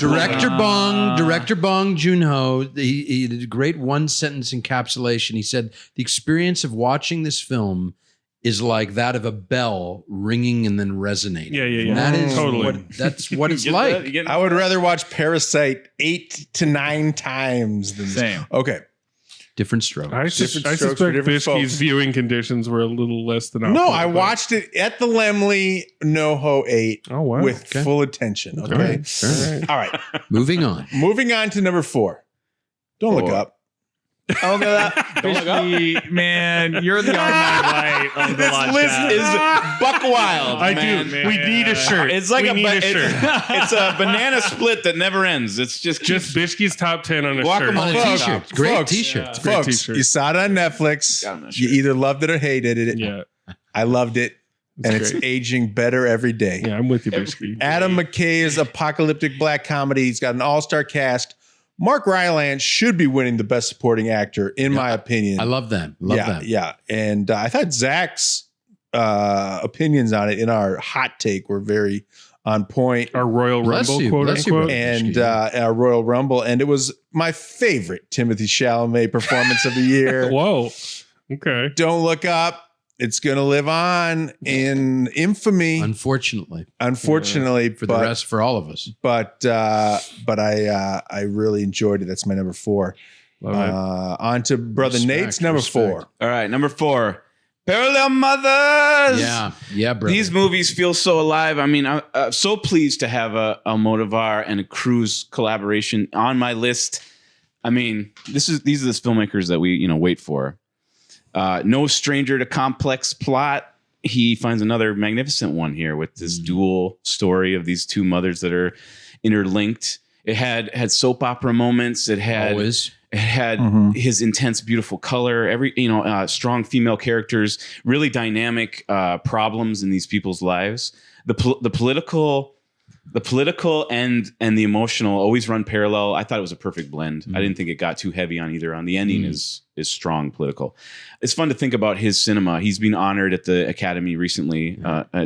Director Bong Joon-ho, he did a great one-sentence encapsulation. He said, the experience of watching this film is like that of a bell ringing and then resonating. Yeah. And that is Totally. that's what it's Get like. that? You get- I would rather watch Parasite 8 to 9 times than this. Same. Okay. Different strokes. I Different suspect strokes for different Bischke's folks. viewing conditions were a little less than No, optimal, I but- watched it at the Lemley NoHo 8 Oh, wow. with Okay. full attention. Okay. All right. All right. Moving on. Moving on to number 4. Don't look up. Don't look up. Bischke, man, you're the Armand White of the This list Lodgecast. is buck wild. I man. do. We need a shirt. It's like we a, need a shirt. it's a banana split that never ends. It's just Bischke's top 10 on a Guacamole. shirt. On a Folks, t-shirt. Great folks, t-shirt. Great Folks, t-shirt. you saw it on Netflix. Got it on a You shirt. either loved it or hated it. Yeah. I loved it. It's And it's great. aging better every day. Yeah, I'm with you, Bischke. Adam McKay's apocalyptic black comedy. He's got an all-star cast. Mark Rylance should be winning the best supporting actor, in my opinion. I love them. Love yeah, them. yeah. And I thought Zach's opinions on it in our hot take were very on point. Our Royal Bless Rumble, you, quote bless you, unquote. brother. And our Royal Rumble, and it was my favorite Timothée Chalamet performance of the year. Whoa. Okay. Don't Look Up. It's going to live on in infamy, Unfortunately, unfortunately, for the rest, for all of us. But I really enjoyed it. That's my number 4. Love it. On to Brother Respect, Nate's number respect. 4. All right, number 4. Parallel Mothers. Yeah, brother. These movies feel so alive. I mean, I'm so pleased to have a Almodovar and a Cruz collaboration on my list. I mean, these are the filmmakers that we wait for. No stranger to complex plot. He finds another magnificent one here with this dual story of these two mothers that are interlinked. It had soap opera moments. It had Always. It had his intense, beautiful color. Strong female characters, really dynamic problems in these people's lives. The political and the emotional always run parallel. I thought it was a perfect blend. I didn't think it got too heavy on either. On the ending is strong political. It's fun to think about his cinema. He's been honored at the Academy recently,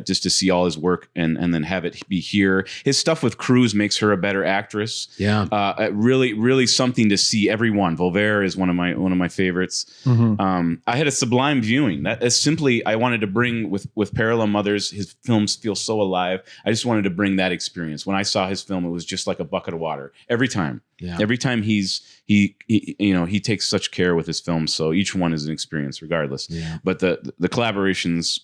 just to see all his work and then have it be here. His stuff with Cruz makes her a better actress. Yeah. Really, really something to see. Everyone. Voltaire is one of my favorites. I had a sublime viewing. That is simply I wanted to bring with Parallel Mothers. His films feel so alive. I just wanted to bring that experience. When I saw his film, it was just like a bucket of water every time. Yeah. Every time he takes such care with his films. So each one is an experience, regardless. Yeah. But the collaborations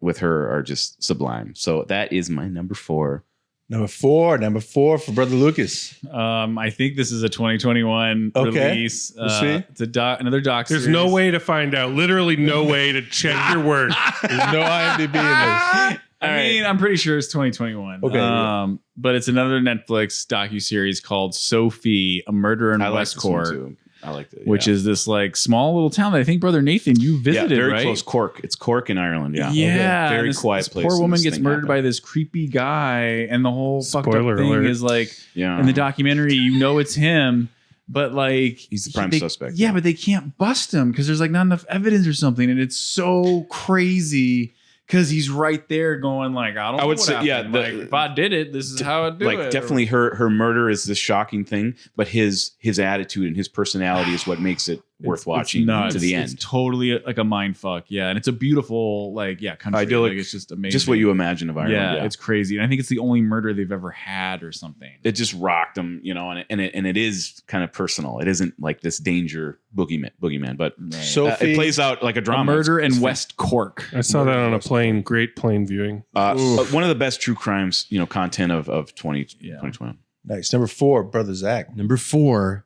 with her are just sublime. So that is my number 4. Number four for Brother Lucas. I think this is a 2021 release. We'll see. It's another doc There's series. no way to find out. Literally no way to check your work. There's no IMDb in this. I mean, I'm pretty sure it's 2021. Okay. But it's another Netflix docuseries called Sophie, A Murder in I like West this one Court. too. I liked it. Which is this like small little town that I think Brother Nathan you visited, very right? close. Cork. It's Cork in Ireland. Yeah. Yeah, Very this, quiet this place. Poor and woman this gets thing murdered happened. by this creepy guy, and the whole fucked Spoiler up thing alert. is like Yeah. in the documentary, you know it's him, but like He's the prime they- suspect. Yeah, but they can't bust him because there's like not enough evidence or something, and it's so crazy because he's right there going like, I don't. I would know say, what yeah, happened. the- like, if I did it, this is how I'd do it. Like definitely her murder is the shocking thing, but his attitude and his personality is what makes it worth watching nuts. to the It's end. totally like a mind fuck. Yeah, and it's a beautiful country. Idyllic. Like, it's just amazing. Just what you imagine of Ireland. Yeah, Yeah, it's crazy. And I think it's the only murder they've ever had or something. it just rocked them, and it is kind of personal. It isn't like this danger boogeyman, but Sophie, it plays out like a A drama. murder It's in West Cork. I saw that on a plane. Great plane viewing. one of the best true crimes, content of 2020. nice. Number 4, Brother Zach. Number 4,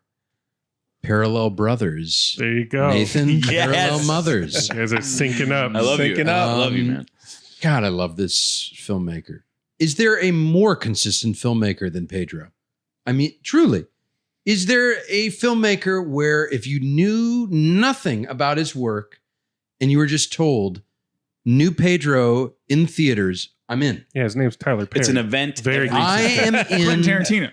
Parallel Brothers. There you go. Nathan, Yes. Parallel Mothers. You guys are syncing up. I love you. Syncing up. I love you, man. God, I love this filmmaker. Is there a more consistent filmmaker than Pedro? I mean, truly. Is there a filmmaker where if you knew nothing about his work and you were just told, new Pedro in theaters, I'm in. Yeah, his name's Tyler Perry. It's an event. Very I am Quentin in. Tarantino.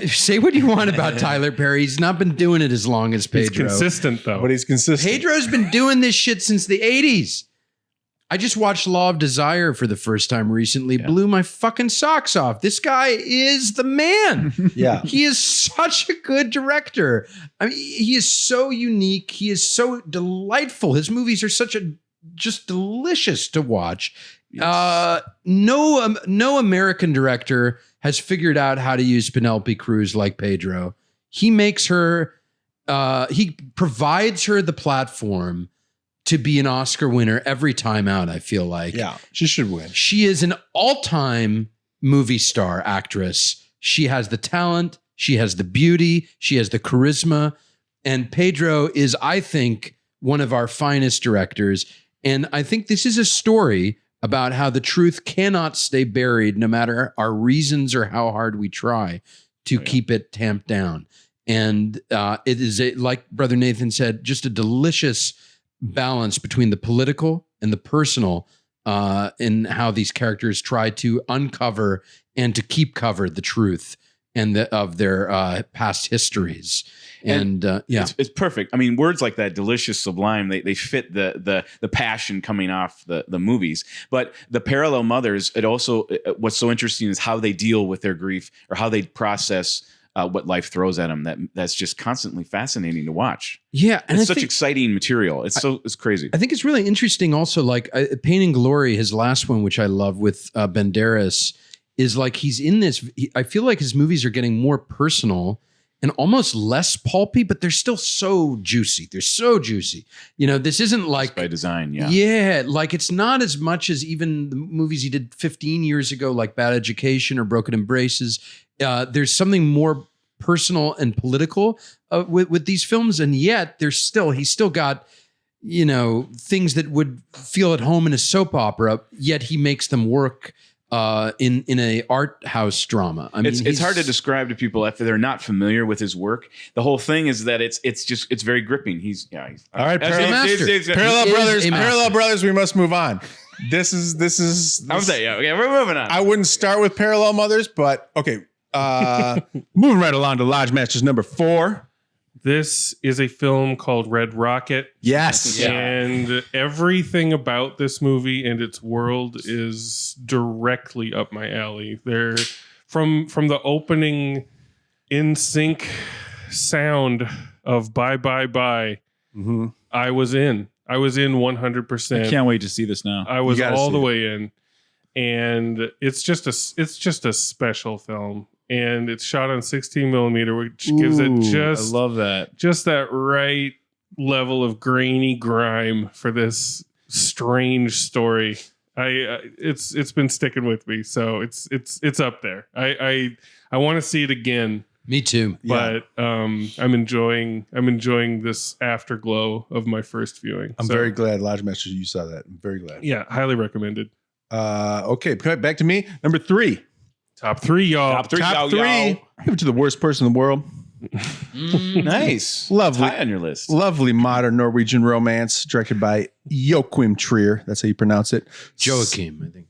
Say what you want about Tyler Perry. He's not been doing it as long as He's Pedro. consistent though. But he's consistent. Pedro's been doing this shit since the 80s. I just watched Law of Desire for the first time recently. Yeah. Blew my fucking socks off. This guy is the man. Yeah. He is such a good director. I mean, he is so unique. He is so delightful. His movies are just delicious to watch. No American director has figured out how to use Penelope Cruz like Pedro. He makes her, he provides her the platform to be an Oscar winner every time out, I feel like. Yeah. She should win. She is an all-time movie star actress. She has the talent, she has the beauty, she has the charisma, and Pedro is, I think, one of our finest directors. And I think this is a story about how the truth cannot stay buried no matter our reasons or how hard we try to keep it tamped down. And it is, like Brother Nathan said, just a delicious balance between the political and the personal in how these characters try to uncover and to keep covered the truth and of their past histories. And it's perfect. I mean, words like that, delicious, sublime, they fit the passion coming off the movies. But the Parallel Mothers, it also, what's so interesting is how they deal with their grief or how they process what life throws at them. That's just constantly fascinating to watch. yeah, and It's I such think, exciting material. It's crazy. I think it's really interesting also, like Pain and Glory, his last one, which I love with Banderas, is like he's in this, I feel like his movies are getting more personal and almost less pulpy, but they're still so juicy. They're so juicy. This isn't like by design, yeah. Yeah, like it's not as much as even the movies he did 15 years ago, like Bad Education or Broken Embraces. There's something more personal and political with these films, and yet he's still got things that would feel at home in a soap opera. Yet he makes them work in a art house drama. I mean, It's hard to describe to people if they're not familiar with his work. The whole thing is that it's very gripping. He's All right, master. Parallel Brothers, we must move on. This is I was saying, yeah, okay, we're moving on. I wouldn't start with Parallel Mothers, but okay. Moving right along to Lodge Masters number 4. This is a film called Red Rocket. Yes. And everything about this movie and its world is directly up my alley. They're from the opening in sync sound of Bye Bye Bye. Mm-hmm. I was in 100%. I can't wait to see this now. I was You gotta all see the it. way in, and it's just a special film, and it's shot on 16 millimeter, which gives it I love that. just that right level of grainy grime for this strange story. It's been sticking with me, so it's up there. I want to see it again. Me too. But I'm enjoying this afterglow of my first viewing. I'm very glad, Lodge Master, you saw that. I'm very glad. Yeah, highly recommended. Okay, back to me. Number 3. Top 3, y'all. Top 3, Top 3. Give it to the worst person in the world. Nice. Lovely. High on your list. Lovely modern Norwegian romance directed by Joachim Trier. That's how you pronounce it. Joachim, I think.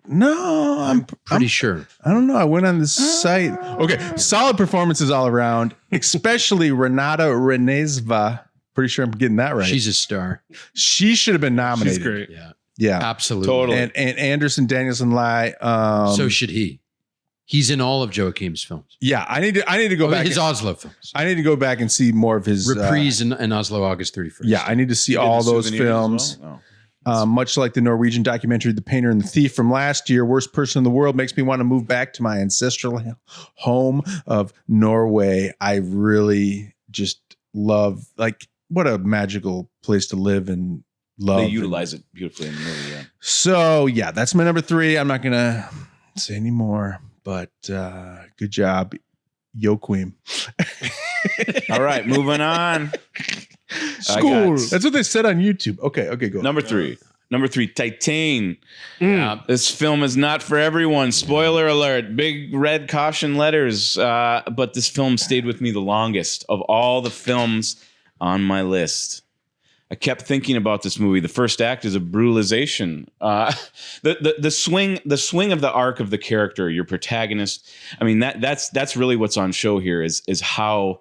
No, I'm Pretty sure. I don't know. I went on this site. Okay, solid performances all around, especially Renata Renezva. Pretty sure I'm getting that right. She's a star. She should have been nominated. She's great. Yeah. Yeah, Absolutely. Totally. and Anderson Danielson Lai. So should he. He's in all of Joachim's films. Yeah, I need to go back. His Oslo films. I need to go back and see more of his Reprise in Oslo, August 31st. Yeah, I need to see all those films. Much like the Norwegian documentary The Painter and the Thief from last year, Worst Person in the World makes me want to move back to my ancestral home of Norway. I really just love, like, what a magical place to live and love. They utilize it beautifully in the movie, yeah. So, yeah, that's my number 3. I'm not going to say any more, but good job, Joachim. All right, moving on. School. That's what they said on YouTube. Okay, go. Number 3, Titan. This film is not for everyone. Spoiler alert. Big red caution letters. But this film stayed with me the longest of all the films on my list. I kept thinking about this movie. The first act is a brutalization. The swing of the arc of the character, your protagonist. I mean, that's really what's on show here is how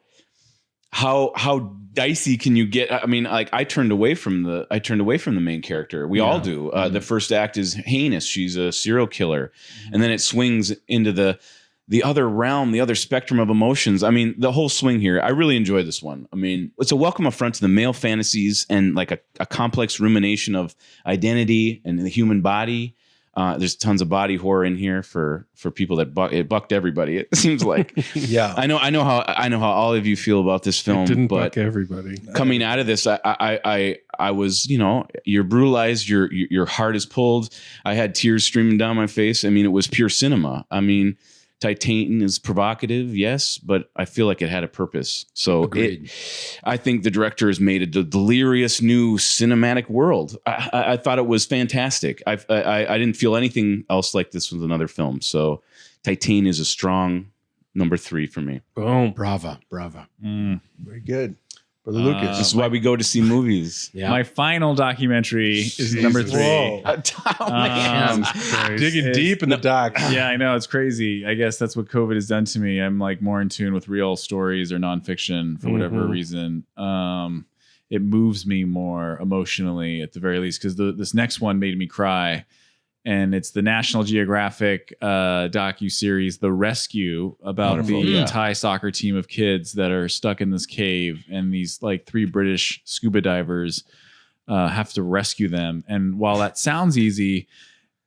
dicey can you get? I mean, like I turned away from the main character. We all do. The first act is heinous. She's a serial killer, and then it swings into the other realm, the other spectrum of emotions. I mean, the whole swing here. I really enjoyed this one. I mean, it's a welcome affront to the male fantasies and like a complex rumination of identity and the human body. There's tons of body horror in here for people that it bucked everybody. It seems like. Yeah, I know how all of you feel about this film. It didn't but buck everybody. Coming out of this, I was, you're brutalized. Your heart is pulled. I had tears streaming down my face. I mean, it was pure cinema. I mean, Titan is provocative, yes, but I feel like it had a purpose. So I think the director has made a delirious new cinematic world. I thought it was fantastic. I didn't feel anything else like this with another film. So Titan is a strong number 3 for me. Boom. Brava. very good, Brother Lucas. This is why we go to see movies. Yeah. My final documentary is number 3. Whoa. Digging deep in the doc. Yeah, I know. It's crazy. I guess that's what COVID has done to me. I'm like more in tune with real stories or nonfiction for whatever reason. It moves me more emotionally at the very least because this next one made me cry. And it's the National Geographic docu-series, The Rescue, about the Thai soccer team of kids that are stuck in this cave. And these like 3 British scuba divers have to rescue them. And while that sounds easy,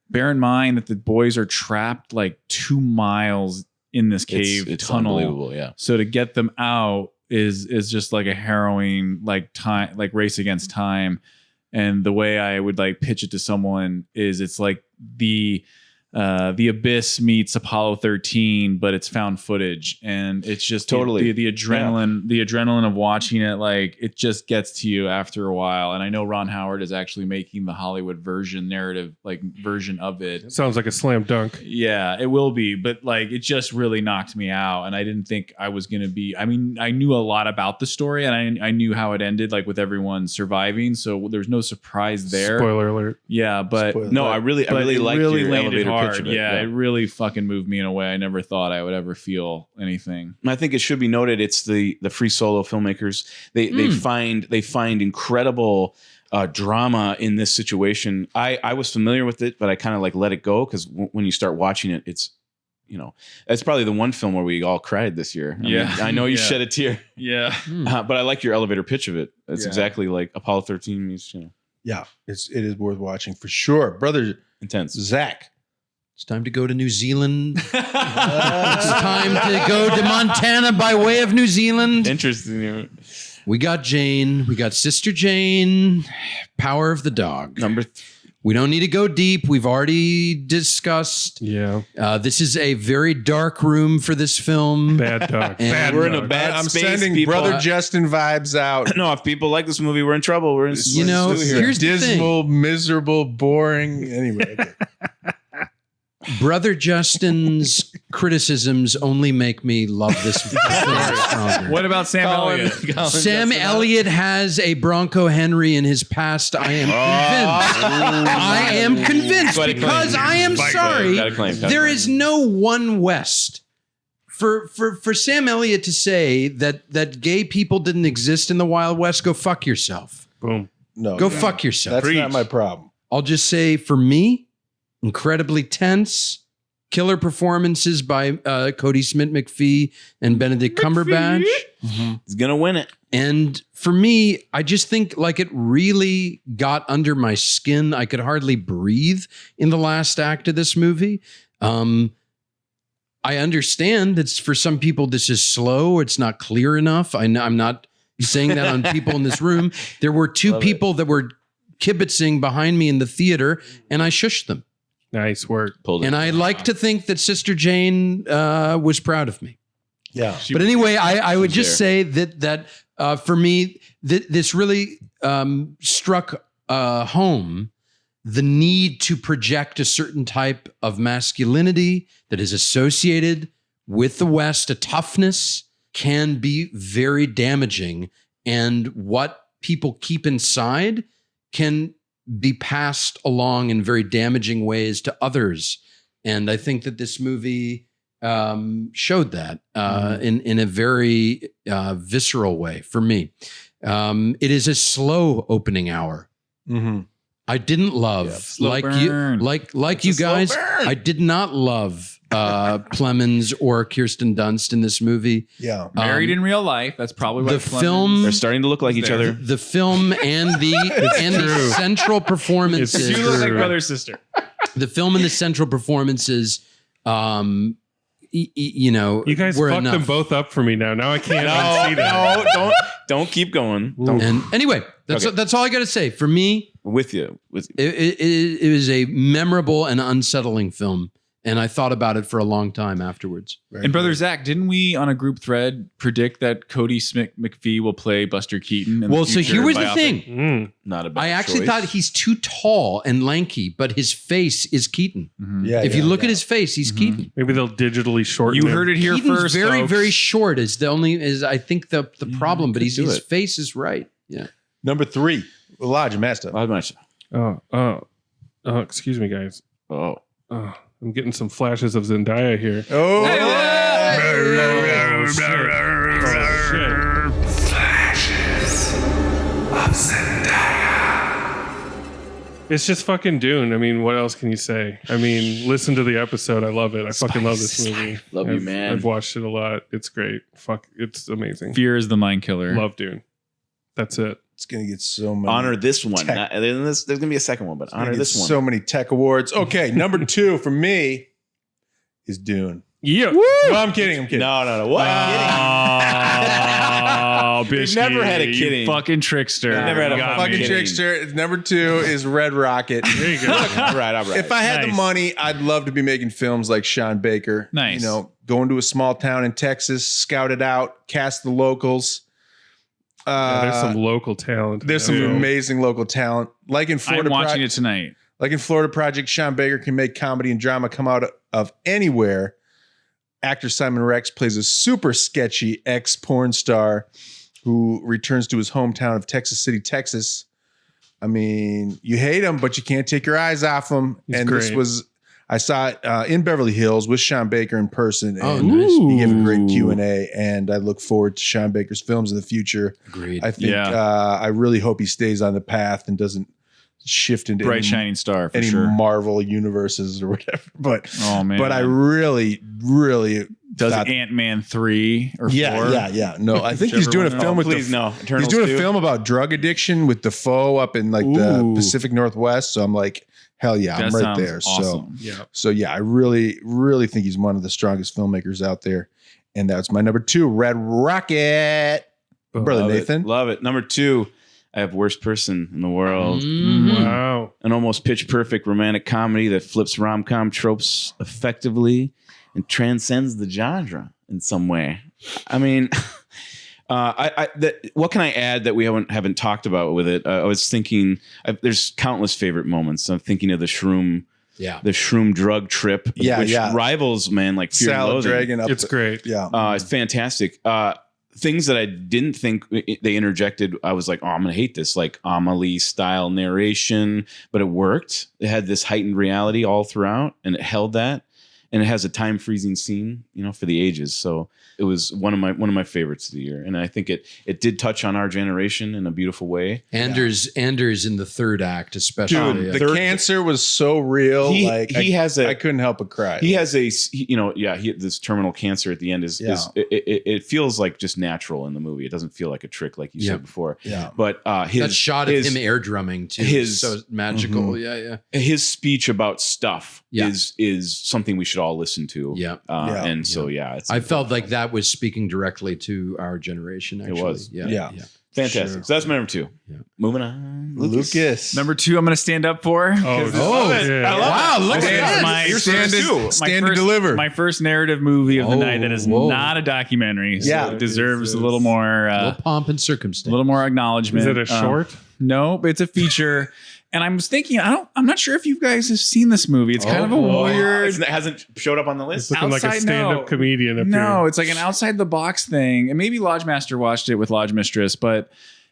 bear in mind that the boys are trapped like 2 miles in this cave it's tunnel. unbelievable, yeah. So to get them out is just like a harrowing like time, like race against time. And the way I would like pitch it to someone is it's like the Abyss meets Apollo 13, but it's found footage, and it's just totally the adrenaline, the adrenaline of watching it. Like it just gets to you after a while. And I know Ron Howard is actually making the Hollywood version of it. Sounds like a slam dunk. Yeah, it will be. But like, it just really knocked me out. And I didn't think I was going to be, I mean, I knew a lot about the story and I knew how it ended, like with everyone surviving. So there's no surprise there. Spoiler alert. Yeah. But I really liked your elevator pitch of it. Yeah, it really fucking moved me in a way I never thought I would ever feel anything. I think it should be noted it's the Free Solo filmmakers. They find incredible drama in this situation. I was familiar with it, but I kind of like let it go because when you start watching it, it's it's probably the one film where we all cried this year. I mean, I know you shed a tear. Yeah, but I like your elevator pitch of it. It's exactly like Apollo 13 meets Yeah, it is worth watching for sure, brother. intense. Zach. It's time to go to New Zealand. It's time to go to Montana by way of New Zealand. Interesting. We got Jane. We got Sister Jane. Power of the Dog. Number We don't need to go deep. We've already discussed. Yeah. This is a very dark room for this film. Bad dog. Bad We're in a dog. bad I'm space, sending people. Brother Justin vibes out. No, if people like this movie, we're in trouble. We're in. You know, here's the thing. Dismal, miserable, boring. Anyway, okay. Brother Justin's criticisms only make me love this film stronger. What about Sam Elliott? Sam Elliott has a Bronco Henry in his past. I am convinced. I am convinced Gotta because claim. I am sorry. Gotta claim. There is no one West. For Sam Elliott to say that gay people didn't exist in the Wild West, go fuck yourself. Boom. No, Go fuck yourself. that's not my problem. I'll just say for me, incredibly tense, killer performances by Cody Smith-McPhee and Benedict Cumberbatch. He's gonna win it. And for me, I just think like it really got under my skin. I could hardly breathe in the last act of this movie. I understand that for some people this is slow. It's not clear enough. I'm not saying that on people in this room. There were two people that were kibitzing behind me in the theater, and I shushed them. Nice work. Pulled it. And I like to think that Sister Jane was proud of me. Yeah. But anyway, I would just say that for me, this really struck home the need to project a certain type of masculinity that is associated with the West. A toughness can be very damaging, and what people keep inside can be passed along in very damaging ways to others. And I think that this movie showed that in a very visceral way for me. It is a slow opening hour. Mm-hmm. I didn't love slow like burn. you guys. I did not love Plemons or Kirsten Dunst in this movie. Yeah. Married in real life. That's probably why The Clemens- film, They're starting to look like each other. the film, and the central performances. It's You look like True. brother sister. The film and the central performances. You know, You guys were fucked enough. them both up for me now. Now I can't unsee that. No, don't keep going. Don't. And anyway, that's all I got to say. For me, With you. it was a memorable and unsettling film, and I thought about it for a long time afterwards. And Brother Zach, didn't we on a group thread predict that Cody Smith-McPhee will play Buster Keaton? In Well, the so future here was the biopic? thing. Not a bad I actually choice. thought he's too tall and lanky, but his face is Keaton. Yeah. If you look at his face, he's Keaton. Maybe they'll digitally shorten You heard it here Keaton's first. very, folks. very short. Is the only is I think the problem, but could his do it. face is right. Yeah. Number 3, Elijah Master. How much? Oh, excuse me, guys. Oh. Oh, I'm getting some flashes of Zendaya here. Oh, It's just fucking Dune. I mean, what else can you say? I mean, listen to the episode. I love it. I fucking love this movie. Love you, man. I've watched it a lot. It's great. Fuck, it's amazing. Fear is the mind killer. Love Dune. That's it. it's gonna get so many. Honor this one. Tech. Not- and then there's going to be a second one, but It's gonna honor get this one. So many tech awards. Okay, number 2 for me is Dune. Yeah. No, I'm kidding. No. What? Oh, We've Bischke, never had a you kidding. fucking trickster. never had a Got Fucking me. kidding. trickster. Number 2 is Red Rocket. There you go. all right. If I had the Nice. money, I'd love to be making films like Sean Baker. Nice. You know, going to a small town in Texas, scout it out, cast the locals. Yeah, there's some local talent. There's some Yeah. amazing local talent. Like in I'm Florida, watching it tonight. like in Florida Project, Sean Baker can make comedy and drama come out of anywhere. Actor Simon Rex plays a super sketchy ex-porn star who returns to his hometown of Texas City, Texas. I mean, you hate him, but you can't take your eyes off him. He's and this great. was, I saw it in Beverly Hills with Sean Baker in person. And Oh, nice. he gave a great Q&A, and I look forward to Sean Baker's films in the future. Agreed. I think, Yeah. I really hope he stays on the path and doesn't shift into Bright any, shining star for any sure. Marvel universes or whatever. But Oh man. but I really does thought- Ant-Man 3 or 4? yeah. No, I think he's Whichever doing a one. film with Please, no. he's Eternals doing 2. a film about drug addiction with Defoe up in like the Ooh. Pacific Northwest. So I'm like, hell yeah, I'm That right sounds there. awesome. Yeah. So yeah, I really think he's one of the strongest filmmakers out there. And that's my number 2, Red Rocket. Boom. Brother Love Nathan. It. Love it. Number 2, I Have Worst Person in the World. Wow. An almost pitch perfect romantic comedy that flips rom-com tropes effectively and transcends the genre in some way. I mean, what can I add that we haven't talked about with it? I was thinking, there's countless favorite moments. I'm thinking of the shroom drug trip, which rivals, man, like Fear and Salad Loathing. Dragon. It's great. Yeah. It's fantastic. Things that I didn't think they interjected, I was like, oh, I'm going to hate this, like Amelie style narration, but it worked. It had this heightened reality all throughout, and it held that. And it has a time freezing scene, for the ages. So it was one of my favorites of the year, and I think it did touch on our generation in a beautiful way. Anders in the third act, especially. Dude, the cancer was so real. I couldn't help but cry. He has this terminal cancer at the end it feels like just natural in the movie. It doesn't feel like a trick, like you said before. Yeah. But that shot of him air drumming too is so magical. Mm-hmm. Yeah. His speech about stuff is something we should all listen to. I felt like that was speaking directly to our generation. Actually, it was. Yeah. Fantastic. Sure. So that's my number 2. Yeah. Moving on, Lucas. Number 2, I'm going to stand up for. Wow! Look at You're stand to deliver. My first narrative movie of the night that is not a documentary. So it deserves a little more pomp and circumstance, a little more acknowledgement. Is it a short? No, it's a feature. And I was thinking, I'm not sure if you guys have seen this movie. It's kind of a weird. It hasn't showed up on the list. It's looking like a stand-up comedian. Up here. It's like an outside the box thing. And maybe Lodge Master watched it with Lodge Mistress, but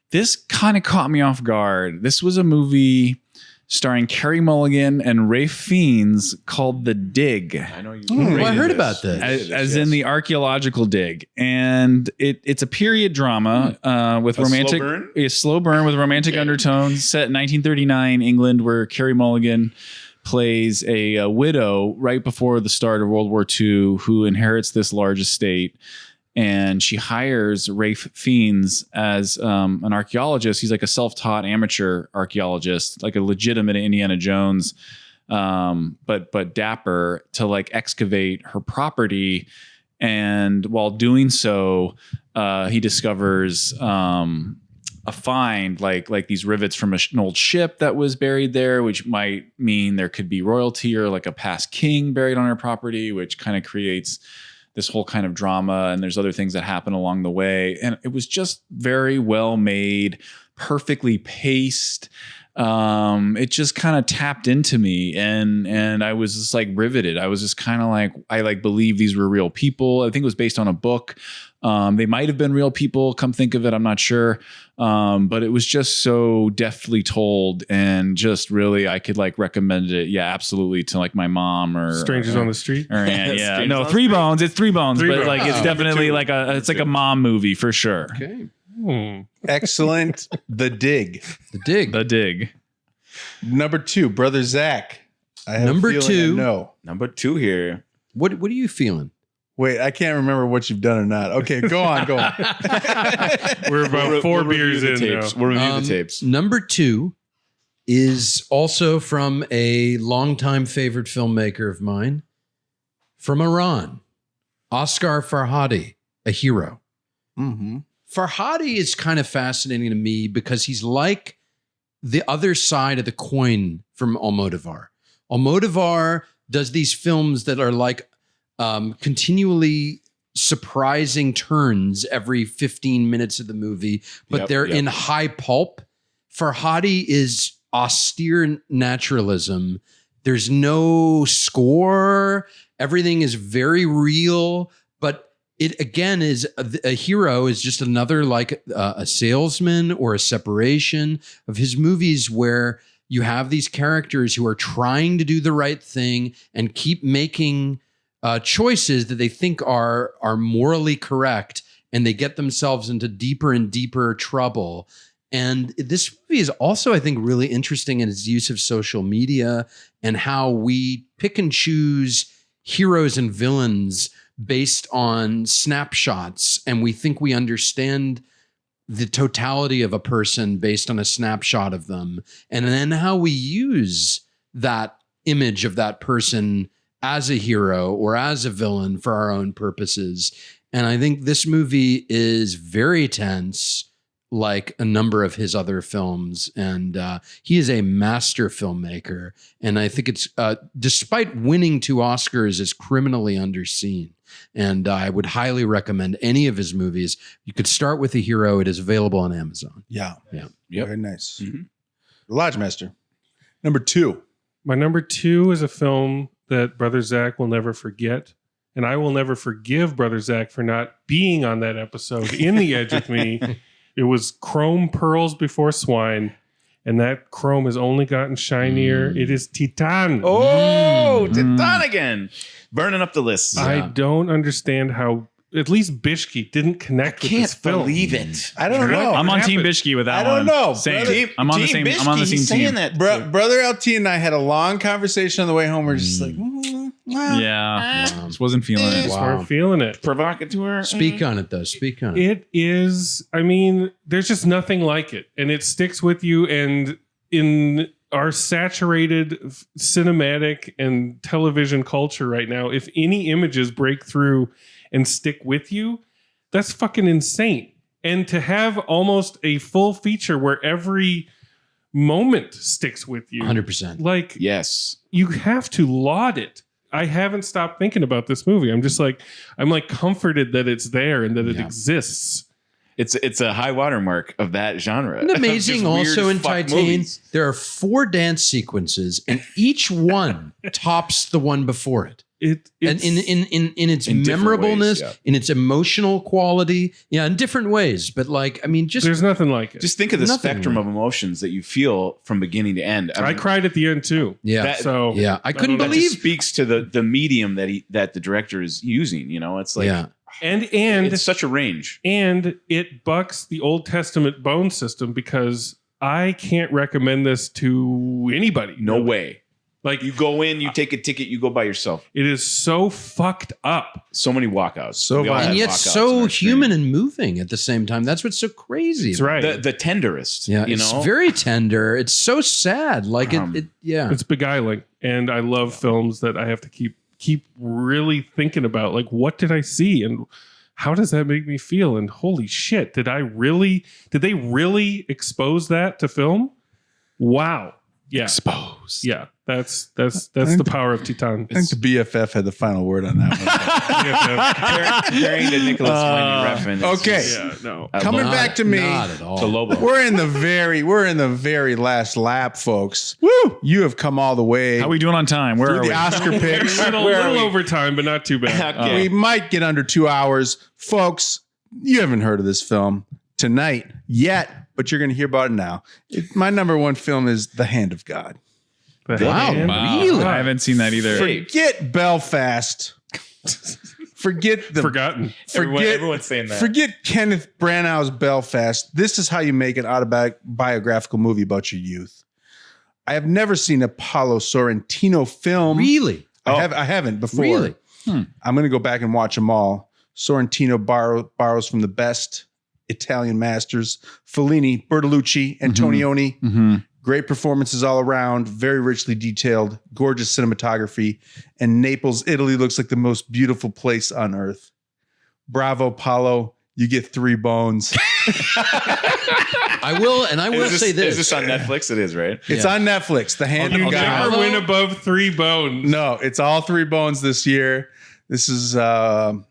this kind of caught me off guard. This was a movie starring Carey Mulligan and Rafe Fiennes called The Dig. I know you. I heard about this. As in the archaeological dig. And it's a period drama with a slow burn with romantic undertones set in 1939 England, where Carey Mulligan plays a widow right before the start of World War II who inherits this large estate. And she hires Rafe Fiennes as an archaeologist. He's like a self-taught amateur archaeologist, like a legitimate Indiana Jones, but dapper, to like excavate her property. And while doing so, he discovers a find, like these rivets from an old ship that was buried there, which might mean there could be royalty or like a past king buried on her property, which kind of creates this whole kind of drama. And there's other things that happen along the way. And it was just very well made, perfectly paced. It just kind of tapped into me, and I was just like riveted. I was just kind of like, I like believe these were real people. I think it was based on a book. They might have been real people, come think of it, I'm not sure. But it was just so deftly told, and just really, I could like recommend it. Yeah, absolutely, to like my mom or Strangers on the Street. Or no, Three Bones. It's Three Bones, but like it's definitely like it's like a mom movie for sure. Okay. Excellent. The Dig. The Dig. Number 2, Brother Zach. I have Number a feeling 2. I know. Number 2 here. What are you feeling? Wait, I can't remember what you've done or not. Okay, go on. We're about 4 beers in now. We'll review the tapes. Number 2 is also from a longtime favorite filmmaker of mine, from Iran, Oscar Farhadi, A Hero. Mm-hmm. Farhadi is kind of fascinating to me because he's like the other side of the coin from Almodovar. Almodovar does these films that are like continually surprising turns every 15 minutes of the movie, but they're in high pulp. Farhadi is austere naturalism. There's no score. Everything is very real, but it again is A Hero is just another like a salesman or a separation of his movies where you have these characters who are trying to do the right thing and keep making choices that they think are morally correct, and they get themselves into deeper and deeper trouble. And this movie is also, I think, really interesting in its use of social media and how we pick and choose heroes and villains based on snapshots, and we think we understand the totality of a person based on a snapshot of them, and then how we use that image of that person as a hero or as a villain for our own purposes. And I think this movie is very tense, like a number of his other films, and he is a master filmmaker. And I think it's, despite winning 2 Oscars, is criminally underseen. And I would highly recommend any of his movies. You could start with A Hero. It is available on Amazon. Yeah. Yeah. Yep. Very nice. Mm-hmm. Lodge Master. Number 2. My number 2 is a film that Brother Zach will never forget. And I will never forgive Brother Zach for not being on that episode in The Edge with me. It was Chrome Pearls Before Swine. And that chrome has only gotten shinier. It is Titan. Oh, Titan again. Burning up the list. I don't understand how at least Bischke didn't connect with this film. believe it. I don't know. I'm on Team happened? Bischke with that I don't one. know. Same. Brother- I'm on the same. I'm on the same team. That. Brother LT and I had a long conversation on the way home. We're just like, well, Yeah, just wasn't feeling it. Just weren't feeling it. Provocateur. Speak on it, though. Speak on it. It is, I mean, there's just nothing like it. And it sticks with you. And in our saturated cinematic and television culture right now, if any images break through and stick with you, that's fucking insane. And to have almost a full feature where every moment sticks with you, 100%. like, Yes. you have to laud it. I haven't stopped thinking about this movie. I'm like comforted that it's there and that it exists. It's a high watermark of that genre. And amazing Just weird also in as fuck Titan, movies. there are 4 dance sequences, and each one tops the one before it. And It's in its In different memorableness, ways, yeah. in its emotional quality, in different ways. But like, I mean, just there's nothing like it. Just think of the Nothing spectrum like of emotions that you feel from beginning to end. I cried at the end too. yeah, that- So I couldn't don't know. That just believe. speaks to the medium that the director is using. You know, it's like and it's such a range. and it bucks the Old Testament bone system because I can't recommend this to anybody. No way. Like, You go in, you take a ticket, you go by yourself. it is so fucked up. So many walkouts. So We all violent. had And yet walkouts in so our human and moving at the same time. That's what's so crazy. That's about right. the tenderest. Yeah, you it's know, very tender. It's so sad. Like yeah. It's beguiling, and I love films that I have to keep really thinking about. Like, what did I see, and how does that make me feel? And holy shit, did they really expose that to film? Wow. Yeah. exposed. Yeah. That's the power of Titan. I think the BFF had the final word on that one. comparing the Nicholas Winding reference. Okay. Yeah, no. Coming Not- back to me. Not at all. To Lobo. We're in the very last lap, folks. Woo! You have come all the way How are we doing on time? Where through are the we? Oscar picks. A little overtime, but not too bad. Okay. We might get under 2 hours. Folks, you haven't heard of this film tonight yet, but you're going to hear about it now. My number 1 film is The Hand of God. Wow, Wow. really? I haven't seen that either. Forget Belfast. Forget the Forgotten. Everyone's saying that. Forget Kenneth Branagh's Belfast. This is how you make an autobiographical movie about your youth. I have never seen a Paolo Sorrentino film. Really? I haven't before. Really? I'm going to go back and watch them all. Sorrentino borrows from the best Italian masters: Fellini, Bertolucci, Antonioni. Mm-hmm. Great performances all around, very richly detailed, gorgeous cinematography, and Naples, Italy looks like the most beautiful place on earth. Bravo, Paolo. You get 3 bones. I will say this. Is this on Netflix? It is, right? It's on Netflix. The Hand You of God. never win above 3 bones. No, it's all 3 bones this year. This is a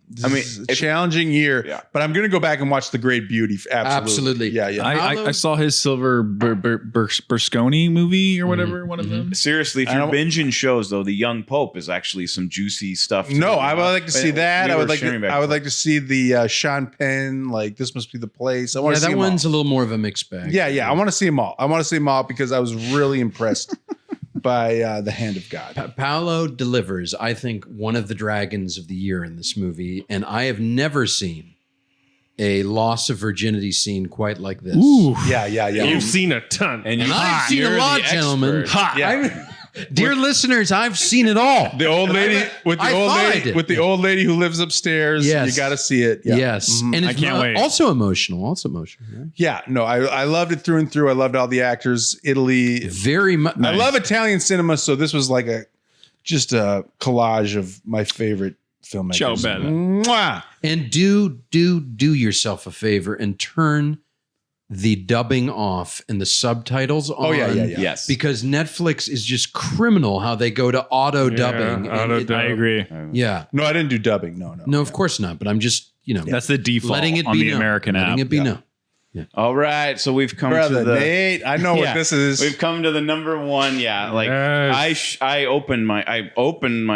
challenging year, Yeah. but I'm going to go back and watch The Great Beauty. Absolutely. Absolutely. Yeah. I saw his Silver Berlusconi movie or whatever, one of them. Seriously, if I you're don't- binging shows, though, The Young Pope is actually some juicy stuff. No, I would like to see that. I would like to to see the Sean Penn, like This Must Be the Place. I want Yeah, to see that them one's all. a little more of a mixed bag. Yeah. I want to see them all. I want to see them all because I was really impressed by The Hand of God. Paolo delivers, I think, one of the dragons of the year in this movie, and I have never seen a loss of virginity scene quite like this. Yeah. You've seen a ton. And And I've seen a lot, gentlemen. Yeah. Dear listeners, I've seen it all. The old lady with the old lady who lives upstairs. Yes. You got to see it. Yeah. Yes, and I it's can't wait. also emotional. Right? Yeah. No, I loved it through and through. I loved all the actors. Italy. Very much. I love Italian cinema, so this was like just a collage of my favorite filmmakers. Ciao, bella. Mwah! And do yourself a favor and turn the dubbing off and the subtitles on. Oh, yeah. Yes. Because Netflix is just criminal how they go to auto dubbing. I agree. Yeah. No, I didn't do dubbing. No. Of course not. But I'm just, That's the default letting it on be the known. American letting app. it be known. All right. So we've come Brother to the Nate, I know what this is. We've come to the number one. Yeah. Like Yes. I opened my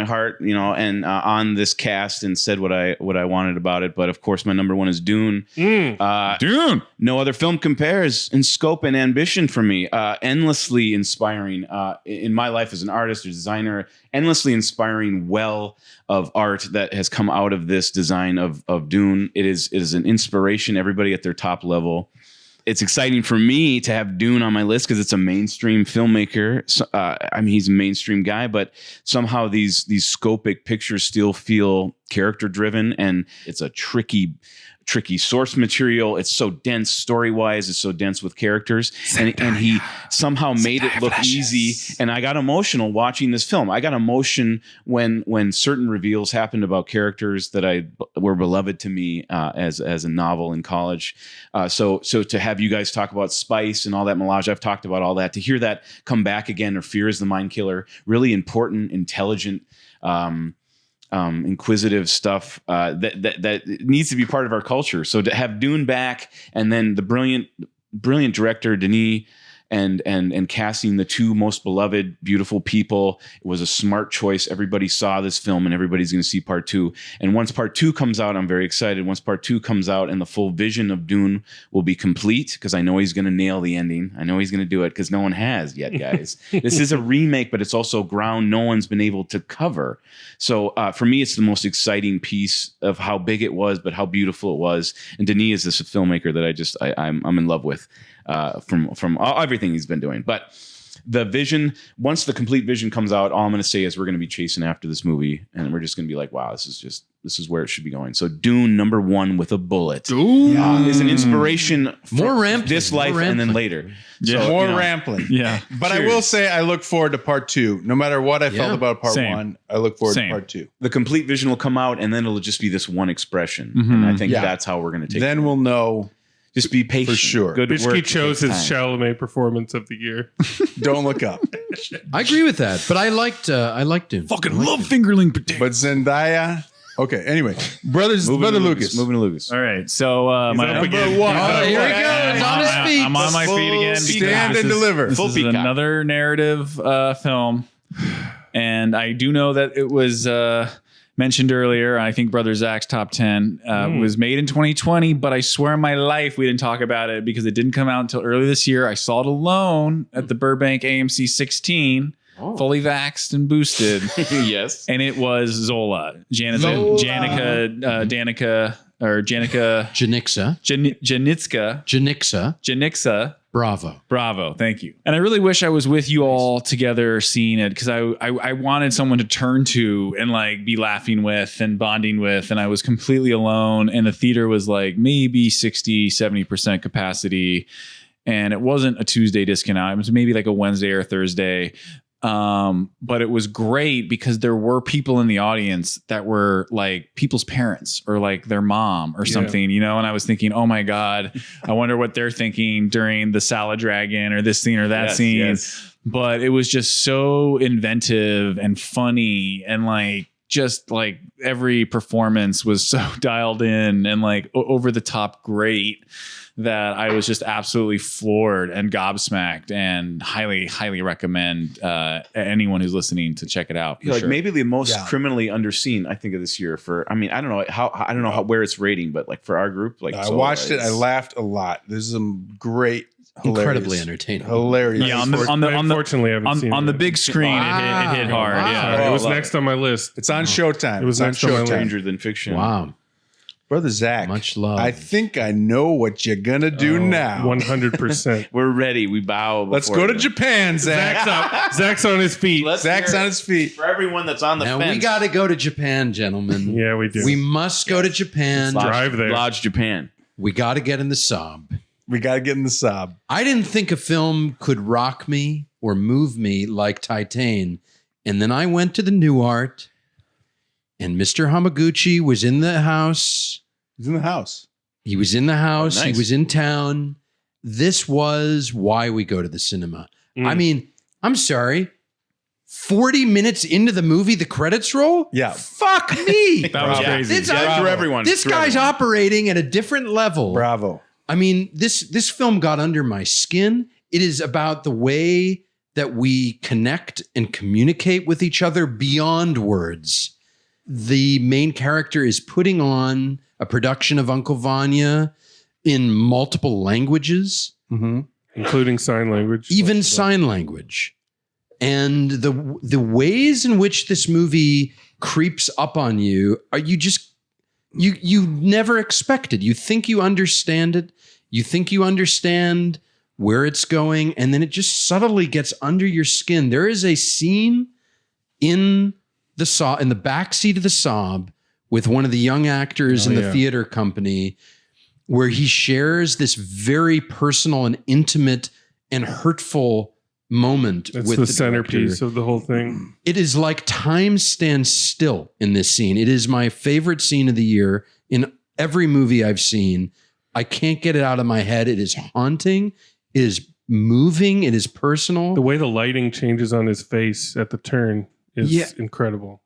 heart, and on this cast and said what I wanted about it. But of course, my number one is Dune. Dune. No other film compares in scope and ambition for me. Endlessly inspiring in my life as an artist or designer. Endlessly inspiring well of art that has come out of this design of Dune. It is an inspiration. Everybody at their top level. It's exciting for me to have Dune on my list because it's a mainstream filmmaker. So, he's a mainstream guy, but somehow these scopic pictures still feel character driven, and it's a tricky source material. It's so dense story-wise. It's so dense with characters. And he somehow made it look easy. And I got emotional watching this film. I got emotion when certain reveals happened about characters that were beloved to me as a novel in college. So to have you guys talk about spice and all that melange, I've talked about all that. To hear that come back again, or Fear is the Mind Killer, really important, intelligent, inquisitive stuff that needs to be part of our culture. So to have Dune back, and then the brilliant director Denis and casting the two most beloved, beautiful people, it was a smart choice. Everybody saw this film, and everybody's going to see part two. And once part two comes out, I'm very excited. Once part two comes out and the full vision of Dune will be complete, because I know he's going to nail the ending. I know he's going to do it, because no one has yet, guys. This is a remake, but it's also ground no one's been able to cover. So for me, it's the most exciting piece of how big it was, but how beautiful it was. And Denis is this filmmaker that I'm in love with. From everything he's been doing. But the vision, once the complete vision comes out, all I'm going to say is we're going to be chasing after this movie, and we're just going to be like, wow, this is where it should be going. So Dune number one with a bullet is an inspiration for this life and then later. Yeah, So, more rambling. Yeah. But I will say I look forward to part two. No matter what I felt about part Same. one, I look forward Same. to part two. The complete vision will come out, and then it'll just be this one expression. And I think that's how we're going to take it. Then we'll know. Just be patient. For sure. Good Bischke work. chose his Takes time. Chalamet performance of the year. Don't look up. I agree with that. But I liked Dune. Fucking love fingerling potato. But Zendaya. Okay. Anyway, Brother Lucas. Moving to Lucas. All right. So my up again. one. Oh, here he goes on his feet. I'm on my feet again. because Stand this and is- deliver. This Full is peacock. another narrative film, and I do know that it was mentioned earlier. I think Brother Zach's top 10 was made in 2020, but I swear on my life we didn't talk about it because it didn't come out until early this year. I saw it alone at the Burbank AMC 16, fully vaxxed and boosted. Yes. And it was Zola. Janica Janitska. Bravo. Thank you. And I really wish I was with you all together seeing it, because I wanted someone to turn to and like be laughing with and bonding with. And I was completely alone. And the theater was like maybe 60, 70% capacity. And it wasn't a Tuesday discount out. It was maybe like a Wednesday or Thursday. But it was great because there were people in the audience that were like people's parents or like their mom or something, and I was thinking, oh my God, I wonder what they're thinking during the salad dragon or this scene or that scene. Yes. But it was just so inventive and funny, and like just like every performance was so dialed in and like over the top great, that I was just absolutely floored and gobsmacked, and highly, highly recommend anyone who's listening to check it out. For Like sure. maybe the most criminally underseen, I think, of this year. I don't know where it's rating, but like for our group, like I watched it. I laughed a lot. There's some great, Incredibly entertaining. hilarious. Yeah, I unfortunately haven't seen on it. the big screen, it hit hard. Wow. Yeah. It was next on my list. It's on Showtime. It was It's next on my list. Stranger Than Fiction. Wow. Brother Zach. Much love. I think I know what you're gonna do now. 100%. We're ready. We bow. Let's before go to you. Japan, Zach. Zach's on his feet. Zach's on his feet. For everyone that's on the Now fence. we got to go to Japan, gentlemen. Yeah, we do. We must go to Japan. Drive there. Lodge Japan. We got to get in the sob. We gotta get in the sob. I didn't think a film could rock me or move me like Titan. And then I went to the New Art, and Mr. Hamaguchi was in the house. He's in the house. He was in the house. Oh, nice. He was in town. this was why we go to the cinema. Mm. I mean, I'm sorry. 40 minutes into the movie, the credits roll? Yeah. Fuck me. That was crazy. This, Yeah, through everyone. this Through guy's everyone. operating at a different level. Bravo. I mean, this film got under my skin. It is about the way that we connect and communicate with each other beyond words. The main character is putting on a production of Uncle Vanya in multiple languages, Mm-hmm. including sign language. even sign language. And the ways in which this movie creeps up on you are you never expected. You think you understand it. You think you understand where it's going, and then it just subtly gets under your skin. There is a scene in the backseat of the Saab with one of the young actors in the theater company, where he shares this very personal and intimate and hurtful moment It's with the the centerpiece director. of the whole thing. It is like time stands still in this scene. It is my favorite scene of the year in every movie I've seen. I can't get it out of my head. It is haunting. It is moving. It is personal. The way the lighting changes on his face at the turn is incredible.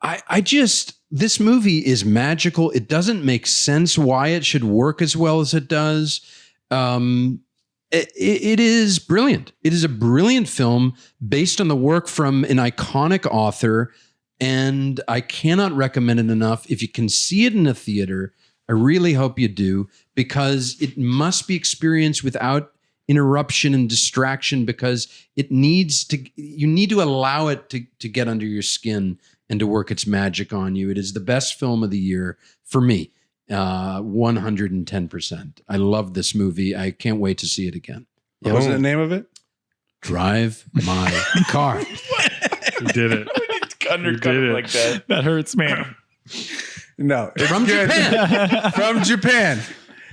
This movie is magical. It doesn't make sense why it should work as well as it does. It is brilliant. It is a brilliant film based on the work from an iconic author, and I cannot recommend it enough. If you can see it in a theater, I really hope you do, because it must be experienced without interruption and distraction, because you need to allow it to get under your skin and to work its magic on you. It is the best film of the year for me. 110%. I love this movie. I can't wait to see it again. What was the name of it? Drive my car. You did it. Undercut it like that. That hurts, man. No. It's From good. Japan. From Japan.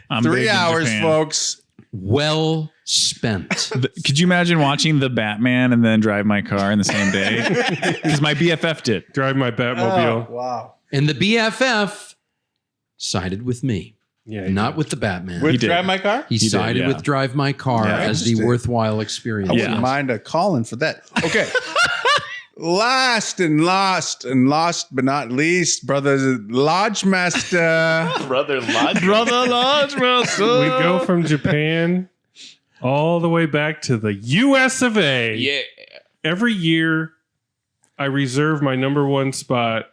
I'm big 3 in hours, Japan. folks. Well spent. Could you imagine watching The Batman and then Drive My Car in the same day? Because my BFF did. Drive my Batmobile. Wow. And the BFF sided with me, Yeah, not with the Batman. With did. Drive My Car? He did, sided yeah. with Drive My Car Yeah. as the Interesting. worthwhile I experience. wouldn't Yeah. mind a calling for that. Okay. Last but not least, brother Lodge Master. Brother Lodge. Brother Lodge Master. We go from Japan all the way back to the US of A. Yeah. Every year, I reserve my number one spot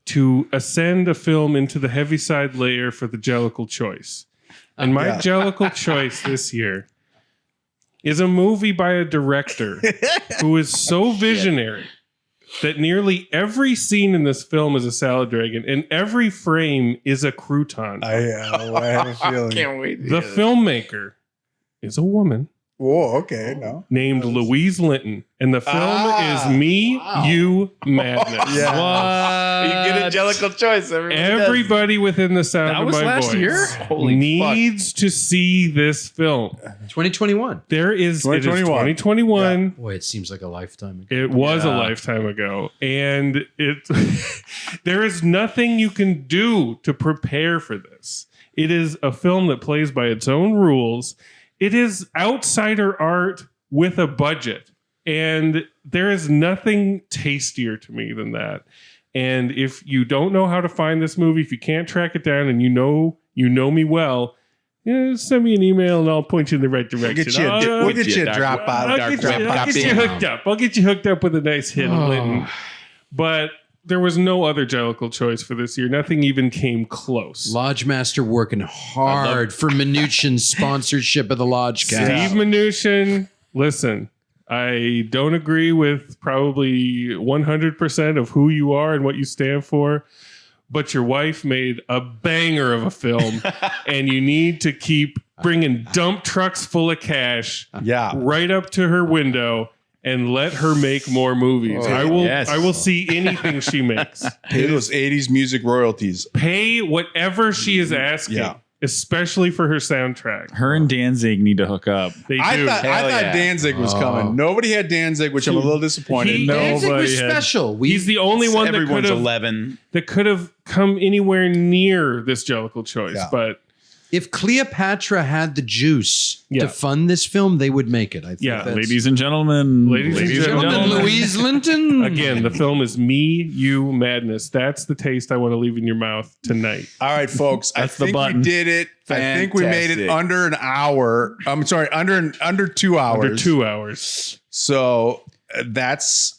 to ascend a film into the Heaviside layer for the Jellicle choice. And my Yeah. Jellicle choice this year is a movie by a director who is so visionary that nearly every scene in this film is a salad dragon and every frame is a crouton. I have a feeling. Can't wait. The filmmaker is a woman Whoa, okay, no. named Louise Linton, and the film is Me, You, Madness. Yeah. You get a Jellicle choice. Everybody within the sound That of was my last voice year? Holy needs to see this film. 2021. It is 2021. Boy, it seems like a lifetime ago. It was a Yeah. lifetime ago, and it there is nothing you can do to prepare for this. It is a film that plays by its own rules. It is outsider art with a budget, and there is nothing tastier to me than that. And if you don't know how to find this movie, if you can't track it down, and you know me well, send me an email and I'll point you in the right direction. We'll get you a drop out. I'll get you hooked up. I'll get you hooked up with a nice hit of Linton. But there was no other Jellicle choice for this year. Nothing even came close. Lodge Master working hard for Mnuchin's sponsorship of the Lodgecast. Steve Mnuchin, listen, I don't agree with probably 100% of who you are and what you stand for, but your wife made a banger of a film, and you need to keep bringing dump trucks full of cash Yeah. right up to her window and let her make more movies. I will see anything she makes. Pay those 80s music royalties. Pay whatever she is asking, Yeah. especially for her soundtrack. Her and Danzig need to hook up. They I do. thought yeah. Danzig was coming. Nobody had Danzig, which I'm a little disappointed. Danzig was Nobody had- special. He's the only one that Everyone's could have 11. come anywhere near this Jellicle choice. Yeah. But If Cleopatra had the juice Yeah. to fund this film, they would make it. I think. Yeah, that's- Ladies and gentlemen. Ladies and Gentlemen, Louise Linton. Again, the film is Me, You, Madness. That's the taste I want to leave in your mouth tonight. All right, folks. I That's the think we button. did it. I think we made it Fantastic. under an hour. I'm sorry, under 2 hours. Under 2 hours. So that's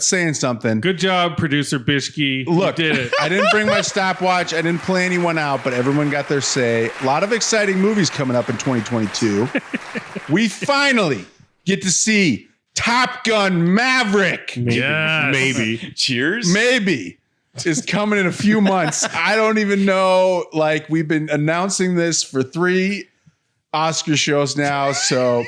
saying something. Good job, producer Bischke. Look, You did it. I didn't bring my stopwatch. I didn't play anyone out, but everyone got their say. A lot of exciting movies coming up in 2022. We finally get to see Top Gun Maverick. Maybe. Yes. Maybe. Cheers. Maybe is coming in a few months. I don't even know. Like, we've been announcing this for 3 Oscar shows now. So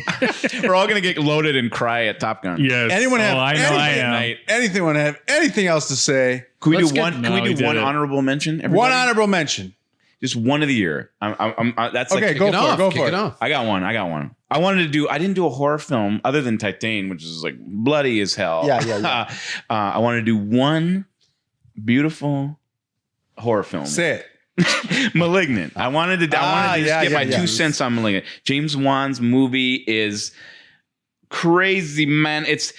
We're all gonna get loaded and cry at Top Gun. Yes. anyone have I know I anything have anything else to say? Can we Let's do get- one? Can No, we we do did one it. honorable mention? Everybody? One honorable mention. Just one of the year. That's like Okay, go Kick it for it. off. Go Kick for it it. off. I got one. I didn't do a horror film other than Titan, which is like bloody as hell. Yeah. I wanted to do one beautiful horror film. Say it. Malignant. I wanted to just yeah, get my yeah. 2 cents on Malignant. James Wan's movie is crazy, man. This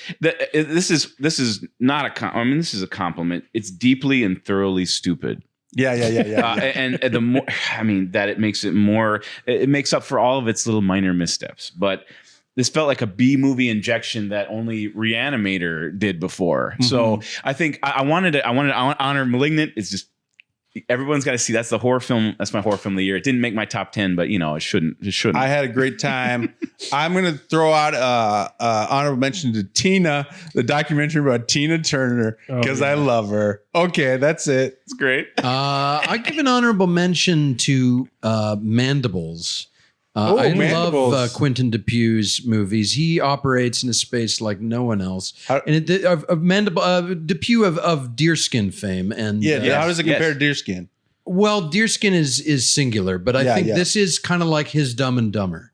is not this is a compliment. It's deeply and thoroughly stupid. Yeah. And the more, that it makes it more, it makes up for all of its little minor missteps. But this felt like a B movie injection that only Reanimator did before. So I think I wanted to honor Malignant. It's just, everyone's got to see. That's the horror film. That's my horror film of the year. It didn't make my top 10, but it shouldn't. I had a great time. I'm going to throw out honorable mention to Tina, the documentary about Tina Turner, because I love her. Okay, that's it. It's great. I give an honorable mention to Mandibles. I Mandibles. love Quentin Dupuy's movies. He operates in a space like no one else. And Dupuy of Deerskin fame. And How does it compare Yes. to Deerskin? well, Deerskin is singular, but I think this is kind of like his Dumb and Dumber,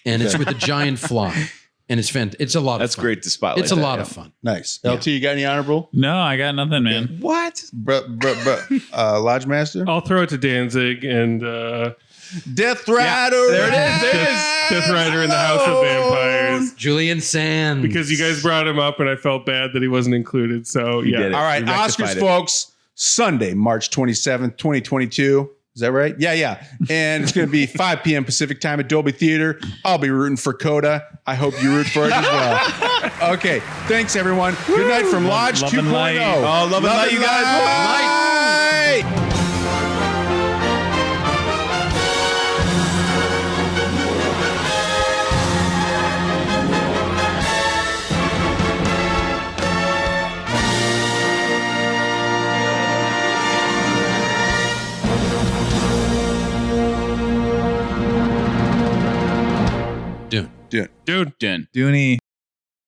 and it's with a giant fly, and it's It's a lot. That's of fun. great to spotlight. It's a that, lot yeah. of fun. Nice. LT, you got any honorable? No, I got nothing, man. What? Lodge Master? I'll throw it to Danzig and Death Rider. There it is. Death Rider in the House of Vampires. Julian Sands. Because you guys brought him up and I felt bad that he wasn't included. So, yeah. did it. All right, We rectified Oscars, it. folks. Sunday, March 27th, 2022. Is that right? Yeah. And it's going to be 5 p.m. Pacific time at Dolby Theater. I'll be rooting for Coda. I hope you root for it as well. Okay. Thanks, everyone. Good night from Lodge Love 2.0. and light. Oh, love and light, you guys. Light. Dune. Dude. Dude. Jen. Dooney.